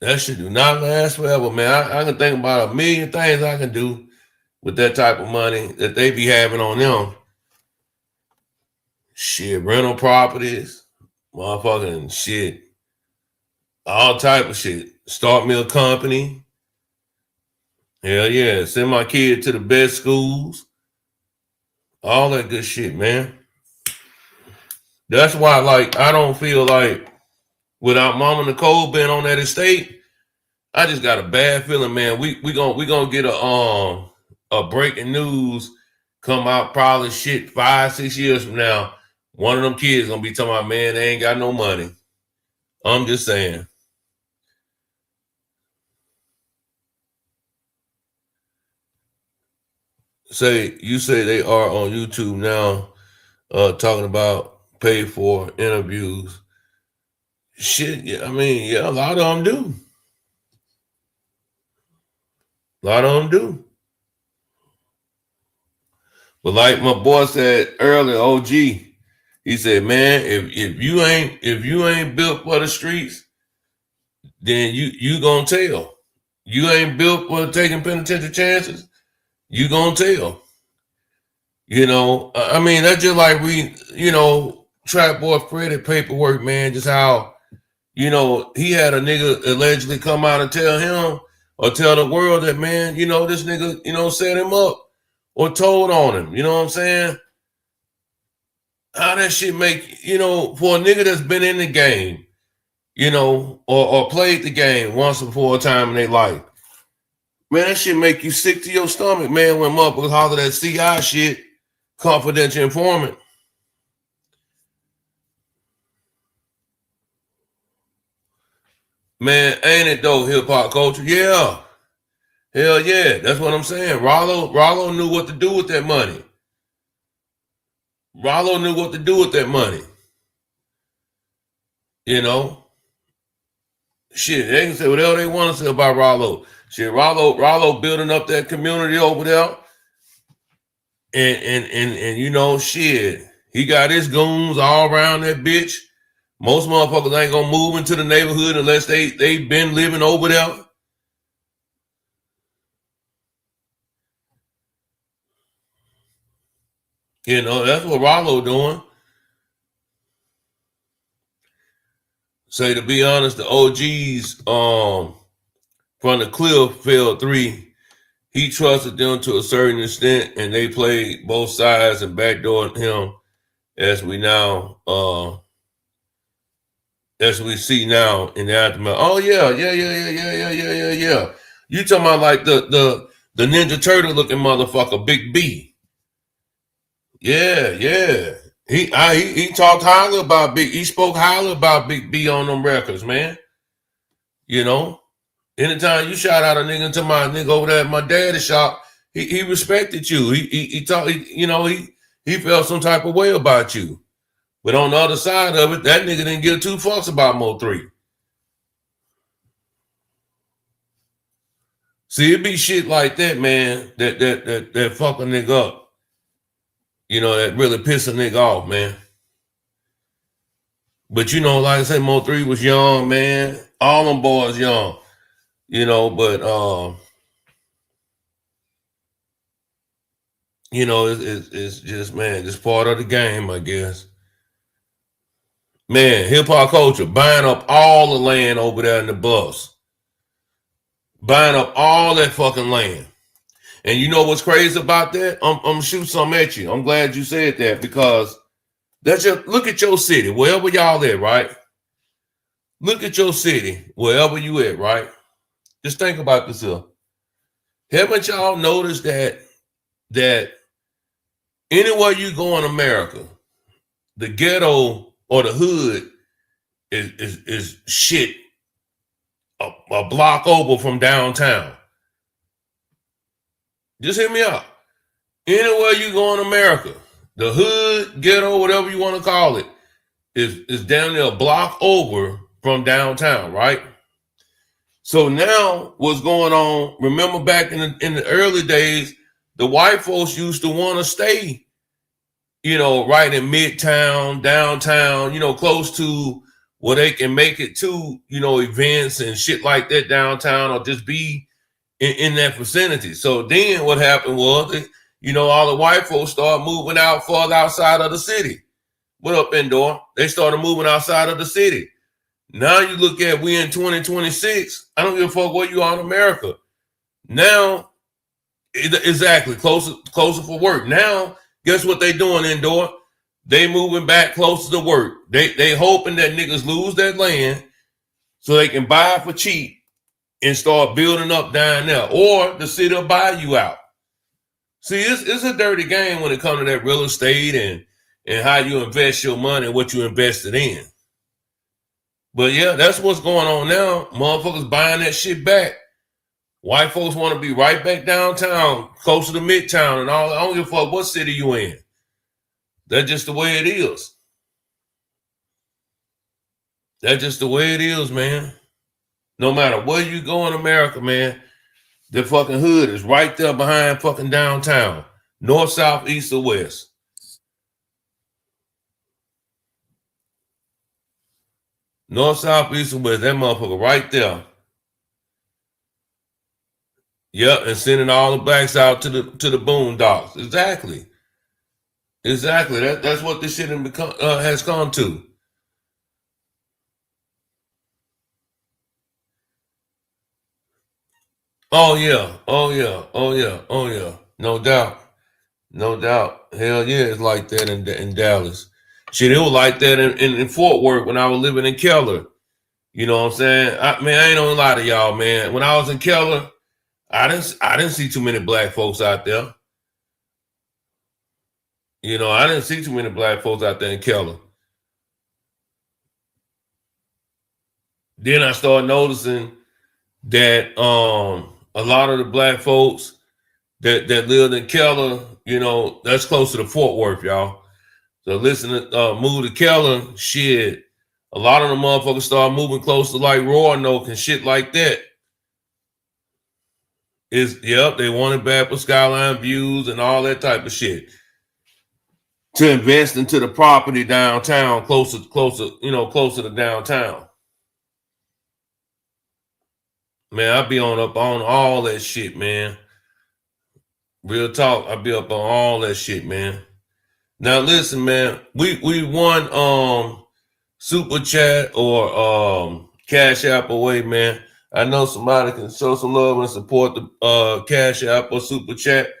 That shit do not last forever, man. I can think about a million things I can do with that type of money that they be having on them. Shit, rental properties, motherfucking shit, all type of shit. Start me a company. Hell yeah, send my kid to the best schools. All that good shit, man. That's why, I don't feel like without Mama Nicole being on that estate, I just got a bad feeling, man. We gonna get a breaking news come out probably 5-6 years from now. One of them kids gonna be talking about, man, they ain't got no money. I'm just saying. You say they are on YouTube now, talking about paid for interviews. Shit, yeah, I mean, yeah, a lot of them do. But like my boy said earlier, OG, he said, man, if you ain't built for the streets, then you gonna tell. You ain't built for taking penitentiary chances, you gonna tell. I mean, that's just like Trap Boy Freddy paperwork, man, just how, he had a nigga allegedly come out and tell him or tell the world that, man, this nigga, set him up or told on him. You know what I'm saying? How that shit make, for a nigga that's been in the game, or played the game once before a time in their life. Man, that shit make you sick to your stomach, man, when motherfuckers holler that CI shit, confidential informant. Man, ain't it though, hip hop culture? Yeah. Hell yeah. That's what I'm saying. Rollo knew what to do with that money. Shit, they can say whatever they want to say about Rollo. Shit, Rollo building up that community over there. And shit, He got his goons all around that bitch. Most motherfuckers ain't gonna move into the neighborhood unless they been living over there. You know, that's what Rollo doing. Say, to be honest, the OGs from the cliff failed 3. He trusted them to a certain extent, and they played both sides and backdoored him, as we see now in the aftermath. Oh yeah. You talking about like the Ninja Turtle looking motherfucker, Big B? Yeah. He talked highly about Big. He spoke highly about Big B on them records, man. You know, anytime you shout out a nigga to my nigga over there at my daddy's shop, he respected you. He felt some type of way about you. But on the other side of it, that nigga didn't give 2 fucks about Mo3. See, it be shit like that, man, that fuck a nigga up. You know, that really piss a nigga off, man. But you know, like I said, Mo3 was young, man. All them boys young. You know, but you know, it's just, man, just part of the game, I guess. Man, hip-hop culture buying up all the land over there in the bus. Buying up all that fucking land. And you know what's crazy about that? I'm gonna shoot some at you. I'm glad you said that, because that's just, look at your city, wherever y'all at, right? Look at your city, wherever you at, right? Just think about this here. Haven't y'all noticed that anywhere you go in America, the ghetto or the hood is shit a block over from downtown? Just hear me out. Anywhere you go in America, the hood, ghetto, whatever you want to call it, is down there a block over from downtown, right? So now what's going on? Remember back in the early days, the white folks used to want to stay, you know, right in midtown, downtown, you know, close to where they can make it to, you know, events and shit like that downtown, or just be in that vicinity. So then what happened was, you know, all the white folks started moving out further outside of the city. What up, Endor? They started moving outside of the city. Now you look at, we in 2026. I don't give a fuck where you are in America. Now, exactly, closer for work. Now, guess what they doing, Endor? They moving back closer to work. They hoping that niggas lose that land so they can buy it for cheap and start building up down there, or the city will buy you out. See, it's a dirty game when it comes to that real estate and how you invest your money and what you invested in. But yeah, that's what's going on now. Motherfuckers buying that shit back. White folks want to be right back downtown, closer to midtown and all. I don't give a fuck what city you in. That's just the way it is. That's just the way it is, man. No matter where you go in America, man, the fucking hood is right there behind fucking downtown. North, south, east, or west. North, south, east, or west. That motherfucker right there. Yep, and sending all the blacks out to the boondocks. Exactly. That's what this shit has come to. Oh yeah. No doubt. Hell yeah, it's like that in Dallas. Shit, it was like that in Fort Worth when I was living in Keller. You know what I'm saying? I ain't gonna lie to y'all, man. When I was in Keller, I didn't see too many black folks out there. You know, I didn't see too many black folks out there in Keller. Then I started noticing that a lot of the black folks that lived in Keller, you know, that's closer to Fort Worth, y'all. So listen to move to Keller, shit. A lot of the motherfuckers start moving close to like Roanoke and shit like that. They wanted back for skyline views and all that type of shit. to invest into the property downtown, closer, closer to downtown. Man, I be on all that shit, man. Real talk, I be up on all that shit, man. Now listen, man, we won super chat or cash app away, man. I know somebody can show some love and support the cash app or super chat.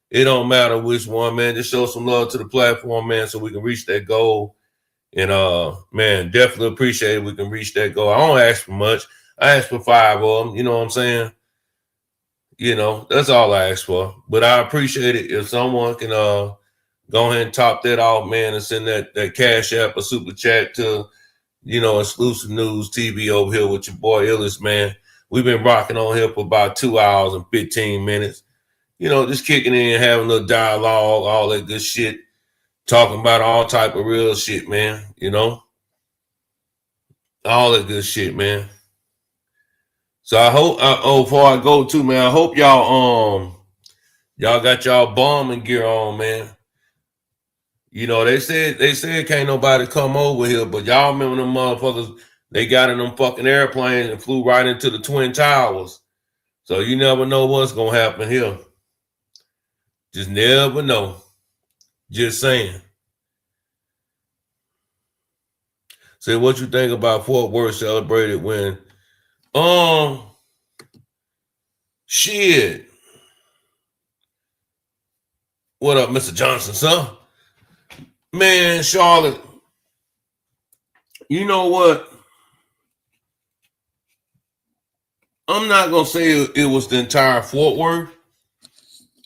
It don't matter which one, man. Just show some love to the platform, man, so we can reach that goal. And man, definitely appreciate it. We can reach that goal. I don't ask for much. I ask for 5 of them. You know what I'm saying? You know, that's all I ask for. But I appreciate it if someone can go ahead and top that off, man, and send that cash app or super chat to, Exclusive News TV over here with your boy Illis, man. We've been rocking on here for about 2 hours and 15 minutes. Just kicking in, having a little dialogue, all that good shit, talking about all type of real shit, man. All that good shit, man. So I hope, before I go to, man, I hope y'all got y'all bombing gear on, man. They said can't nobody come over here, but y'all remember them motherfuckers, they got in them fucking airplanes and flew right into the Twin Towers. So you never know what's going to happen here. Just never know. Just saying. Say what you think about Fort Worth celebrated when, shit. What up, Mr. Johnson, son? Man, Charlotte, you know what? I'm not gonna say it was the entire Fort Worth.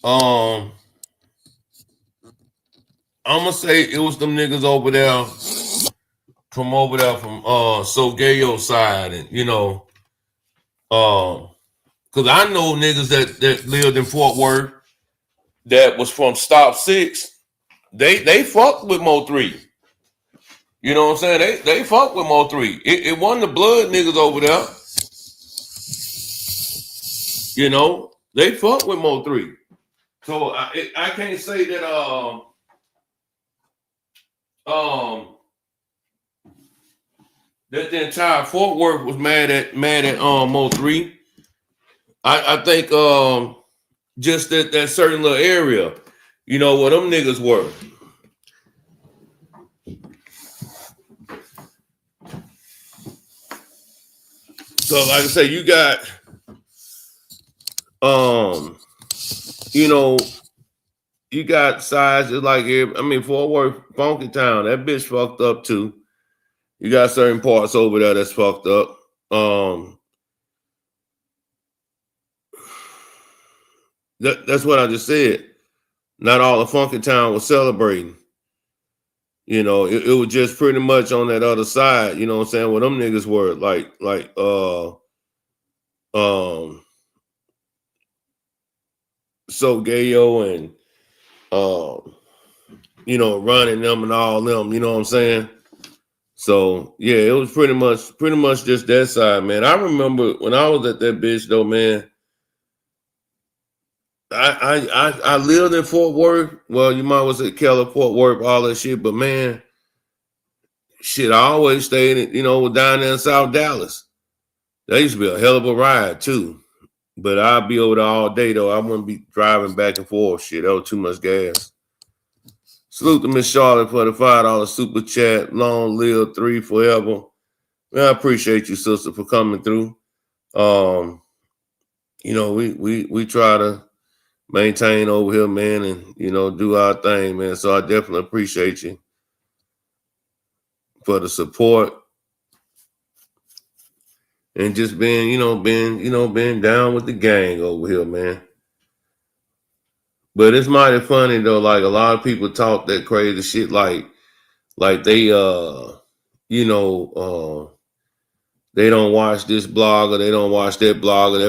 I'm gonna say it was them niggas over there from Sogayo side, and because I know niggas that lived in Fort Worth that was from Stop 6. They fucked with Mo 3. You know what I'm saying? They fucked with Mo 3. It wasn't the blood niggas over there. They fucked with Mo 3. So I can't say that that the entire Fort Worth was mad at Mo 3. I think just that certain little area, where them niggas were. So like I say, you got you got sizes like here. I mean, Fort Worth, Funky Town, that bitch fucked up too. You got certain parts over there that's fucked up. That's what I just said. Not all of Funky Town was celebrating. It was just pretty much on that other side, you know what I'm saying, where them niggas were like Sogayo and running them and all them, you know what I'm saying? So yeah, it was pretty much just that side, man. I remember when I was at that bitch though, man. I lived in Fort Worth. Well, you might as well say Keller, Fort Worth, all that shit. But man, shit, I always stayed, down there in South Dallas. That used to be a hell of a ride too. But I'd be over there all day though. I wouldn't be driving back and forth. Shit, that was too much gas. Salute to Miss Charlotte for the $5 super chat. Long live 3 forever. Man, I appreciate you, sister, for coming through. We try to maintain over here, man, and do our thing, man. So I definitely appreciate you for the support and just being down with the gang over here, man. But it's mighty funny though. Like a lot of people talk that crazy shit, like they they don't watch this blogger, they don't watch that blogger,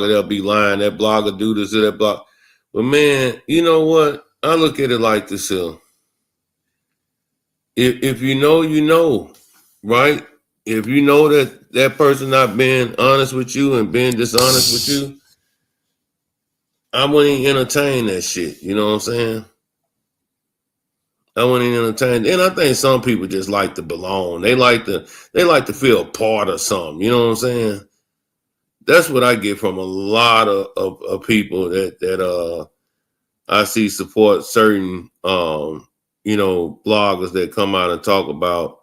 they'll be lying, that blogger do this or that blog. But man, you know what? I look at it like this here. If you know, right? If you know that person not being honest with you and being dishonest with you, I wouldn't entertain that shit. You know what I'm saying? I wasn't even entertained. And I think some people just like to belong. They like to feel part of something. You know what I'm saying? That's what I get from a lot of people that I see support certain bloggers that come out and talk about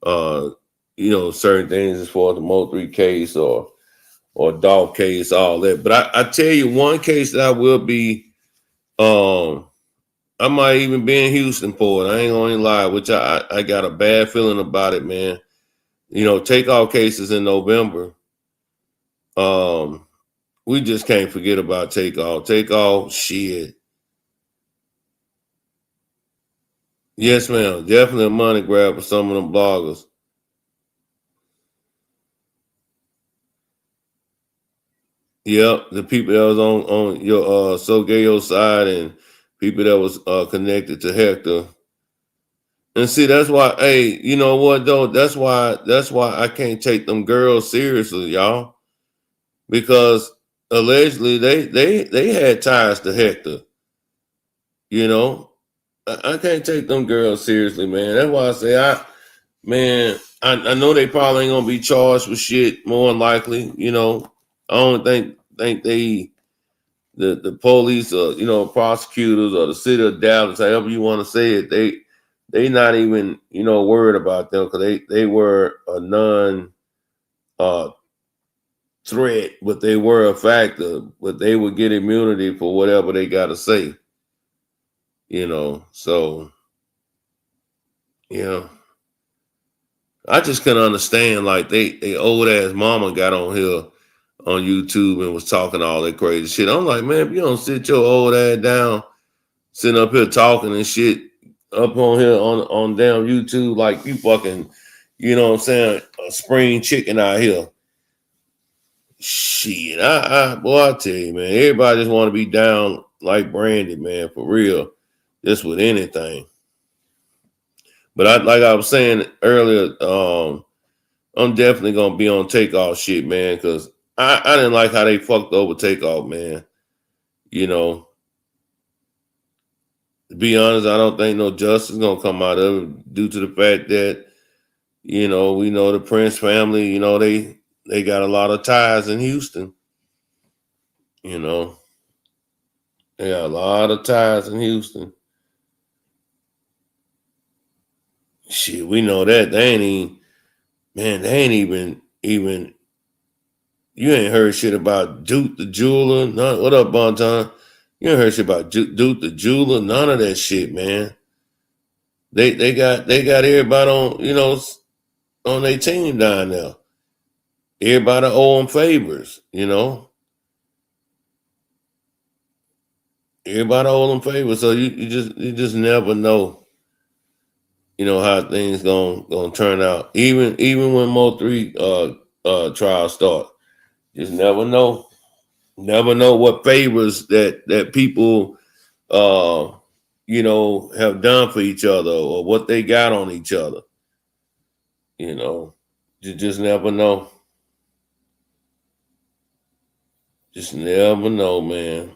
certain things as far as the Mo3 case or Dolph case, all that. But I tell you one case that I will be I might even be in Houston for it. I ain't gonna lie, which I got a bad feeling about it, man. Takeoff cases in November. We just can't forget about Takeoff. Takeoff, shit. Yes, ma'am. Definitely a money grab for some of them bloggers. Yep, the people that was on your Sogayo side and people that was connected to Hector. And see, that's why, hey, you know what though? That's why I can't take them girls seriously, y'all. Because allegedly they had ties to Hector. I can't take them girls seriously, man. That's why I say I know they probably ain't gonna be charged with shit more than likely. I don't think the police or prosecutors or the city of Dallas, however you want to say it, they not even worried about them because they were a non threat, but they were a factor, but they would get immunity for whatever they got to say. So I just couldn't understand, like they old ass mama got on here on YouTube and was talking all that crazy shit. I'm like, man, if you don't sit your old ass down, sitting up here talking and shit up on here on damn YouTube, like you fucking, you know what I'm saying, a spring chicken out here. Shit, boy, I tell you, man, everybody just want to be down like Brandy, man, for real, just with anything. But like I was saying earlier, I'm definitely gonna be on Takeoff shit, man, because I didn't like how they fucked over Takeoff, man. To be honest, I don't think no justice is gonna come out of it due to the fact that, we know the Prince family, they got a lot of ties in Houston. They got a lot of ties in Houston. Shit, we know that. They ain't even you ain't heard shit about Duke the Jeweler. None. What up, Bonton? You ain't heard shit about Duke the Jeweler. None of that shit, man. They got everybody on their team down there. Everybody owe them favors, Everybody owe them favors, so you just never know, how things gonna turn out. Even when Mo3 trials start, just never know. Never know what favors that people have done for each other or what they got on each other. You just never know. Just never know, man.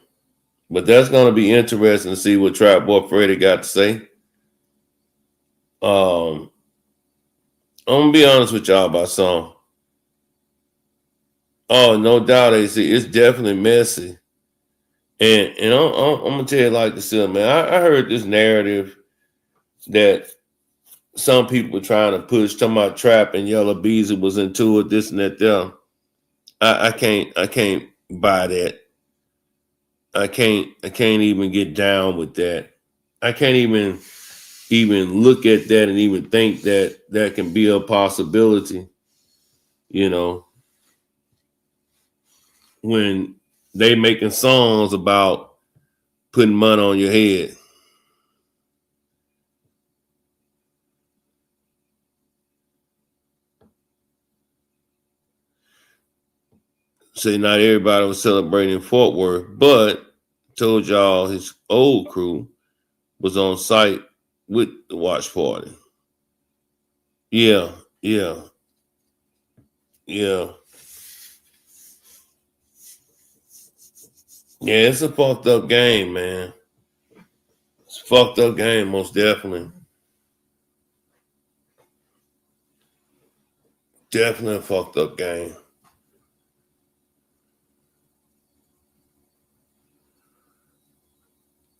But that's gonna be interesting to see what Trap Boy Freddy got to say. I'm gonna be honest with y'all about some. Oh, no doubt, AC. It's definitely messy. And I'm gonna tell you like this, man. I heard this narrative that some people were trying to push, talking about Trap and Yellow Beezy was into it, this and that there. I can't buy that. I can't even get down with that. I can't even look at that and even think that can be a possibility, when they making songs about putting money on your head. Say not everybody was celebrating Fort Worth, but told y'all his old crew was on site with the watch party. Yeah. Yeah, it's a fucked up game, man. It's a Fucked up game, most definitely. Definitely a fucked up game.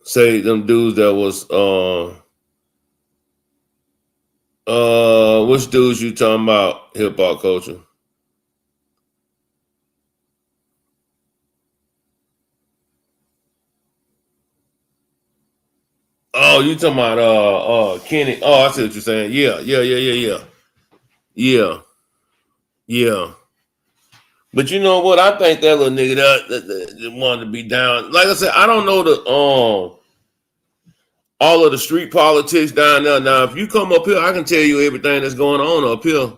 Say them dudes that was which dudes you talking about, hip hop culture? Oh, you talking about Kenny? Oh, I see what you're saying. Yeah. But you know what? I think that little nigga that wanted to be down. Like I said, I don't know the all of the street politics down there. Now, if you come up here, I can tell you everything that's going on up here.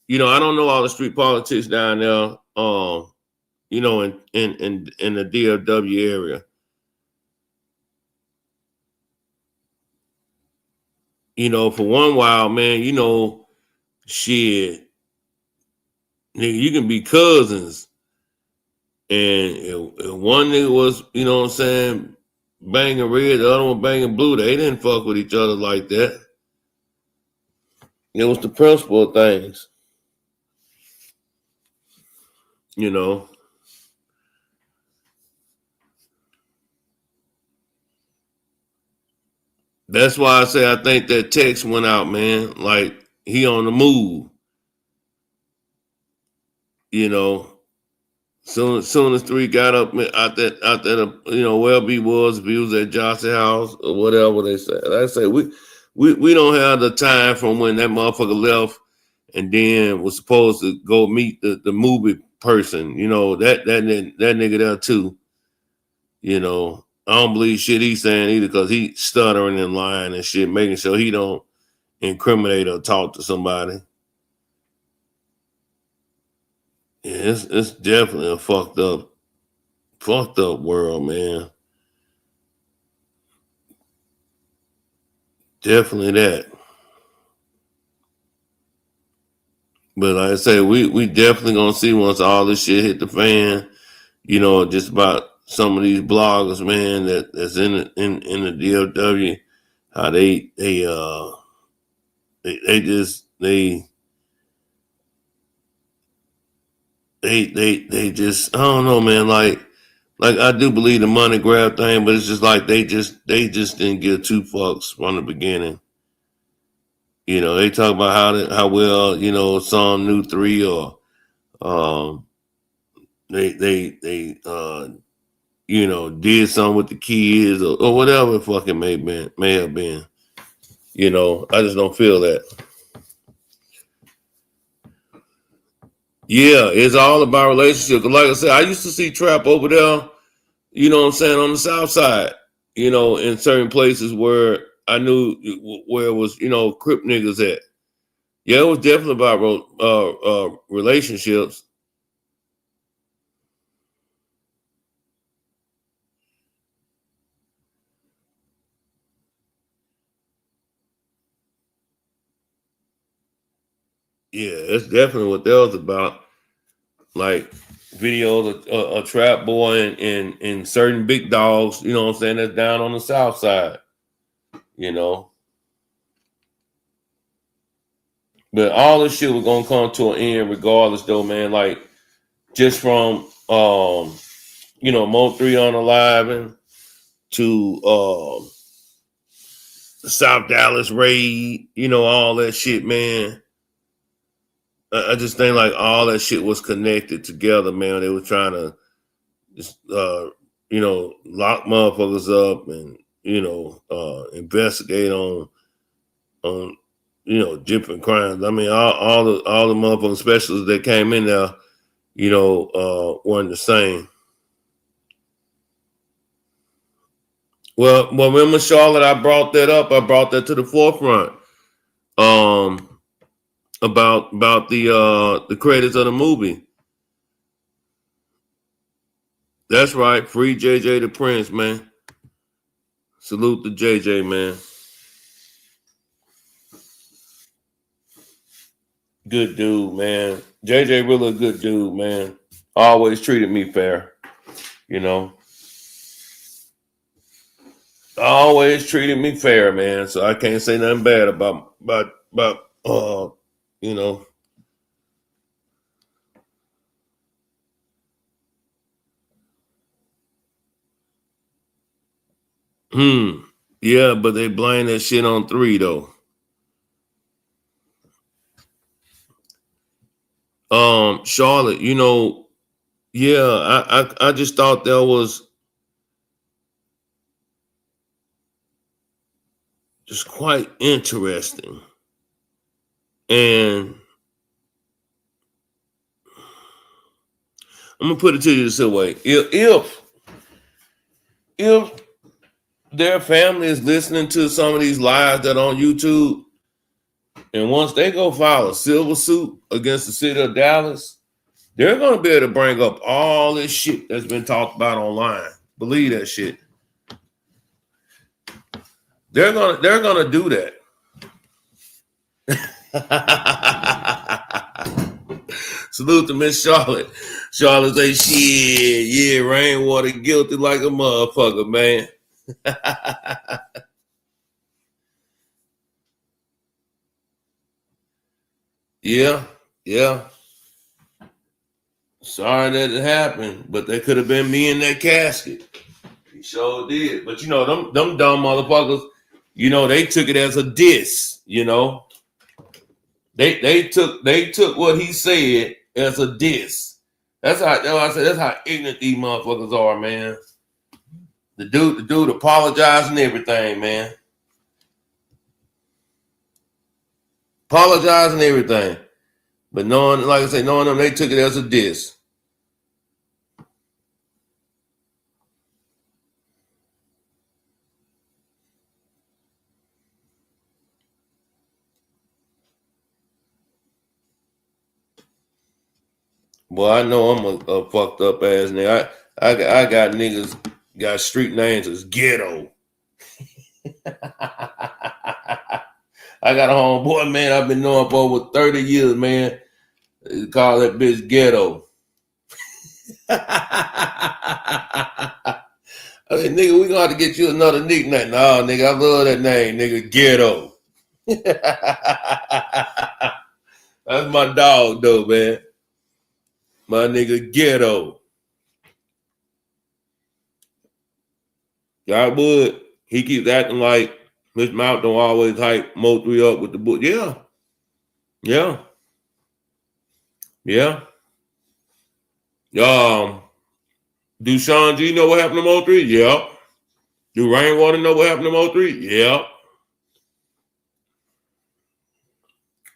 You know, I don't know all the street politics down there. You know, in the DFW area. You know, for one while, man, you know, shit, nigga, you can be cousins. And one nigga was, you know what I'm saying, banging red, the other one banging blue. They didn't fuck with each other like that. It was the principle of things. You know. That's why I say I think that text went out, man. Like, he on the move. You know. Soon as 3 got up out that you know, wherever he was, if he was at Johnson House or whatever they said. Like I say, we don't have the time from when that motherfucker left and then was supposed to go meet the movie person. You know, that nigga there too. You know, I don't believe shit he's saying either because he stuttering and lying and shit, making sure he don't incriminate or talk to somebody. Yeah, it's definitely a fucked up world, man. Definitely that. But like I say, we definitely gonna see once all this shit hit the fan, you know, just about some of these bloggers, man, that's in the DFW, how they just I don't know, man, like I do believe the money grab thing, but it's just like they just didn't give 2 fucks from the beginning. You know, they talk about how well, you know, some knew 3 or they you know, did something with the kids or whatever it fucking may have been. You know, I just don't feel that. Yeah, it's all about relationship. Like I said, I used to see trap over there, you know what I'm saying, on the south side, you know, in certain places where I knew where it was, you know, Crip niggas at. Yeah, it was definitely about relationships. Yeah, that's definitely what that was about. Like videos of a trap boy and certain big dogs, you know what I'm saying, that's down on the south side, you know. But all this shit was gonna come to an end regardless though, man. Like just from you know, Mo 3 unaliving to the South Dallas raid, you know, all that shit, man. I just think like all that shit was connected together, man. They were trying to just you know, lock motherfuckers up and, you know, investigate on you know, different crimes. I mean, all the motherfucking specialists that came in there, you know, weren't the same. Well, remember Charlotte, I brought that up. I brought that to the forefront. About the credits of the movie. That's right. Free JJ the Prince, man. Salute to JJ, man. Good dude, man. JJ really a good dude, man. Always treated me fair, you know. always treated me fair, man. So I can't say nothing bad about you know. Yeah, but they blame that shit on 3 though. Charlotte, you know, yeah, I just thought that was just quite interesting. And I'm gonna put it to you this way: if their family is listening to some of these lies that are on YouTube, and once they go file a civil suit against the city of Dallas, they're gonna be able to bring up all this shit that's been talked about online. Believe that shit. They're gonna do that. Salute to Miss Charlotte. Charlotte say, shit, yeah, Rainwater guilty like a motherfucker, man. Yeah. Sorry that it happened, but that could have been me in that casket. He sure did. But you know, them dumb motherfuckers, you know, they took it as a diss, you know. They took what he said as a diss. That's how ignorant these motherfuckers are, man. The dude apologizing and everything, man. Apologizing and everything. But knowing them, they took it as a diss. Well, I know I'm a fucked up ass nigga. I got niggas got street names as Ghetto. I got a homeboy, man, I've been knowing for over 30 years, man. They call that bitch Ghetto. I mean, nigga, we gonna have to get you another nickname. Nah, nigga, I love that name, nigga, Ghetto. That's my dog, though, man. My nigga Ghetto. God would. He keeps acting like Mr. Mouth don't always hype Mo3 up with the book. Yeah. Do Sean G know what happened to Mo3? Yeah. Do Rainwater know what happened to Mo3?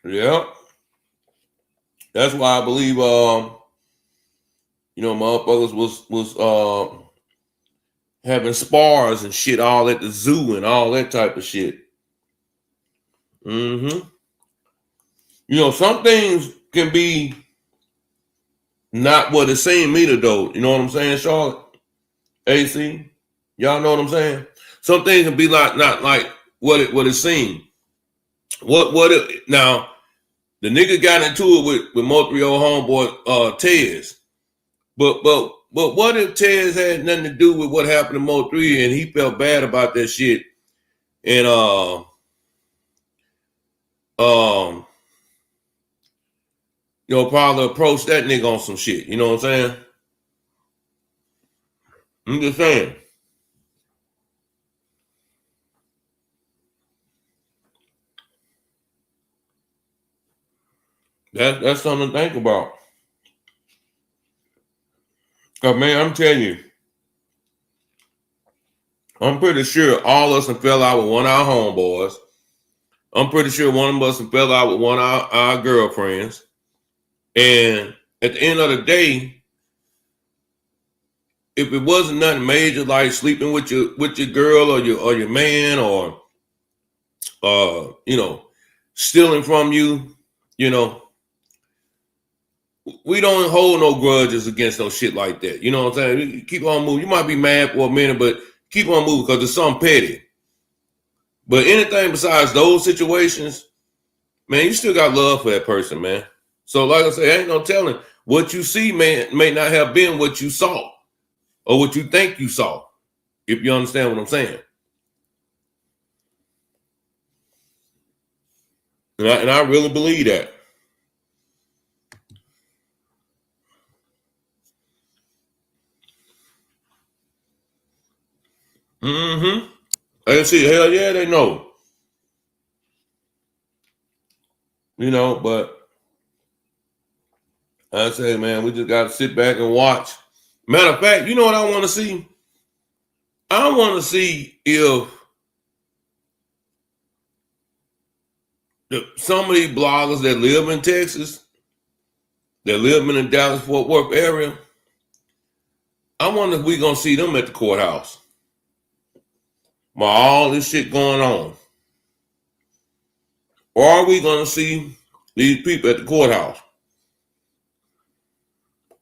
Yeah. That's why I believe motherfuckers was having spars and shit all at the zoo and all that type of shit. You know, some things can be not what it seemed either, though. You know what I'm saying, Charlotte? AC? Y'all know what I'm saying? Some things can be like not like what it seemed. Now, the nigga got into it with Mo3 old homeboy Tez. But what if Tez had nothing to do with what happened to Mo3 and he felt bad about that shit and probably approach that nigga on some shit. You know what I'm saying? I'm just saying. That's something to think about. Cause man, I'm telling you, I'm pretty sure all of us have fell out with one of our homeboys. I'm pretty sure one of us have fell out with one of our girlfriends. And at the end of the day, if it wasn't nothing major like sleeping with your girl or your man or stealing from you, we don't hold no grudges against no shit like that. You know what I'm saying? You keep on moving. You might be mad for a minute, but keep on moving because it's something petty. But anything besides those situations, man, you still got love for that person, man. So like I say, ain't no telling what you see, man, may not have been what you saw or what you think you saw, if you understand what I'm saying. And I really believe that. Mm-hmm. I see, hell yeah, they know. You know, but I say, man, we just got to sit back and watch. Matter of fact, you know what I want to see? I want to see if some of these bloggers that live in Texas, that live in the Dallas-Fort Worth area, I wonder if we're going to see them at the courthouse while all this shit going on. Or are we going to see these people at the courthouse?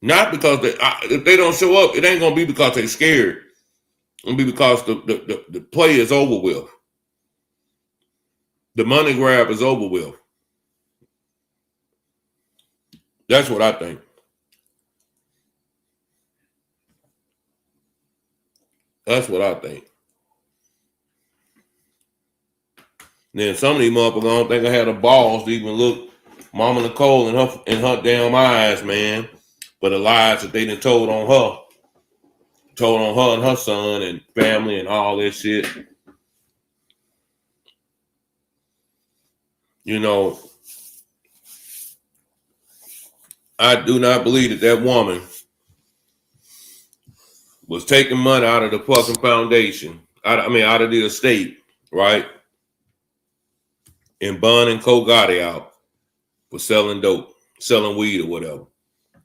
Not because if they don't show up, it ain't going to be because they're scared. It'll be because the play is over with. The money grab is over with. That's what I think. That's what I think. Then some of these motherfuckers, I don't think I had the balls to even look Mama Nicole in her damn eyes, man. But the lies that they done told on her and her son and family and all that shit. You know, I do not believe that woman was taking money out of the fucking foundation, out of the estate, right? And bonding Co Gotti out for selling dope, selling weed or whatever.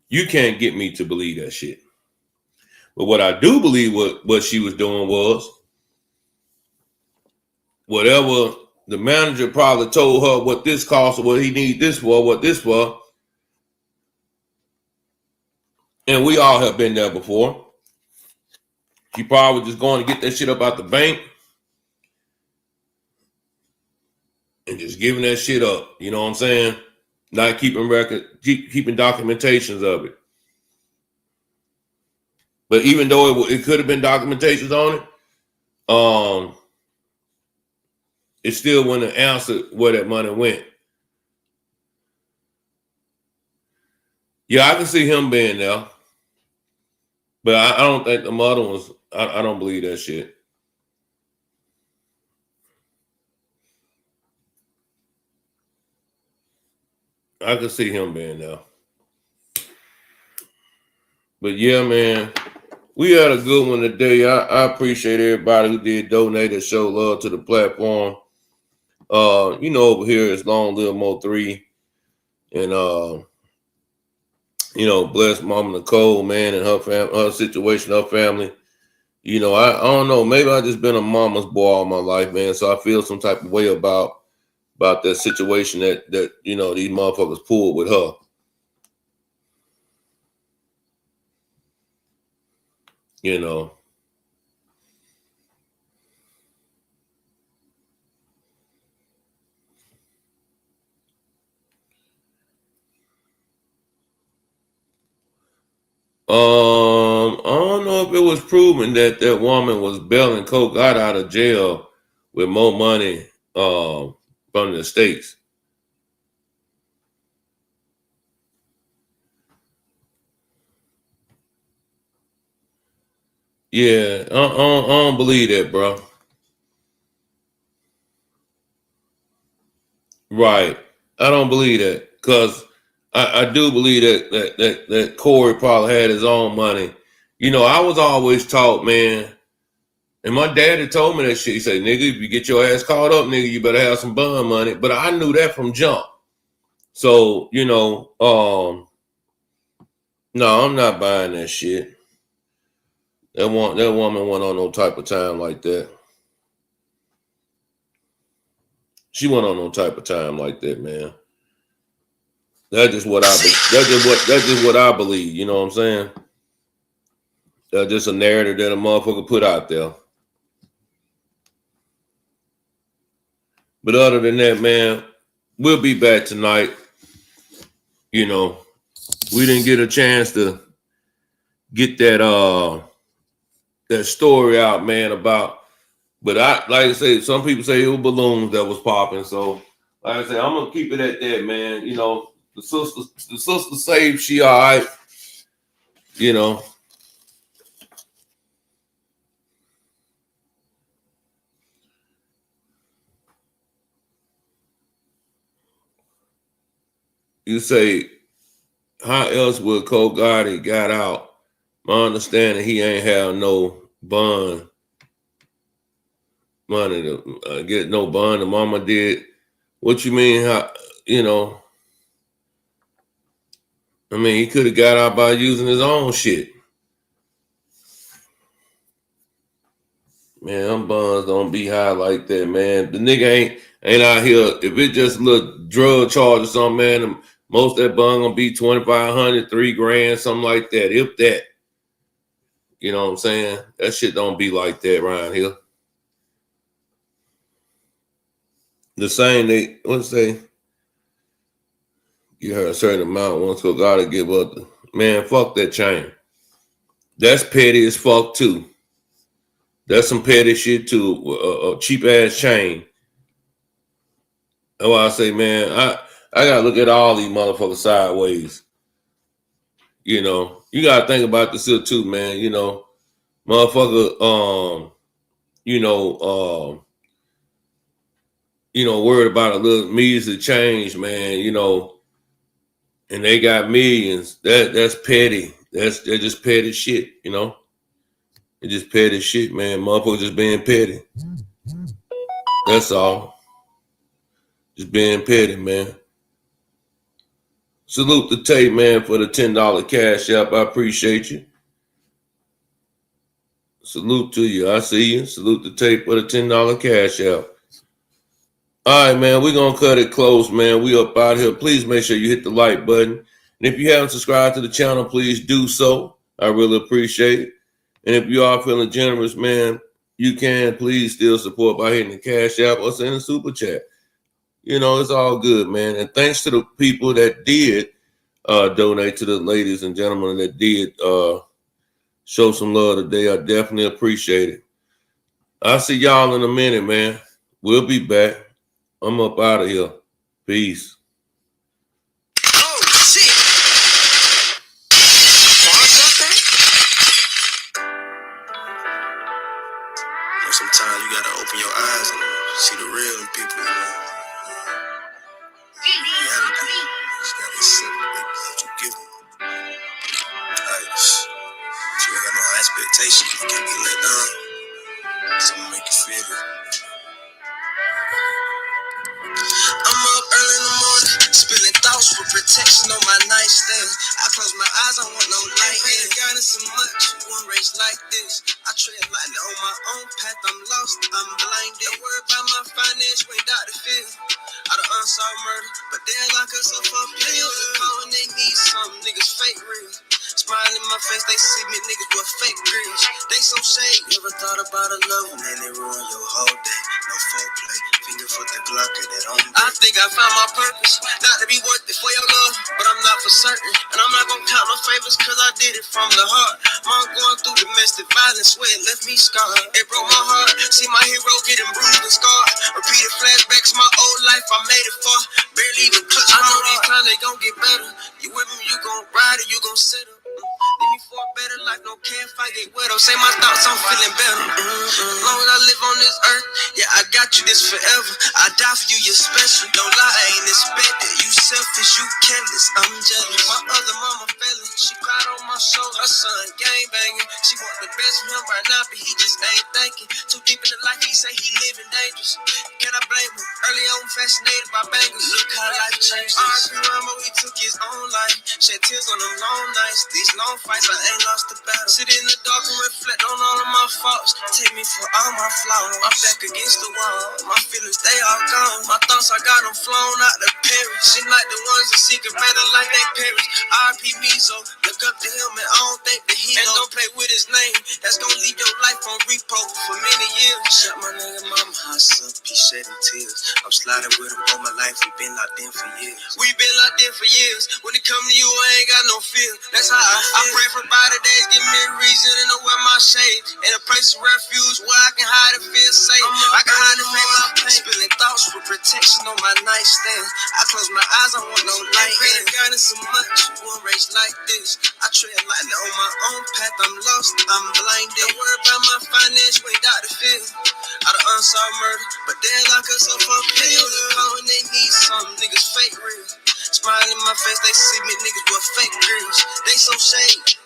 You can't get me to believe that shit. But what I do believe what she was doing was whatever the manager probably told her what this cost or what he need this for, what this for. And we all have been there before. She probably just going to get that shit up out the bank and just giving that shit up. You know what I'm saying? Not keeping keeping documentations of it. But even though it could have been documentations on it, it still wouldn't have answered where that money went. Yeah, I can see him being there. But I don't think the mother was, I don't believe that shit. I can see him being there. But yeah, man, we had a good one today. I appreciate everybody who did donate and show love to the platform. You know, over here it's Long Live Mo 3. And you know, bless Mama Nicole, man, and her situation, her family. You know, I don't know. Maybe I just been a mama's boy all my life, man. So I feel some type of way about that situation that you know these motherfuckers pulled with her. You know. I don't know if it was proven that woman was bailing Co got out of jail with more money from the States. Yeah, I don't believe that, bro. Right. I don't believe that because I do believe that Corey probably had his own money. You know, I was always taught, man, and my daddy told me that shit. He said, nigga, if you get your ass caught up, nigga, you better have some bond money. But I knew that from jump. So, you know, no, I'm not buying that shit. That woman went on no type of time like that. She went on no type of time like that, man. That's just what I believe. You know what I'm saying? That's just a narrative that a motherfucker put out there. But other than that, man, we'll be back tonight. You know, we didn't get a chance to get that story out, man, about. But like I say, some people say it was balloons that was popping. So like I said, I'm gonna keep it at that, man. You know, the sister saved, she all right. You know. You say, how else would Cole Gotti got out? My understanding, he ain't have no bond money to get no bond. The mama did. What you mean? How, you know? I mean, he could have got out by using his own shit. Man, them bonds don't be high like that, man. The nigga ain't out here. If it just look drug charge or something, man, most of that bond gonna be $2,500, $3,000, something like that. If that, you know what I'm saying? That shit don't be like that around here. The same once they get her a certain amount, once go gotta give up. Man, fuck that chain. That's petty as fuck too. That's some petty shit too. A cheap ass chain. That's why I say, man, I gotta look at all these motherfuckers sideways. You know, you gotta think about this here too, man. You know, motherfucker, worried about a little measly change, man. You know, and they got millions. That's petty. That's just petty shit. You know, it's just petty shit, man. Motherfuckers just being petty. That's all. Just being petty, man. Salute the tape, man, for the $10 cash app. I appreciate you. Salute to you. I see you. Salute the tape for the $10 cash app. All right, man. We're going to cut it close, man. We up out here. Please make sure you hit the like button. And if you haven't subscribed to the channel, please do so. I really appreciate it. And if you are feeling generous, man, you can please still support by hitting the cash app or sending a super chat. You know, it's all good, man. And thanks to the people that did donate, to the ladies and gentlemen that did show some love today. I definitely appreciate it. I'll see y'all in a minute, man. We'll be back. I'm up out of here. Peace. Oh, shit. Sometimes you gotta open your eyes and see the real in people, you know. Reality. You just gotta accept what you give them. Like, you ain't got no expectations. You can't get let down. Someone make you feel it. I'm up early in the morning, spilling thoughts for protection on my nightstand. I close my eyes, I want no light. Ain't got so much, one race like this. I tread lightly on my own path, I'm lost, I'm blind. Don't worry about my finance, you ain't Dr. Phil. I done unsolved murder, but they lock us up for pills. Calling they need some niggas fake real. Smile in my face, they see me niggas with fake grills. They so shade, never thought about a love and then they ruin your whole day. No foreplay, finger for the Glock and it on. I think I found my purpose, not to be worth it for your love, but I'm not for certain. And I'm not gonna count my favors cause I did it from the heart. Mom going through domestic violence, where it left me scarred. It broke my heart, see my hero getting bruised and scarred. Repeated flashbacks, my old life, I made it far. Barely even clutch my heart. I know these times they gon' get better. You with me, you gon' ride or you gon' settle. Leave me for a better life, no care if I get wet. Don't say my thoughts, I'm feeling better. As long as I live on this earth, yeah, I got you this forever. I die for you, you're special. Don't lie, I ain't expected. You selfish, you careless, I'm jealous. My other mama failing, she cried on my shoulder. Her son gang banging. She want the best for him right now, but he just ain't thinking. Too deep in the life, he say he living dangerous. Can I blame him? Early on, fascinated by bangers. Look how life changed. R.I.P. Rambo, he took his own life. Shed tears on them long nights. These long fights, I ain't lost the battle. Sit in the dark and reflect on all of my faults. Take me for all my flaws. I'm back against the wall. My feelings, they all gone. My thoughts, I got them flown out to Paris. She like the ones that seek a better life, they perish. R.I.P. Mizo. Look up to him and I don't think that he and don't play with his name. That's gonna leave your life on repo for many years. Shut my nigga mama house up, he shedding tears. I'm sliding with him all my life, we been locked in for years. We been locked in for years. When it come to you, I ain't got no fear. That's how I feel. I pray for brighter days, give me a reason to know where my shade. And a place of refuge where I can hide and feel safe. I can hide and feel my pain. Spilling thoughts with protection on my nightstand. I close my eyes, I want no light. Ain't got it so much, one race like this. I tread lightly on my own path, I'm lost, I'm blind. Don't worry about my finance, we ain't got the feel. Out of unsolved murder, but they lock us up for pills. They call when they need something, niggas fake real. Smile in my face, they see me niggas with fake girls. They so shady.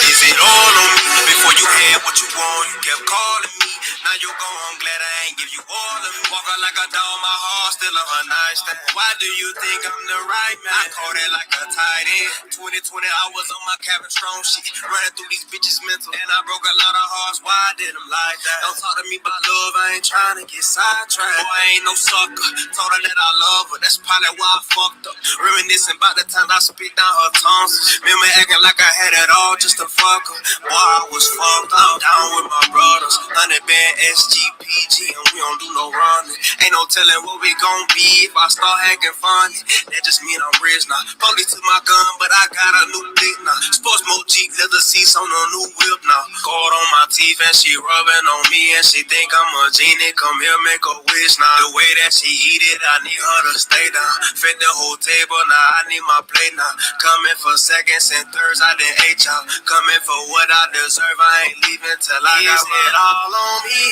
Is it all on me? Before you had what you want, you kept calling me. Now you're gone, glad I ain't give you all of me. Walk out like a dog, my heart still on her nightstand. Why do you think I'm the right man? I call that like a tight end. 2020, I was on my cabin strong shit, running through these bitches mental. And I broke a lot of hearts, why I did them like that? Don't talk to me about love, I ain't trying to get sidetracked. Boy, I ain't no sucker, told her that I love her, that's probably why I fucked up. Reminiscing about the time I spit down her tongues. Remember acting like I had it all just to fuck her. Boy, I was fucked up, down with my brothers. 100 band SGPG and we don't do no running. Ain't no telling what we gon' be if I start acting funny. That just mean I'm rich now. Police took my gun, but I got a new dick now. Sports mode Jeep, leather seats on a new whip now. Gold on my teeth and she rubbing on me and she think I'm a genie. Come here, make a wish now. The way that she eat it, I need her to stay down. Fed the whole table, now I need my plate now. Coming for seconds and thirds, I done ate y'all. Coming for what I deserve, I ain't leaving till I got it all on me.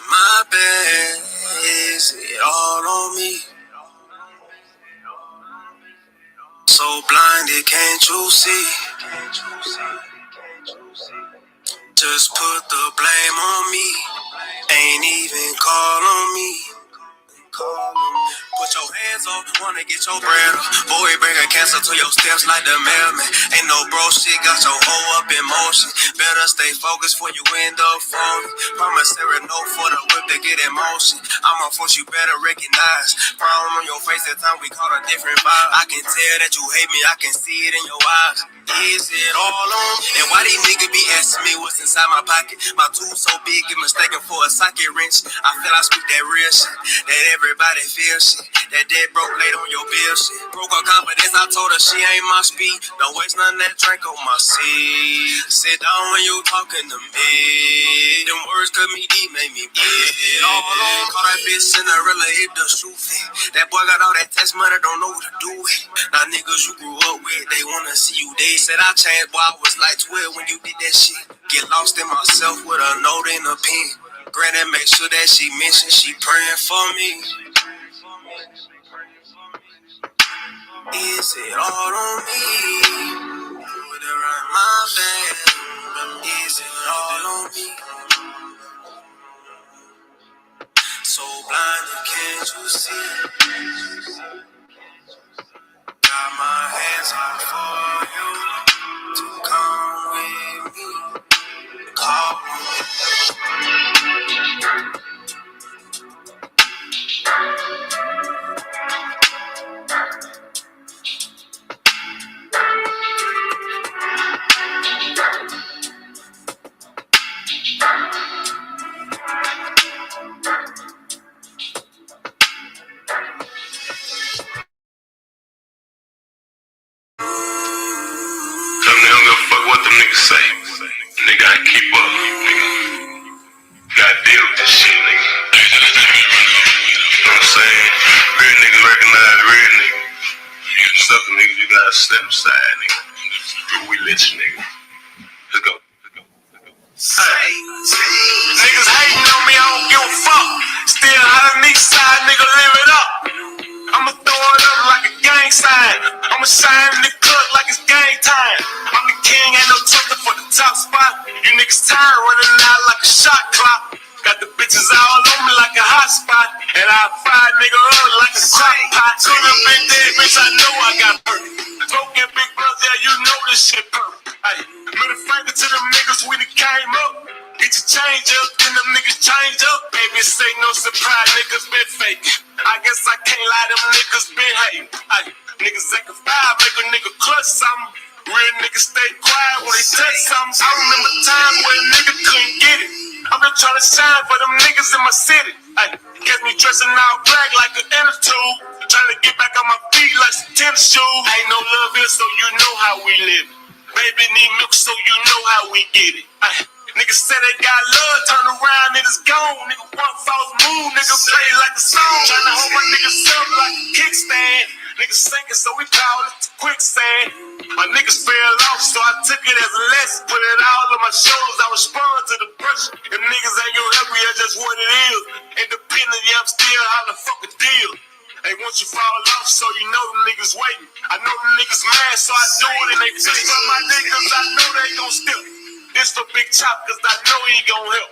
My bad, is it all on me? So blinded, can't you see? Just put the blame on me. Ain't even call on me. Put your hands up, wanna get your bread up. Boy, bring a cancer to your steps like the mailman. Ain't no bro shit, got your hoe up in motion. Better stay focused before you end up falling. Promissory note for the whip to get in motion. I'ma force you better recognize. Frown on your face that time we caught a different vibe. I can tell that you hate me, I can see it in your eyes. Is it all on me? And why these niggas be asking me what's inside my pocket? My tool so big, get mistaken for a socket wrench. I feel I speak that real shit, that everybody feel shit. That dead broke late on your bill shit. Broke her confidence, I told her she ain't my speed. Don't waste none of that drink on my seat. Sit down when you talking to me. Them words cut me deep, make me bleed. All on. Call that bitch Cinderella, hit the shoe fit. That boy got all that tax money, don't know what to do with. Now niggas you grew up with, they wanna see you dead. Said I changed, boy, I was like 12 when you did that shit. Get lost in myself with a note and a pen. Granny make sure that she mentioned she praying for me. Is it all on me? Put it around my bed. Is it all on me? So blind, can't you see? Got my hands out for you to come with me. Call me. Don't give a fuck what them niggas say. Nigga, I keep up, nigga. Gotta deal with this shit, nigga. You know what I'm saying? Real niggas recognize real niggas. You sucker niggas, you gotta step aside, nigga. We lit, nigga. Let's go. Niggas hating on me, I don't give a fuck. Still out of east side, nigga, live it up. I'ma throw it up like a gang sign. I'ma shine in the club like it's game time. I'm the king, ain't no talking for the top spot. You niggas tired running out like a shot clock. Got the bitches all on me like a hot spot. And I fire nigga up like a shot pot. Could have been dead, bitch, I know I got hurt. Smoking big brother, yeah, you know this shit perfect. Ay, middle finger to them niggas, we done came up. Get your change up, then them niggas change up. Baby, say no surprise, niggas been faking. I guess I can't lie, them niggas been hating. Ay, niggas acting foul, make a nigga clutch something. Real niggas stay quiet when they touch something. I remember times where a nigga couldn't get it. I'm just trying to shine for them niggas in my city. Ay, catch me dressing all black like an inner tube. Trying to get back on my feet like some tennis shoes. Ain't no love here, so you know how we live. Baby need milk, so you know how we get it. Ay, niggas say they got love, turn around and it's gone. Nigga one false move, nigga play like a song. Tryna hold my niggas up like a kickstand. Niggas sinking, so we call it quicksand. My niggas fell off, so I took it as a lesson. Put it all on my shoulders, I respond to the pressure. If niggas ain't gonna help me, that's just what it is. Independent, yeah, I'm still how the fuck a deal. Hey, once you fall off, so you know them niggas waiting. I know them niggas mad, so I do it in they face. For my niggas, I know they gon' steal. This for Big Chop, cause I know he gon' help.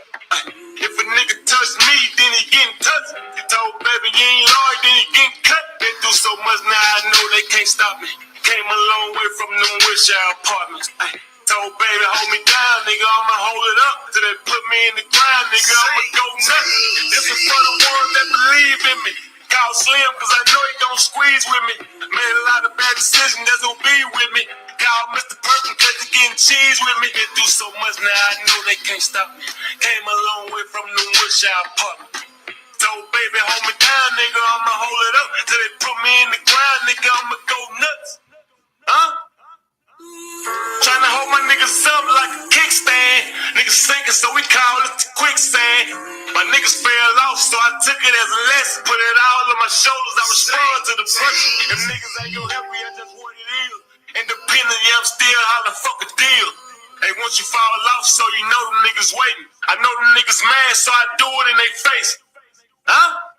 If a nigga touch me, then he getting touched. You told baby you ain't loyal, then he getting cut. Been through so much now, I know they can't stop me. Came a long way from them wish apartments. Told baby hold me down, nigga, I'ma hold it up. Till they put me in the ground, nigga, I'ma go nuts. This is for the ones that believe in me. Call Slim, cause I know he gon' squeeze with me. Made a lot of bad decisions, that's who'll be with me. Call Mr. Perfect, cause he getting cheese with me. Been through so much now, I know they can't stop me. Came a long way from them wish apartments. Told baby hold me down, nigga, I'ma hold it up. Till they put me in the ground, nigga, I'ma go nuts. Huh? Tryna hold my niggas up like a kickstand. Niggas sinking, so we call it the quicksand. My niggas fell off, so I took it as a lesson. Put it all on my shoulders, I respond to the pressure. If niggas ain't gonna help me, that's just what it is. Independent, yeah, I'm still how the fuck a deal. Hey, once you fall off, so you know them niggas waiting. I know them niggas mad, so I do it in they face. Huh?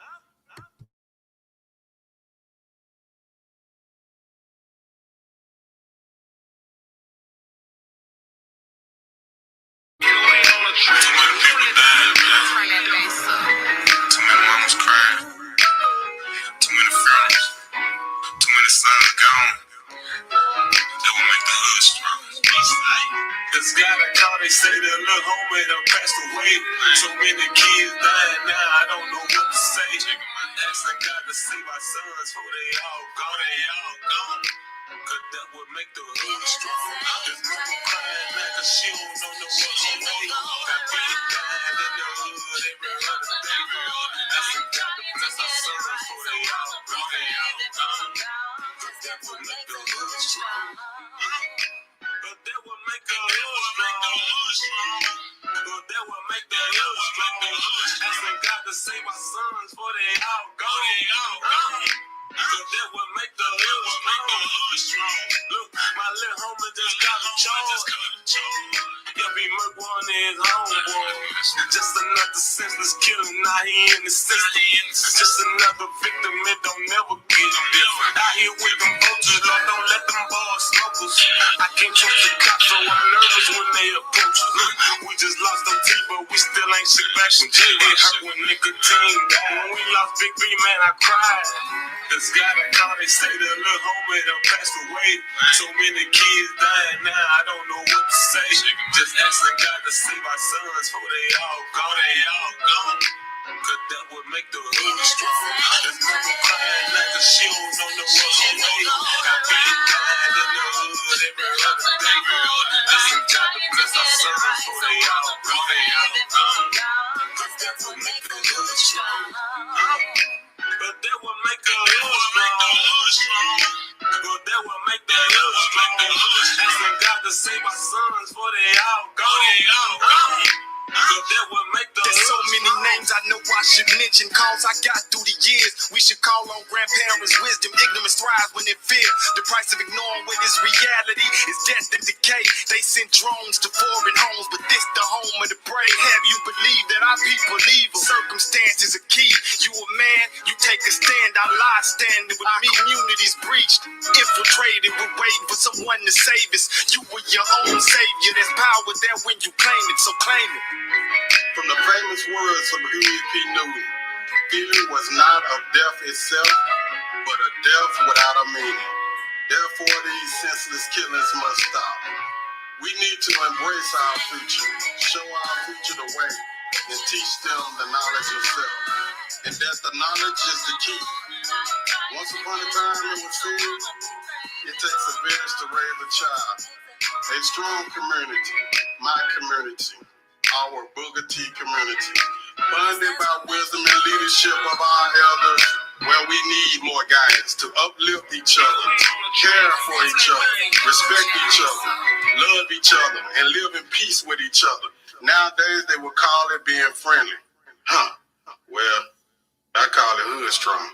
Too many people dying, man. Too many mamas crying. Too many funerals. Too many sons gone. That will make the hood strong. This guy that called, they say their little homie done passed away. So many kids dying now, I don't know what to say. Asking God to save my sons, who they all gone, they all gone. Cause that would make the hood strong. This mama crying now cause she don't know no other way. Got people dying in the hood every other day. Asking God to bless our sons, who they all gone, they all gone. Cause that would make the hood strong. But that would make the hood strong. But that would make the hood strong. Asking God to save my sons, for they all gone, they all gone. Cause that would make the hood strong. Look, my little homie just got a charge. Yeah, be Merc one in his homeboy. Just another senseless killer, now he in the system. Just another victim, it don't never get different. Out here with them vultures, Lord, don't let them boys smoke us. I can't trust the cops, so I'm nervous when they approach us. Look, we just lost them teeth, but we still ain't shit back from jail. It hurt when nicotine died. When we lost Big B, man, I cried. This guy that called, they say the little homie done passed away. So many kids dying now, I don't know what to say. Just asking God to save our sons, for they all gone, they all gone. Cause that would make the hood strong. This mama crying now cause she don't know no other way. Got people dying in the hood every other day. Asking God to bless our sons, for they all gone, they all gone. Cause that would make the hood strong. But that would make the hood strong. But that would make the hood strong. Asking God to save my sons, for they all gone, they all gone. But that would make the There's so many names I know I should mention calls I got through the years. We should call on grandparents' wisdom. Ignorance thrives when it fear. The price of ignoring what is reality is death and decay. They send drones to foreign homes, but this the home of the brave. Have you believe that our people evil? Circumstances are key. You a man, you take a stand. Our lives standing with me. Communities breached, infiltrated. We're waiting for someone to save us. You were your own savior. There's power there when you claim it, so claim it. From the famous words of Huey P. Newton, fear was not of death itself, but a death without a meaning. Therefore, these senseless killings must stop. We need to embrace our future, show our future the way, and teach them the knowledge of self. And that the knowledge is the key. Once upon a time, it was said, it takes a village to raise a child. A strong community, my community, our Booger T community, bonded by wisdom and leadership of our elders, where we need more guidance to uplift each other, care for each other, respect each other, love each other, and live in peace with each other. Nowadays, they would call it being friendly. Well, I call it hood strong.